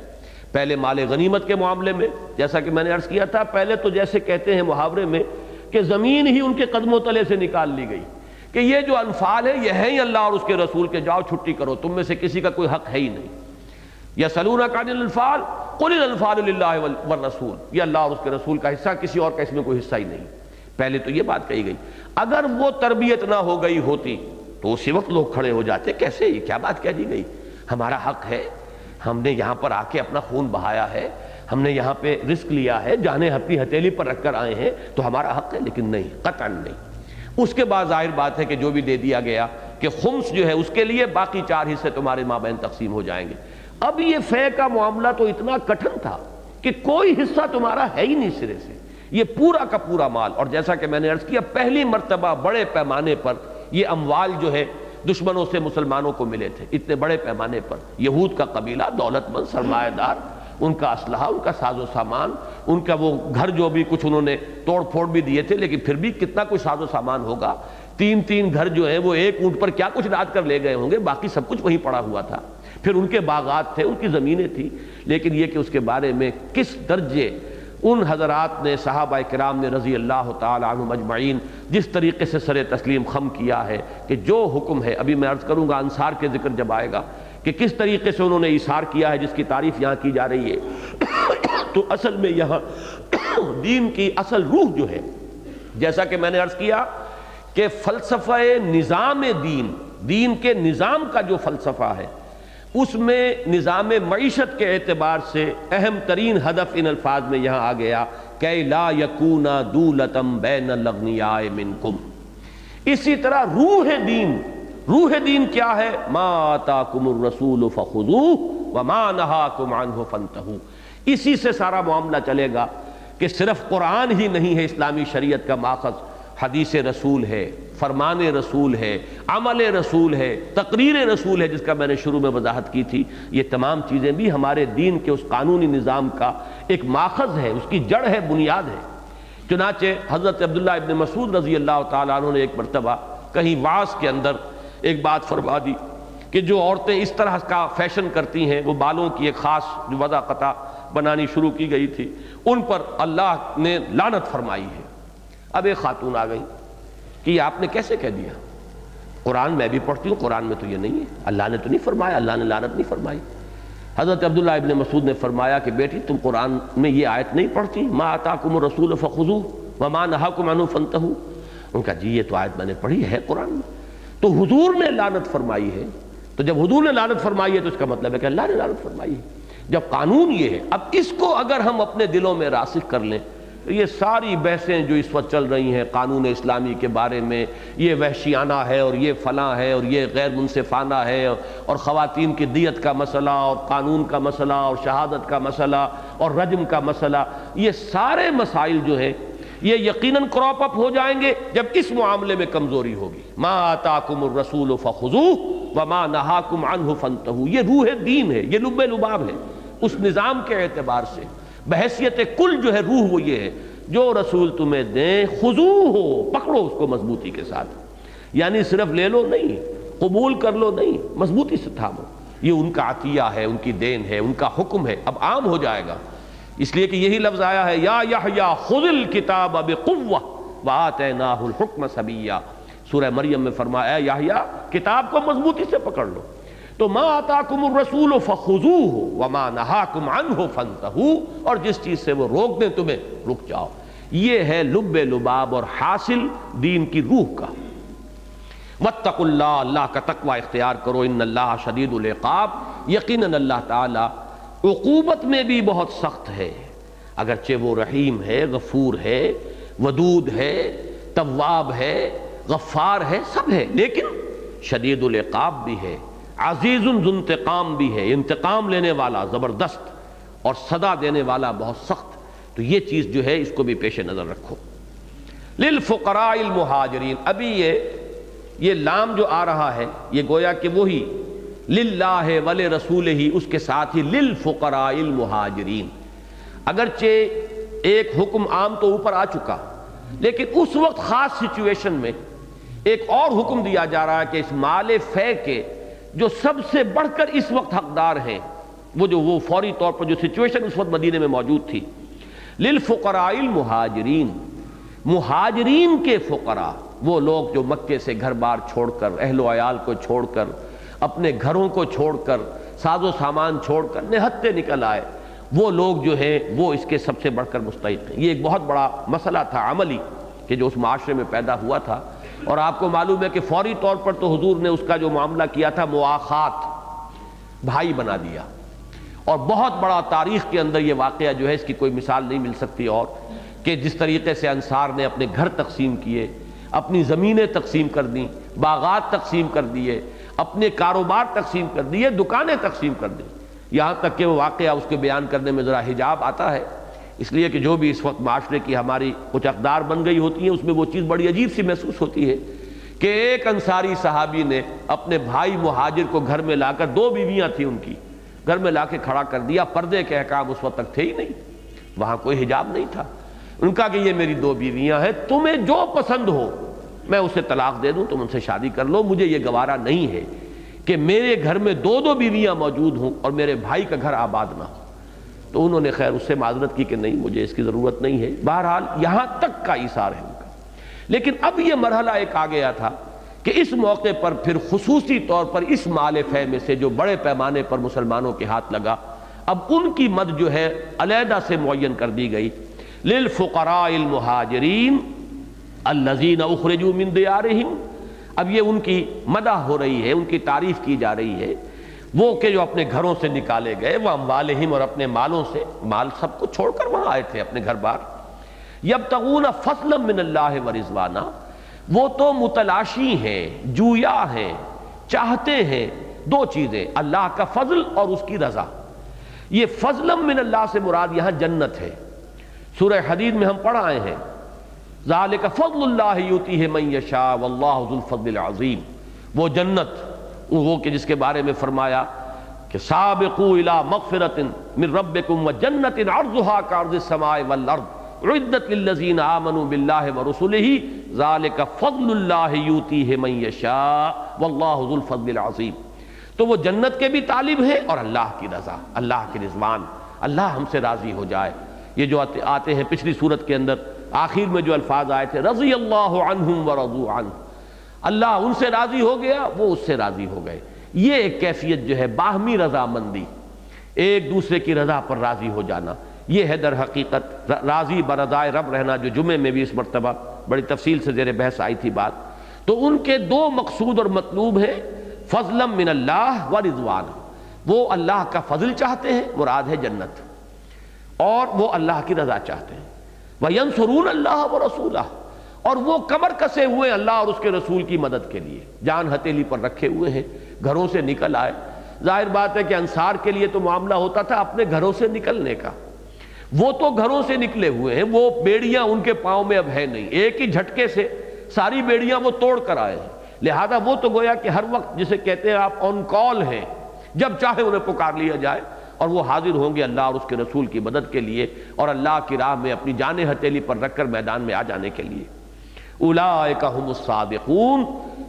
پہلے مال غنیمت کے معاملے میں، جیسا کہ میں نے عرض کیا تھا پہلے تو جیسے کہتے ہیں محاورے میں کہ زمین ہی ان کے قدموں تلے سے نکال لی گئی کہ یہ جو انفال ہے یہ ہے ہی اللہ اور اس کے رسول کے، جاؤ چھٹی کرو، تم میں سے کسی کا کوئی حق ہے ہی نہیں۔ یسألونک عن الانفال قل الانفال للہ والرسول، یہ اللہ اور اس کے رسول کا حصہ، کسی اور کا اس میں کوئی حصہ ہی نہیں۔ پہلے تو یہ بات کہی گئی۔ اگر وہ تربیت نہ ہو گئی ہوتی تو اسی وقت لوگ کھڑے ہو جاتے، کیسے یہ کیا بات کہہ دی گئی، ہمارا حق ہے، ہم نے یہاں پر آ کے اپنا خون بہایا ہے، ہم نے یہاں پہ رزق لیا ہے، جانیں اپنی ہتھیلی پر رکھ کر آئے ہیں تو ہمارا حق ہے، لیکن نہیں، قطعاً نہیں۔ اس کے بعد ظاہر بات ہے کہ جو بھی دے دیا گیا کہ خمس جو ہے اس کے لیے باقی 4 حصے تمہارے مابین تقسیم ہو جائیں گے۔ اب یہ فے کا معاملہ تو اتنا کٹھن تھا کہ کوئی حصہ تمہارا ہے ہی نہیں سرے سے، یہ پورا کا پورا مال۔ اور جیسا کہ میں نے عرض کیا پہلی مرتبہ بڑے پیمانے پر یہ اموال جو ہے دشمنوں سے مسلمانوں کو ملے تھے، اتنے بڑے پیمانے پر۔ یہود کا قبیلہ دولت مند سرمایہ دار، ان کا اسلحہ، ان کا ساز و سامان، ان کا وہ گھر جو بھی کچھ انہوں نے توڑ پھوڑ بھی دیے تھے، لیکن پھر بھی کتنا کوئی ساز و سامان ہوگا، 3 گھر جو ہیں وہ ایک اونٹ پر کیا کچھ لاد کر لے گئے ہوں گے، باقی سب کچھ وہیں پڑا ہوا تھا۔ پھر ان کے باغات تھے، ان کی زمینیں تھیں، لیکن یہ کہ اس کے بارے میں کس درجے ان حضرات نے، صحابہ کرام نے رضی اللہ تعالی عنہم اجمعین، جس طریقے سے سر تسلیم خم کیا ہے کہ جو حکم ہے، ابھی میں عرض کروں گا انصار کے ذکر جب آئے گا کہ کس طریقے سے انہوں نے ایثار کیا ہے، جس کی تعریف یہاں کی جا رہی ہے۔ تو اصل میں یہاں دین کی اصل روح جو ہے، جیسا کہ میں نے عرض کیا کہ فلسفہ نظام دین کے نظام کا جو فلسفہ ہے، اس میں نظام معیشت کے اعتبار سے اہم ترین ہدف ان الفاظ میں یہاں آ گیا کہ لا یکون دولتم بین الاغنیاء منکم۔ اسی طرح روح دین کیا ہے؟ ما آتاکم الرسول فخذوہ وما نہاکم عنہ فانتہوا۔ اسی سے سارا معاملہ چلے گا کہ صرف قرآن ہی نہیں ہے اسلامی شریعت کا ماخذ، حدیث رسول ہے، فرمان رسول ہے، عمل رسول ہے، تقریر رسول ہے، جس کا میں نے شروع میں وضاحت کی تھی۔ یہ تمام چیزیں بھی ہمارے دین کے اس قانونی نظام کا ایک ماخذ ہے، اس کی جڑ ہے، بنیاد ہے۔ چنانچہ حضرت عبداللہ ابن مسعود رضی اللہ تعالیٰ عنہ نے ایک مرتبہ کہیں وعظ کے اندر ایک بات فرما دی کہ جو عورتیں اس طرح کا فیشن کرتی ہیں، وہ بالوں کی ایک خاص جو وضع قطع بنانی شروع کی گئی تھی، ان پر اللہ نے لعنت فرمائی ہے۔ اب ایک خاتون آ گئی کہ یہ آپ نے کیسے کہہ دیا؟ قرآن میں بھی پڑھتی ہوں، قرآن میں تو یہ نہیں ہے، اللہ نے تو نہیں فرمایا، اللہ نے لعنت نہیں فرمائی۔ حضرت عبداللہ ابن مسعود نے فرمایا کہ بیٹی تم قرآن میں یہ آیت نہیں پڑھتی، ما آتاکم الرسول فخذوہ وما نہاکم عنہ فانتہوا؟ ان کا جی یہ تو آیت میں نے پڑھی ہے قرآن میں، تو حضور نے لعنت فرمائی ہے، تو جب حضور نے لعنت فرمائی ہے تو اس کا مطلب ہے کہ اللہ نے لعنت فرمائی ہے۔ جب قانون یہ ہے، اب اس کو اگر ہم اپنے دلوں میں راسخ کر لیں، یہ ساری بحثیں جو اس وقت چل رہی ہیں قانون اسلامی کے بارے میں، یہ وحشیانہ ہے اور یہ فلاں ہے اور یہ غیر منصفانہ ہے، اور خواتین کی دیت کا مسئلہ اور قانون کا مسئلہ اور شہادت کا مسئلہ اور رجم کا مسئلہ، یہ سارے مسائل جو ہیں یہ یقیناً کراپ اپ ہو جائیں گے جب اس معاملے میں کمزوری ہوگی۔ ما آتاکم الرسول فخذوہ وما نہاکم عنہ فانتہوا، یہ روح دین ہے، یہ لب لباب ہے اس نظام کے اعتبار سے۔ بحیثیت کل جو ہے روح وہ یہ ہے، جو رسول تمہیں دیں خذوہ، پکڑو اس کو مضبوطی کے ساتھ، یعنی صرف لے لو نہیں، قبول کر لو نہیں، مضبوطی سے تھامو۔ یہ ان کا عطیہ ہے، ان کی دین ہے، ان کا حکم ہے، اب عام ہو جائے گا، اس لیے کہ یہی لفظ آیا ہے یا یحییٰ خذ الکتاب بقوہ وآتیناہ الحکم صبیہ۔ سورہ مریم میں فرمایا اے یحییٰ کتاب کو مضبوطی سے پکڑ لو۔ تو ما آتاکم الرسول فخذوہ وما نہاکم عنہ فانتہوا، اور جس چیز سے وہ روک دیں تمہیں رک جاؤ۔ یہ ہے لب لباب اور حاصل دین کی روح کا۔ واتقوا اللہ، اللہ کا تقوی اختیار کرو، ان اللہ شدید العقاب، یقیناً اللہ تعالی عقوبت میں بھی بہت سخت ہے، اگرچہ وہ رحیم ہے، غفور ہے، ودود ہے، تواب ہے، غفار ہے، سب ہے، لیکن شدید العقاب بھی ہے، عزیز ذو انتقام بھی ہے، انتقام لینے والا زبردست اور سزا دینے والا بہت سخت۔ تو یہ چیز جو ہے اس کو بھی پیش نظر رکھو۔ للفقراء المہاجرین، ابھی یہ لام جو آ رہا ہے یہ گویا کہ وہی للہ ولرسولہ، اس کے ساتھ ہی للفقراء المہاجرین، اگرچہ ایک حکم عام تو اوپر آ چکا، لیکن اس وقت خاص سچویشن میں ایک اور حکم دیا جا رہا ہے کہ اس مال فے کے جو سب سے بڑھ کر اس وقت حقدار ہیں، وہ فوری طور پر جو سچویشن اس وقت مدینے میں موجود تھی، للفقراء المہاجرین، مہاجرین کے فقراء، وہ لوگ جو مکے سے گھر بار چھوڑ کر، اہل و عیال کو چھوڑ کر، اپنے گھروں کو چھوڑ کر، ساز و سامان چھوڑ کر نہتے نکل آئے، وہ لوگ جو ہیں وہ اس کے سب سے بڑھ کر مستحق ہیں۔ یہ ایک بہت بڑا مسئلہ تھا عملی کہ جو اس معاشرے میں پیدا ہوا تھا، اور آپ کو معلوم ہے کہ فوری طور پر تو حضور نے اس کا جو معاملہ کیا تھا مواخات، بھائی بنا دیا، اور بہت بڑا تاریخ کے اندر یہ واقعہ جو ہے اس کی کوئی مثال نہیں مل سکتی، اور کہ جس طریقے سے انصار نے اپنے گھر تقسیم کیے، اپنی زمینیں تقسیم کر دیں، باغات تقسیم کر دیے، اپنے کاروبار تقسیم کر دیے، دکانیں تقسیم کر دیں، یہاں تک کہ وہ واقعہ اس کے بیان کرنے میں ذرا حجاب آتا ہے، اس لیے کہ جو بھی اس وقت معاشرے کی ہماری کچھ اقدار بن گئی ہوتی ہیں اس میں وہ چیز بڑی عجیب سی محسوس ہوتی ہے کہ ایک انصاری صحابی نے اپنے بھائی مہاجر کو گھر میں لا کر، 2 بیویاں تھیں ان کی، گھر میں لا کے کھڑا کر دیا، پردے کے احکام اس وقت تک تھے ہی نہیں، وہاں کوئی حجاب نہیں تھا، ان کا کہ یہ میری 2 بیویاں ہیں، تمہیں جو پسند ہو میں اسے طلاق دے دوں، تم ان سے شادی کر لو، مجھے یہ گوارا نہیں ہے کہ میرے گھر میں 2 بیویاں موجود ہوں اور میرے بھائی کا گھر آباد نہ ہو۔ تو انہوں نے خیر اس سے معذرت کی کہ نہیں، مجھے اس کی ضرورت نہیں ہے، بہرحال یہاں تک کا ایثار ہے ان کا۔ لیکن اب یہ مرحلہ ایک آ گیا تھا کہ اس موقع پر پھر خصوصی طور پر اس مال فے میں سے جو بڑے پیمانے پر مسلمانوں کے ہاتھ لگا، اب ان کی مد جو ہے علیحدہ سے معین کر دی گئی، للفقراء المہاجرین الذین اخرجوا من دیارہم۔ اب یہ ان کی مدح ہو رہی ہے، ان کی تعریف کی جا رہی ہے، وہ کہ جو اپنے گھروں سے نکالے گئے، وہ اموالہم، اور اپنے مالوں سے، مال سب کو چھوڑ کر وہاں آئے تھے اپنے گھر بار، یبتغون فضلا من اللہ ورضوانا، وہ تو متلاشی ہیں، جویا ہیں، چاہتے ہیں 2 چیزیں، اللہ کا فضل اور اس کی رضا۔ یہ فضلا من اللہ سے مراد یہاں جنت ہے، سورہ حدید میں ہم پڑھ آئے ہیں ذالک فضل اللہ یؤتیہ من یشاء واللہ ذو الفضل العظیم، وہ جنت، وہ کہ جس کے بارے میں فرمایا کہ سابقوا الی مغفرۃ من ربکم وجنۃ عرضها کعرض السماء والارض اعدت للذین آمنوا باللہ ورسلہ ذالک فضل اللہ یؤتیہ من یشاء واللہ ذو الفضل العظیم۔ تو وہ جنت کے بھی طالب ہیں اور اللہ کی رضا، اللہ کی رضوان، اللہ ہم سے راضی ہو جائے۔ یہ جو آتے ہیں پچھلی صورت کے اندر آخر میں جو الفاظ آئے تھے رضی اللہ عنہم ورضوا عنہ، اللہ ان سے راضی ہو گیا، وہ اس سے راضی ہو گئے۔ یہ ایک کیفیت جو ہے باہمی رضامندی، ایک دوسرے کی رضا پر راضی ہو جانا، یہ ہے در حقیقت راضی برضائے رب رہنا، جو جمعے میں بھی اس مرتبہ بڑی تفصیل سے زیر بحث آئی تھی بات. تو ان کے دو مقصود اور مطلوب ہیں فضلا من اللہ و رضوان. وہ اللہ کا فضل چاہتے ہیں، مراد ہے جنت، اور وہ اللہ کی رضا چاہتے ہیں. وَيَنْصُرُونَ اللَّهَ وَرَسُولَهُ، اور وہ کمر کسے ہوئے اللہ اور اس کے رسول کی مدد کے لیے، جان ہتھیلی پر رکھے ہوئے ہیں، گھروں سے نکل آئے. ظاہر بات ہے کہ انصار کے لیے تو معاملہ ہوتا تھا اپنے گھروں سے نکلنے کا. وہ تو گھروں سے نکلے ہوئے ہیں، وہ بیڑیاں ان کے پاؤں میں اب ہے نہیں، ایک ہی جھٹکے سے ساری بیڑیاں وہ توڑ کر آئے ہیں. لہذا وہ تو گویا کہ ہر وقت جسے کہتے ہیں آپ آن کال ہیں، جب چاہے انہیں پکار لیا جائے اور وہ حاضر ہوں گے اللہ اور اس کے رسول کی مدد کے لیے اور اللہ کی راہ میں اپنی جان ہتھیلی پر رکھ کر میدان میں آ جانے کے لیے. اولئک ھم الصادقون،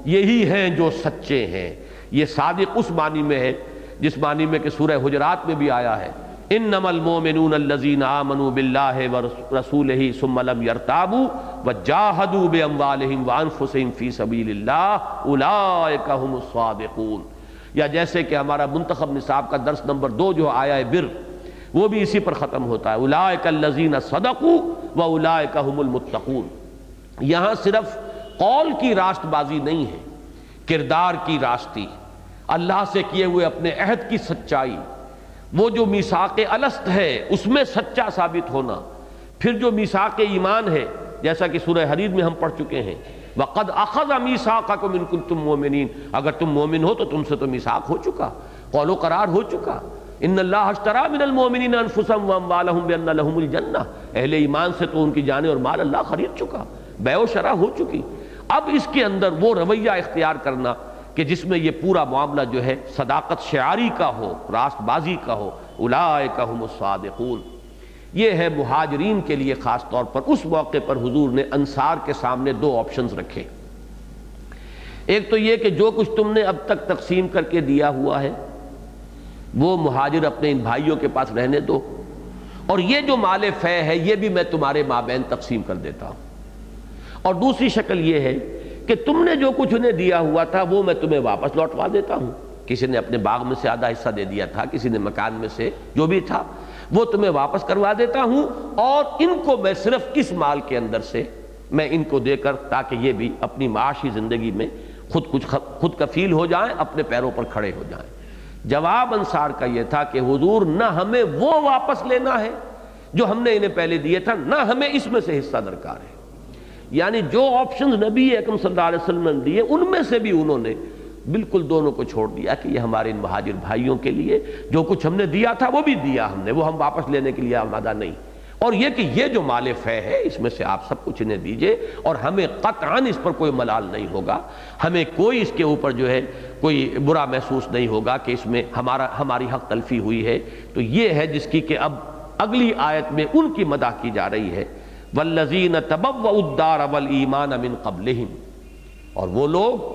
یہی ہیں جو سچے ہیں. یہ صادق اس معنی میں ہے جس معنی میں کہ سورہ حجرات میں بھی آیا ہے انما المؤمنون الذین آمنوا باللہ ورسولہ ثم لم یرتابوا وجاہدوا باموالہم وانفسہم فی سبیل اللہ اولئک ھم الصادقون. یا جیسے کہ ہمارا منتخب نصاب کا درس نمبر 2 جو آیا ہے بر، وہ بھی اسی پر ختم ہوتا ہے اولئک الذین صدقوا واولئک ھم المتقون. یہاں صرف قول کی راست بازی نہیں ہے، کردار کی راستی، اللہ سے کیے ہوئے اپنے عہد کی سچائی، وہ جو میثاق الست ہے اس میں سچا ثابت ہونا. پھر جو میثاق ایمان ہے جیسا کہ سورہ حدید میں ہم پڑھ چکے ہیں وَقَدْ أَخَذَ مِيثَاقَكُمْ إِن كُنتُم مُؤْمِنِينَ، اگر تم مومن ہو تو تم سے تو میثاق ہو چکا، قول و قرار ہو چکا. ان اللہ اشترى من المؤمنین انفسهم واموالهم بان لهم الجنہ، اہل ایمان سے تو ان کی جانیں اور مال اللہ خرید چکا، بیع و شرع ہو چکی. اب اس کے اندر وہ رویہ اختیار کرنا کہ جس میں یہ پورا معاملہ جو ہے صداقت شعاری کا ہو، راست بازی کا ہو. اولئک ھم الصادقون. یہ ہے مہاجرین کے لیے خاص طور پر. اس موقع پر حضور نے انصار کے سامنے 2 آپشنز رکھے. ایک تو یہ کہ جو کچھ تم نے اب تک تقسیم کر کے دیا ہوا ہے وہ مہاجر اپنے ان بھائیوں کے پاس رہنے دو، اور یہ جو مال فے ہے یہ بھی میں تمہارے مابین تقسیم کر دیتا ہوں. اور دوسری شکل یہ ہے کہ تم نے جو کچھ انہیں دیا ہوا تھا وہ میں تمہیں واپس لوٹوا دیتا ہوں. کسی نے اپنے باغ میں سے آدھا حصہ دے دیا تھا، کسی نے مکان میں سے جو بھی تھا وہ تمہیں واپس کروا دیتا ہوں، اور ان کو میں صرف اس مال کے اندر سے میں ان کو دے کر تاکہ یہ بھی اپنی معاشی زندگی میں خود کفیل ہو جائیں، اپنے پیروں پر کھڑے ہو جائیں. جواب انصار کا یہ تھا کہ حضور نہ ہمیں وہ واپس لینا ہے جو ہم نے انہیں پہلے دیے تھا، نہ ہمیں اس میں سے حصہ درکار ہے. یعنی جو آپشنز نبی اکرم صلی اللہ علیہ وسلم نے دیے ان میں سے بھی انہوں نے بالکل دونوں کو چھوڑ دیا کہ یہ ہمارے ان مہاجر بھائیوں کے لیے جو کچھ ہم نے دیا تھا وہ بھی دیا ہم نے، وہ ہم واپس لینے کے لیے آمادہ نہیں. اور یہ کہ یہ جو مال فے ہے اس میں سے آپ سب کچھ انہیں دیجئے، اور ہمیں قطعاً اس پر کوئی ملال نہیں ہوگا، ہمیں کوئی اس کے اوپر جو ہے کوئی برا محسوس نہیں ہوگا کہ اس میں ہماری حق تلفی ہوئی ہے. تو یہ ہے جس کی کہ اب اگلی آیت میں ان کی مدح کی جا رہی ہے والذین تبوؤا الدار والایمان من قبلہم. اور وہ لوگ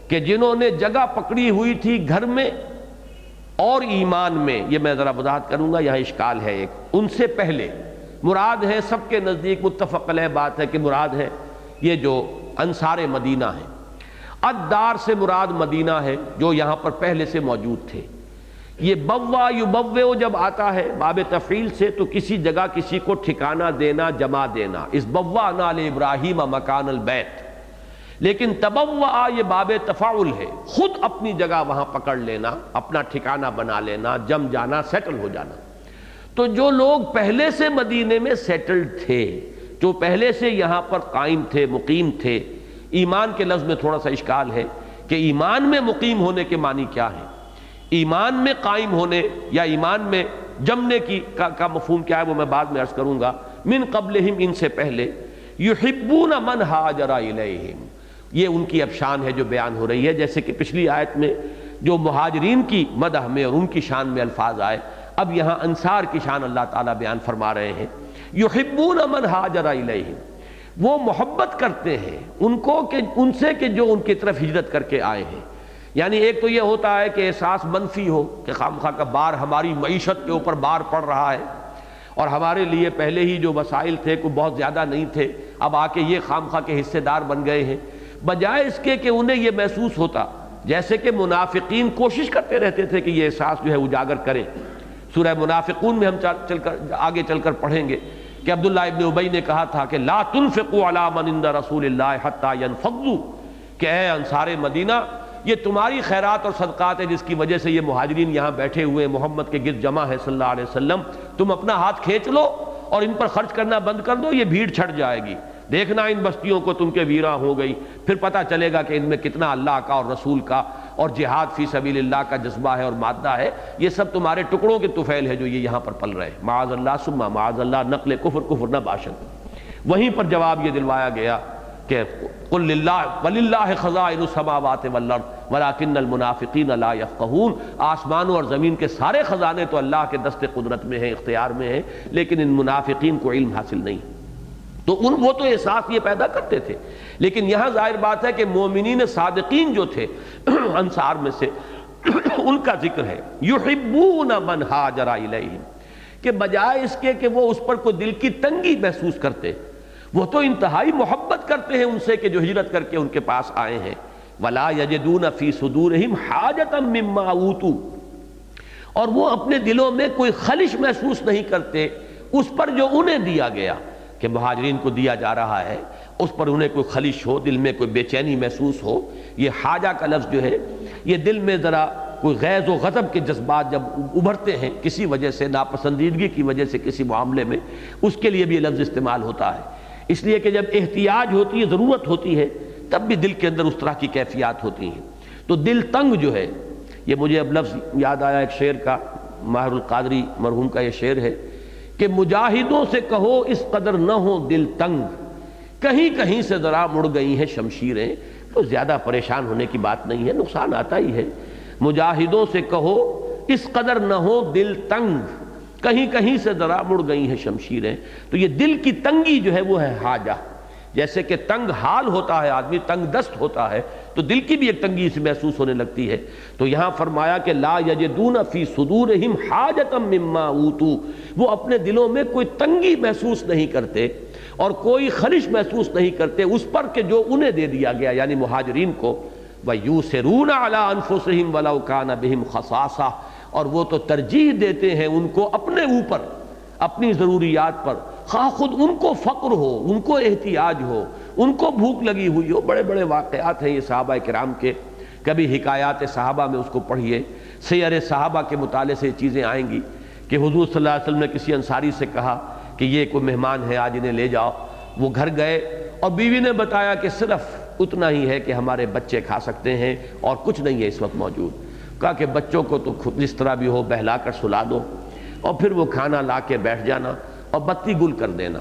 کہ جنہوں نے جگہ پکڑی ہوئی تھی گھر میں اور ایمان میں، یہ میں ذرا وضاحت کروں گا، یہاں اشکال ہے ایک. ان سے پہلے مراد ہے، سب کے نزدیک متفق علیہ بات ہے کہ مراد ہے یہ جو انصار مدینہ ہیں. الدار سے مراد مدینہ ہے جو یہاں پر پہلے سے موجود تھے. یہ بوا یبوّ جب آتا ہے باب تفعیل سے تو کسی جگہ کسی کو ٹھکانہ دینا، جمع دینا. اس بوّأنا لإبراہیم مکان البیت. لیکن تبوّأ یہ باب تفاعل ہے، خود اپنی جگہ وہاں پکڑ لینا، اپنا ٹھکانہ بنا لینا، جم جانا، سیٹل ہو جانا. تو جو لوگ پہلے سے مدینے میں سیٹلڈ تھے، جو پہلے سے یہاں پر قائم تھے، مقیم تھے. ایمان کے لفظ میں تھوڑا سا اشکال ہے کہ ایمان میں مقیم ہونے کے معنی کیا ہے، ایمان میں قائم ہونے یا ایمان میں جمنے کا مفہوم کیا ہے وہ میں بعد میں عرض کروں گا. من قبلہم، ان سے پہلے. یحبون من ہاجر الیہم، یہ ان کی اب شان ہے جو بیان ہو رہی ہے. جیسے کہ پچھلی آیت میں جو مہاجرین کی مدح میں اور ان کی شان میں الفاظ آئے، اب یہاں انصار کی شان اللہ تعالیٰ بیان فرما رہے ہیں. یحبون من ہاجر الیہم، وہ محبت کرتے ہیں ان کو کہ ان سے کہ جو ان کی طرف ہجرت کر کے آئے ہیں. یعنی ایک تو یہ ہوتا ہے کہ احساس منفی ہو کہ خامخواہ کا بار ہماری معیشت کے اوپر بار پڑ رہا ہے، اور ہمارے لیے پہلے ہی جو وسائل تھے کوئی بہت زیادہ نہیں تھے، اب آ کے یہ خامخواہ کے حصے دار بن گئے ہیں. بجائے اس کے کہ انہیں یہ محسوس ہوتا جیسے کہ منافقین کوشش کرتے رہتے تھے کہ یہ احساس جو ہے اجاگر کریں. سورہ منافقون میں ہم آگے چل کر پڑھیں گے کہ عبداللہ ابن ابی نے کہا تھا کہ لا تنفقوا علی من عند رسول اللہ حتی ینفضوا، کہ اے انصار مدینہ، یہ تمہاری خیرات اور صدقات ہے جس کی وجہ سے یہ مہاجرین یہاں بیٹھے ہوئے محمد کے گرد جمع ہے صلی اللہ علیہ وسلم، تم اپنا ہاتھ کھینچ لو اور ان پر خرچ کرنا بند کر دو، یہ بھیڑ چھٹ جائے گی، دیکھنا ان بستیوں کو تم کے ویراں ہو گئی، پھر پتہ چلے گا کہ ان میں کتنا اللہ کا اور رسول کا اور جہاد فی سبیل اللہ کا جذبہ ہے اور مادہ ہے، یہ سب تمہارے ٹکڑوں کے طفیل ہے جو یہ یہاں پر پل رہے ہیں، معاذ اللہ ثم معاذ اللہ، نقل کفر نہ باشد۔ وہیں پر جواب یہ دلوایا گیا کہ قل للہ وللہ خزائن السماوات والارض ولکن المنافقین لا یفقہون، آسمانوں اور زمین کے سارے خزانے تو اللہ کے دست قدرت میں ہیں، اختیار میں ہیں، لیکن ان منافقین کو علم حاصل نہیں۔ تو وہ تو احساس یہ پیدا کرتے تھے، لیکن یہاں ظاہر بات ہے کہ مومنین صادقین جو تھے انصار میں سے ان کا ذکر ہے، یحبون من ہاجر الیہم، کہ بجائے اس کے کہ وہ اس پر کوئی دل کی تنگی محسوس کرتے، وہ تو انتہائی محبت کرتے ہیں ان سے کہ جو ہجرت کر کے ان کے پاس آئے ہیں، ولا یجدون فی صدورہم حاجۃ مما اوتوا، اور وہ اپنے دلوں میں کوئی خلش محسوس نہیں کرتے اس پر جو انہیں دیا گیا، کہ مہاجرین کو دیا جا رہا ہے اس پر انہیں کوئی خلش ہو، دل میں کوئی بے چینی محسوس ہو۔ یہ حاجہ کا لفظ جو ہے یہ دل میں ذرا کوئی غیظ و غضب کے جذبات جب ابھرتے ہیں کسی وجہ سے، ناپسندیدگی کی وجہ سے کسی معاملے میں، اس کے لیے بھی یہ لفظ استعمال ہوتا ہے، اس لیے کہ جب احتیاج ہوتی ہے، ضرورت ہوتی ہے، تب بھی دل کے اندر اس طرح کی کیفیات ہوتی ہیں۔ تو دل تنگ جو ہے، یہ مجھے اب لفظ یاد آیا ایک شعر کا، ماہر القادری مرحوم کا یہ شعر ہے کہ مجاہدوں سے کہو اس قدر نہ ہو دل تنگ، کہیں کہیں سے ذرا مڑ گئی ہیں شمشیریں، تو زیادہ پریشان ہونے کی بات نہیں ہے، نقصان آتا ہی ہے۔ مجاہدوں سے کہو اس قدر نہ ہو دل تنگ، کہیں کہیں سے ذرا مڑ گئی ہیں شمشیریں۔ تو یہ دل کی تنگی جو ہے وہ ہے حاجہ، جیسے کہ تنگ حال ہوتا ہے آدمی، تنگ دست ہوتا ہے، تو دل کی بھی ایک تنگی سے محسوس ہونے لگتی ہے۔ تو یہاں فرمایا کہ لا یجدون فی صدورہم حاجۃ مما اوتوا، وہ اپنے دلوں میں کوئی تنگی محسوس نہیں کرتے اور کوئی خلش محسوس نہیں کرتے اس پر کہ جو انہیں دے دیا گیا، یعنی مہاجرین کو۔ وَيُؤْثِرُونَ عَلَىٰ أَنفُسِهِمْ وَلَوْ كَانَ بِهِمْ خَصَاصَةٌ، اور وہ تو ترجیح دیتے ہیں ان کو اپنے اوپر، اپنی ضروریات پر، خواہ خود ان کو فقر ہو، ان کو احتیاج ہو، ان کو بھوک لگی ہوئی ہو۔ بڑے بڑے واقعات ہیں یہ صحابہ کرام کے، کبھی حکایات صحابہ میں اس کو پڑھیے، سیر صحابہ کے مطالعے سے یہ چیزیں آئیں گی کہ حضور صلی اللہ علیہ وسلم نے کسی انصاری سے کہا کہ یہ کوئی مہمان ہے آج انہیں لے جاؤ، وہ گھر گئے اور بیوی نے بتایا کہ صرف اتنا ہی ہے کہ ہمارے بچے کھا سکتے ہیں اور کچھ نہیں ہے اس وقت موجود۔ کہا کہ بچوں کو تو خود جس طرح بھی ہو بہلا کر سلا دو اور پھر وہ کھانا لا کے بیٹھ جانا اور بتی گل کر دینا،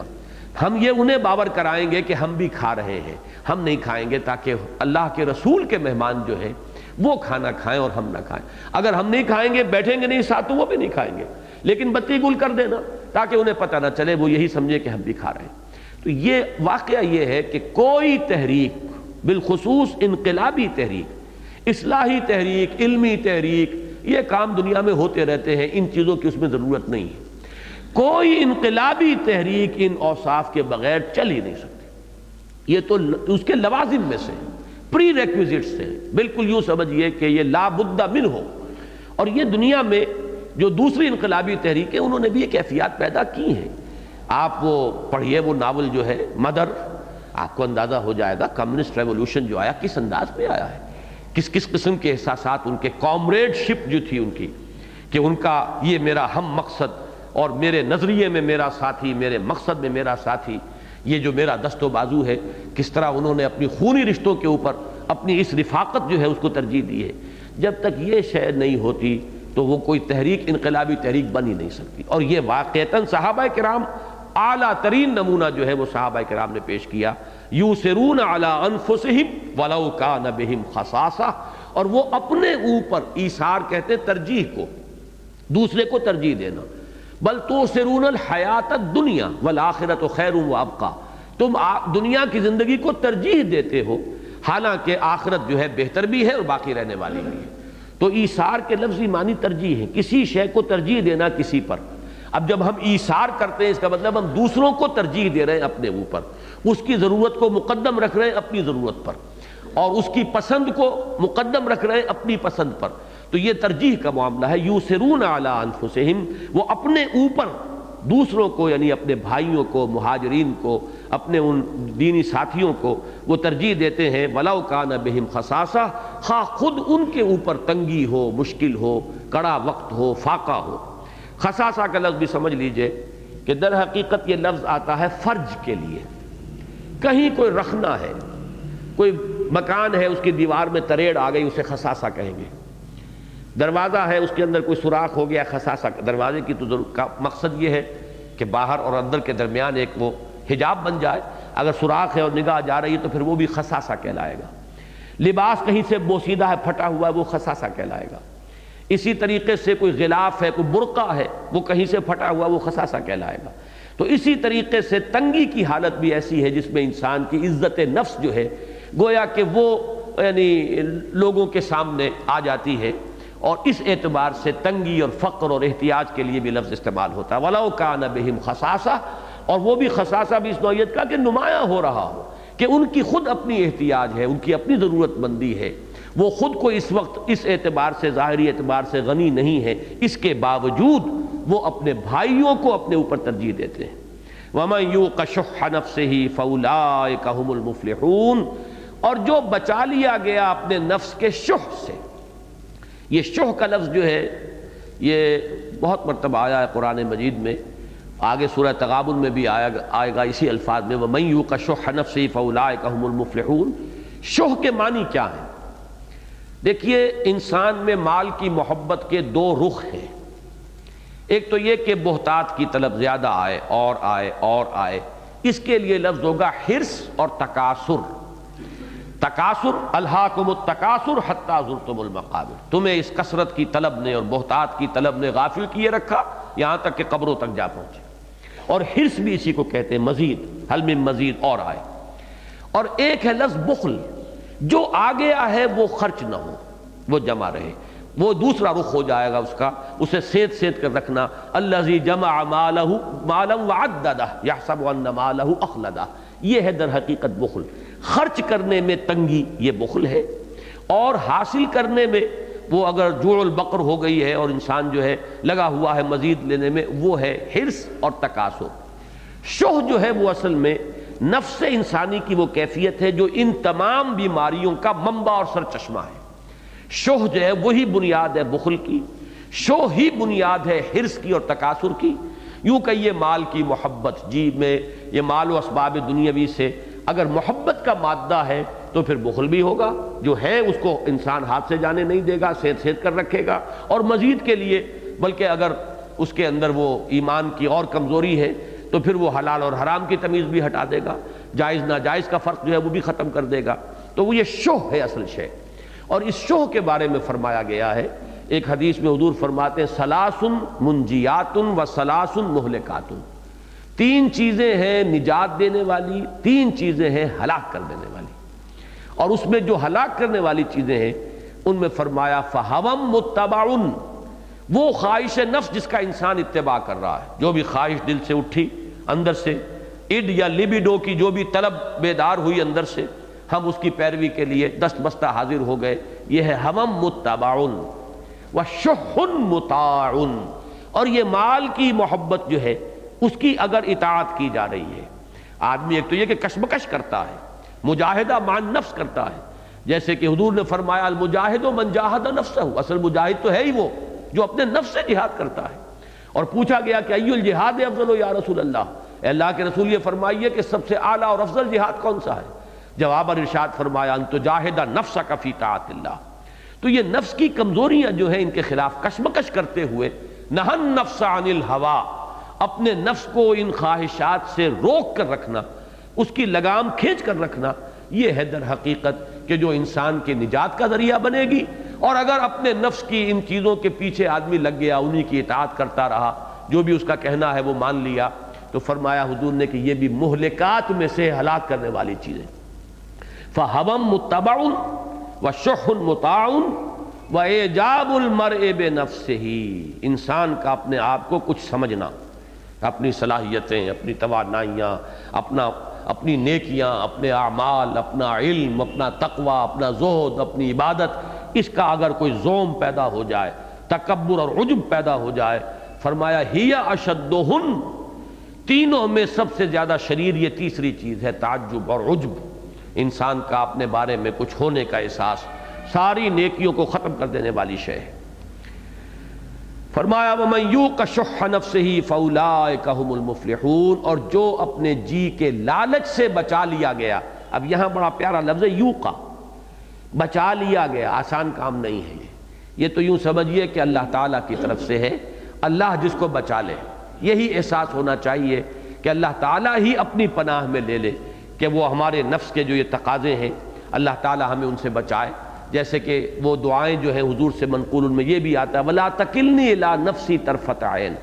ہم یہ انہیں باور کرائیں گے کہ ہم بھی کھا رہے ہیں، ہم نہیں کھائیں گے، تاکہ اللہ کے رسول کے مہمان جو ہیں وہ کھانا کھائیں اور ہم نہ کھائیں۔ اگر ہم نہیں کھائیں گے، بیٹھیں گے نہیں ساتھ، تو وہ بھی نہیں کھائیں گے، لیکن بتی گل کر دینا تاکہ انہیں پتہ نہ چلے، وہ یہی سمجھے کہ ہم بھی کھا رہے ہیں۔ تو یہ واقعہ یہ ہے کہ کوئی تحریک، بالخصوص انقلابی تحریک، اصلاحی تحریک، علمی تحریک، یہ کام دنیا میں ہوتے رہتے ہیں، ان چیزوں کی اس میں ضرورت نہیں ہے۔ کوئی انقلابی تحریک ان اوصاف کے بغیر چل ہی نہیں سکتی، یہ تو اس کے لوازم میں سے، پری ریکویزٹس سے، بالکل یوں سمجھیے کہ یہ لا بد من ہو۔ اور یہ دنیا میں جو دوسری انقلابی تحریکیں انہوں نے بھی یہ کیفیات پیدا کی ہیں۔ آپ وہ پڑھیے وہ ناول جو ہے مدر، آپ کو اندازہ ہو جائے گا کمیونسٹ ریولوشن جو آیا کس انداز میں آیا ہے، کس کس قسم کے احساسات، ان کے کامریڈ شپ جو تھی ان کی، کہ ان کا یہ میرا ہم مقصد اور میرے نظریے میں میرا ساتھی، میرے مقصد میں میرا ساتھی، یہ جو میرا دست و بازو ہے، کس طرح انہوں نے اپنی خونی رشتوں کے اوپر اپنی اس رفاقت جو ہے اس کو ترجیح دی ہے۔ جب تک یہ شے نہیں ہوتی تو وہ کوئی تحریک انقلابی تحریک بن ہی نہیں سکتی۔ اور یہ واقعتاً صحابہ کرام اعلیٰ ترین نمونہ جو ہے وہ صحابہ کرام نے پیش کیا، یوسرون علی انفسہم ولو کان بہم خصاصہ، اور وہ اپنے اوپر، ایثار کہتے ہیں ترجیح کو، دوسرے کو ترجیح دینا، بل توسرون الحیات الدنیا والآخرۃ خیر وابقیٰ، تم دنیا کی زندگی کو ترجیح دیتے ہو، حالانکہ آخرت جو ہے بہتر بھی ہے اور باقی رہنے والی بھی ہے۔ تو ایثار کے لفظی معنی ترجیح ہے، کسی شے کو ترجیح دینا کسی پر۔ اب جب ہم ایثار کرتے ہیں اس کا مطلب ہم دوسروں کو ترجیح دے رہے ہیں اپنے اوپر، اس کی ضرورت کو مقدم رکھ رہے ہیں اپنی ضرورت پر، اور اس کی پسند کو مقدم رکھ رہے ہیں اپنی پسند پر۔ تو یہ ترجیح کا معاملہ ہے۔ یوسرون علی انفسہم، وہ اپنے اوپر دوسروں کو یعنی اپنے بھائیوں کو، مہاجرین کو، اپنے ان دینی ساتھیوں کو وہ ترجیح دیتے ہیں وَلَوْ كَانَ بِهِمْ خَصَاصَةٌ، خواہ خود ان کے اوپر تنگی ہو، مشکل ہو، کڑا وقت ہو، فاقہ ہو۔ خصاصہ کا لفظ بھی سمجھ لیجئے کہ در حقیقت یہ لفظ آتا ہے فرج کے لیے، کہیں کوئی رکھنا ہے، کوئی مکان ہے اس کی دیوار میں تریڑ آ گئی، اسے خصاصہ کہیں گے۔ دروازہ ہے اس کے اندر کوئی سوراخ ہو گیا، خصاصہ۔ دروازے کی تو مقصد یہ ہے کہ باہر اور اندر کے درمیان ایک وہ حجاب بن جائے، اگر سوراخ ہے اور نگاہ جا رہی ہے تو پھر وہ بھی خصاصہ کہلائے گا۔ لباس کہیں سے بوسیدہ ہے، پھٹا ہوا ہے، وہ خصاصہ کہلائے گا۔ اسی طریقے سے کوئی غلاف ہے، کوئی برقع ہے، وہ کہیں سے پھٹا ہوا، وہ خصاصہ کہلائے گا۔ تو اسی طریقے سے تنگی کی حالت بھی ایسی ہے جس میں انسان کی عزت نفس جو ہے گویا کہ وہ یعنی لوگوں کے سامنے آ جاتی ہے، اور اس اعتبار سے تنگی اور فقر اور احتیاج کے لیے بھی لفظ استعمال ہوتا ہے وَلَوْ كَانَ بِهِمْ خَصَاصَةٌ، اور وہ بھی خصاصہ بھی اس نوعیت کا کہ نمایاں ہو رہا ہو کہ ان کی خود اپنی احتیاج ہے، ان کی اپنی ضرورت مندی ہے، وہ خود کو اس وقت اس اعتبار سے ظاہری اعتبار سے غنی نہیں ہے، اس کے باوجود وہ اپنے بھائیوں کو اپنے اوپر ترجیح دیتے ہیں۔ وَمَنْ يُوقَ شُحَّ نَفْسِهِ فَأُولَٰئِكَ هُمُ الْمُفْلِحُونَ، اور جو بچا لیا گیا اپنے نفس کے شح سے۔ یہ شح کا لفظ جو ہے یہ بہت مرتبہ آیا ہے قرآن مجید میں، آگے سورہ تغابن میں بھی آئے گا اسی الفاظ میں وَمَنْ يُوقَ شُحَّ نَفْسِهِ فَأُولَٰئِكَ هُمُ الْمُفْلِحُونَ۔ شح کے معنی کیا ہیں؟ دیکھیے، انسان میں مال کی محبت کے دو رخ ہیں۔ ایک تو یہ کہ بہتات کی طلب زیادہ آئے اور آئے اور آئے، اس کے لیے لفظ ہوگا حرص اور تکاثر۔ تکاثر، الہاکم التکاثر حتی زرتم المقابر، تمہیں اس کثرت کی طلب نے اور بہتات کی طلب نے غافل کیے رکھا یہاں تک کہ قبروں تک جا پہنچے۔ اور حرص بھی اسی کو کہتے ہیں، مزید، حل من مزید، اور آئے۔ اور ایک ہے لفظ بخل، جو آ گیا ہے وہ خرچ نہ ہو، وہ جمع رہے، وہ دوسرا رخ ہو جائے گا اس کا، اسے سید سید کر رکھنا۔ الذی جمع مالہ مالا وعددہ یحسب ان مالہ اخلدہ، یہ ہے در حقیقت بخل۔ خرچ کرنے میں تنگی یہ بخل ہے، اور حاصل کرنے میں وہ اگر جوع البقر ہو گئی ہے اور انسان جو ہے لگا ہوا ہے مزید لینے میں، وہ ہے حرص اور تکاثر۔ شح جو ہے وہ اصل میں نفس انسانی کی وہ کیفیت ہے جو ان تمام بیماریوں کا منبع اور سرچشمہ ہے۔ شح جو ہے وہی بنیاد ہے بخل کی، شح ہی بنیاد ہے حرص کی اور تکاثر کی۔ یوں کہیے مال کی محبت، جی میں یہ مال و اسباب دنیاوی سے اگر محبت کا مادہ ہے تو پھر بخل بھی ہوگا، جو ہے اس کو انسان ہاتھ سے جانے نہیں دے گا، سید سید کر رکھے گا، اور مزید کے لیے بلکہ اگر اس کے اندر وہ ایمان کی اور کمزوری ہے تو پھر وہ حلال اور حرام کی تمیز بھی ہٹا دے گا، جائز ناجائز کا فرق جو ہے وہ بھی ختم کر دے گا۔ تو وہ یہ شح ہے اصل شے۔ اور اس شح کے بارے میں فرمایا گیا ہے، ایک حدیث میں حضور فرماتے ہیں ثلاث منجیات و ثلاث مہلکات، تین چیزیں ہیں نجات دینے والی، تین چیزیں ہیں ہلاک کر دینے والی۔ اور اس میں جو ہلاک کرنے والی چیزیں ہیں ان میں فرمایا فَهَوًا مُتَّبَعٌ، وہ خواہش نفس جس کا انسان اتباع کر رہا ہے، جو بھی خواہش دل سے اٹھی اندر سے، اڈ یا لیبیڈو کی جو بھی طلب بیدار ہوئی اندر سے، ہم اس کی پیروی کے لیے دست بستہ حاضر ہو گئے، یہ ہے هَوًا مُتَّبَعٌ وَشُحٌ مُطَاعٌ۔ اور یہ مال کی محبت جو ہے اس کی اگر اطاعت کی جا رہی ہے، آدمی ایک تو یہ کہ کشمکش کرتا ہے، مجاہدہ مان نفس کرتا ہے، جیسے کہ حضور نے فرمایا المجاہد من جاہد نفسہ، اصل مجاہد تو ہے ہی وہ جو اپنے نفس سے جہاد کرتا ہے۔ اور پوچھا گیا کہ ای الجہاد افضل یا رسول اللہ، اے اللہ کے رسول یہ فرمائیے کہ سب سے اعلیٰ اور افضل جہاد کون سا ہے؟ جواب اور ارشاد فرمایا ان تجاہد نفسک فی طاعت اللہ۔ تو یہ نفس کی کمزوریاں جو ہیں ان کے خلاف کشمکش کرتے ہوئے نہى النفس عن الہوى، اپنے نفس کو ان خواہشات سے روک کر رکھنا، اس کی لگام کھینچ کر رکھنا، یہ ہے در حقیقت کہ جو انسان کے نجات کا ذریعہ بنے گی۔ اور اگر اپنے نفس کی ان چیزوں کے پیچھے آدمی لگ گیا، انہی کی اطاعت کرتا رہا، جو بھی اس کا کہنا ہے وہ مان لیا، تو فرمایا حضور نے کہ یہ بھی مہلکات میں سے ہلاک کرنے والی چیزیں۔ فَهَوًا مُتَّبَعٌ وَشُحٌ مُطَاعٌ وَإِعْجَابُ الْمَرْءِ بِنَفْسِهِ، انسان کا اپنے آپ کو کچھ سمجھنا، اپنی صلاحیتیں، اپنی توانائیاں، اپنی نیکیاں، اپنے اعمال، اپنا علم، اپنا تقوی، اپنا زہد، اپنی عبادت، اس کا اگر کوئی زوم پیدا ہو جائے، تکبر اور عجب پیدا ہو جائے، فرمایا ہی اشدہن، تینوں میں سب سے زیادہ شریر یہ تیسری چیز ہے، تعجب اور عجب، انسان کا اپنے بارے میں کچھ ہونے کا احساس، ساری نیکیوں کو ختم کر دینے والی شے ہے۔ فرمایا وَمَن یُوقَ شُحَّ نَفْسِهِ فَأُولَٰئِکَ هُمُ الْمُفْلِحُونَ، اور جو اپنے جی کے لالچ سے بچا لیا گیا۔ اب یہاں بڑا پیارا لفظ ہے یوقا، بچا لیا گیا، آسان کام نہیں ہے یہ تو یوں سمجھیے کہ اللہ تعالیٰ کی طرف سے ہے، اللہ جس کو بچا لے، یہی احساس ہونا چاہیے کہ اللہ تعالیٰ ہی اپنی پناہ میں لے لے، کہ وہ ہمارے نفس کے جو یہ تقاضے ہیں اللہ تعالیٰ ہمیں ان سے بچائے۔ جیسے کہ وہ دعائیں جو ہیں حضور سے منقول، ان میں یہ بھی آتا ہے وَلَا تَكِلْنِي إِلَىٰ نَفْسِي طَرْفَةَ عَيْنٍ،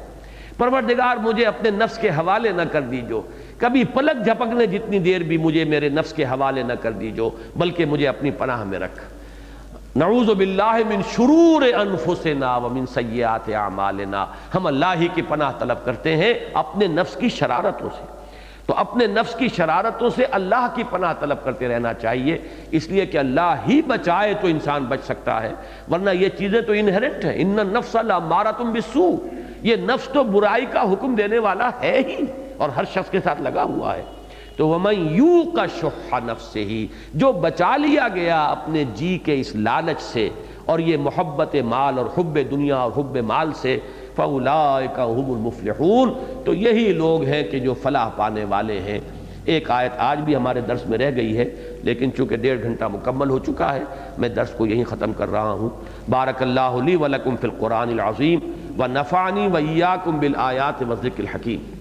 پروردگار مجھے اپنے نفس کے حوالے نہ کر دیجو، کبھی پلک جھپکنے جتنی دیر بھی مجھے میرے نفس کے حوالے نہ کر دیجو، بلکہ مجھے اپنی پناہ میں رکھ۔ نعوذ باللہ من شرور انفسنا ومن سیئات اعمالنا، ہم اللہ ہی کی پناہ طلب کرتے ہیں اپنے نفس کی شرارتوں سے، تو اپنے نفس کی شرارتوں سے اللہ کی پناہ طلب کرتے رہنا چاہیے، اس لیے کہ اللہ ہی بچائے تو انسان بچ سکتا ہے، ورنہ یہ چیزیں تو انہرنٹ ہیں، ان النفس لامارۃ بالسوء، یہ نفس تو برائی کا حکم دینے والا ہے ہی اور ہر شخص کے ساتھ لگا ہوا ہے۔ تو وَمَن یُوقَ شُحَّ نَفْسِهِ، جو بچا لیا گیا اپنے جی کے اس لالچ سے اور یہ محبت مال اور حب دنیا اور حب مال سے، فَأُولَٰئِکَ هُمُ الْمُفْلِحُونَ، تو یہی لوگ ہیں کہ جو فلاح پانے والے ہیں۔ ایک آیت آج بھی ہمارے درس میں رہ گئی ہے، لیکن چونکہ 1.5 گھنٹہ مکمل ہو چکا ہے، میں درس کو یہیں ختم کر رہا ہوں۔ بارک اللہ لی ولکم فی القرآن العظیم ونفعنی وإیاکم بالآیات والذکر الحکیم۔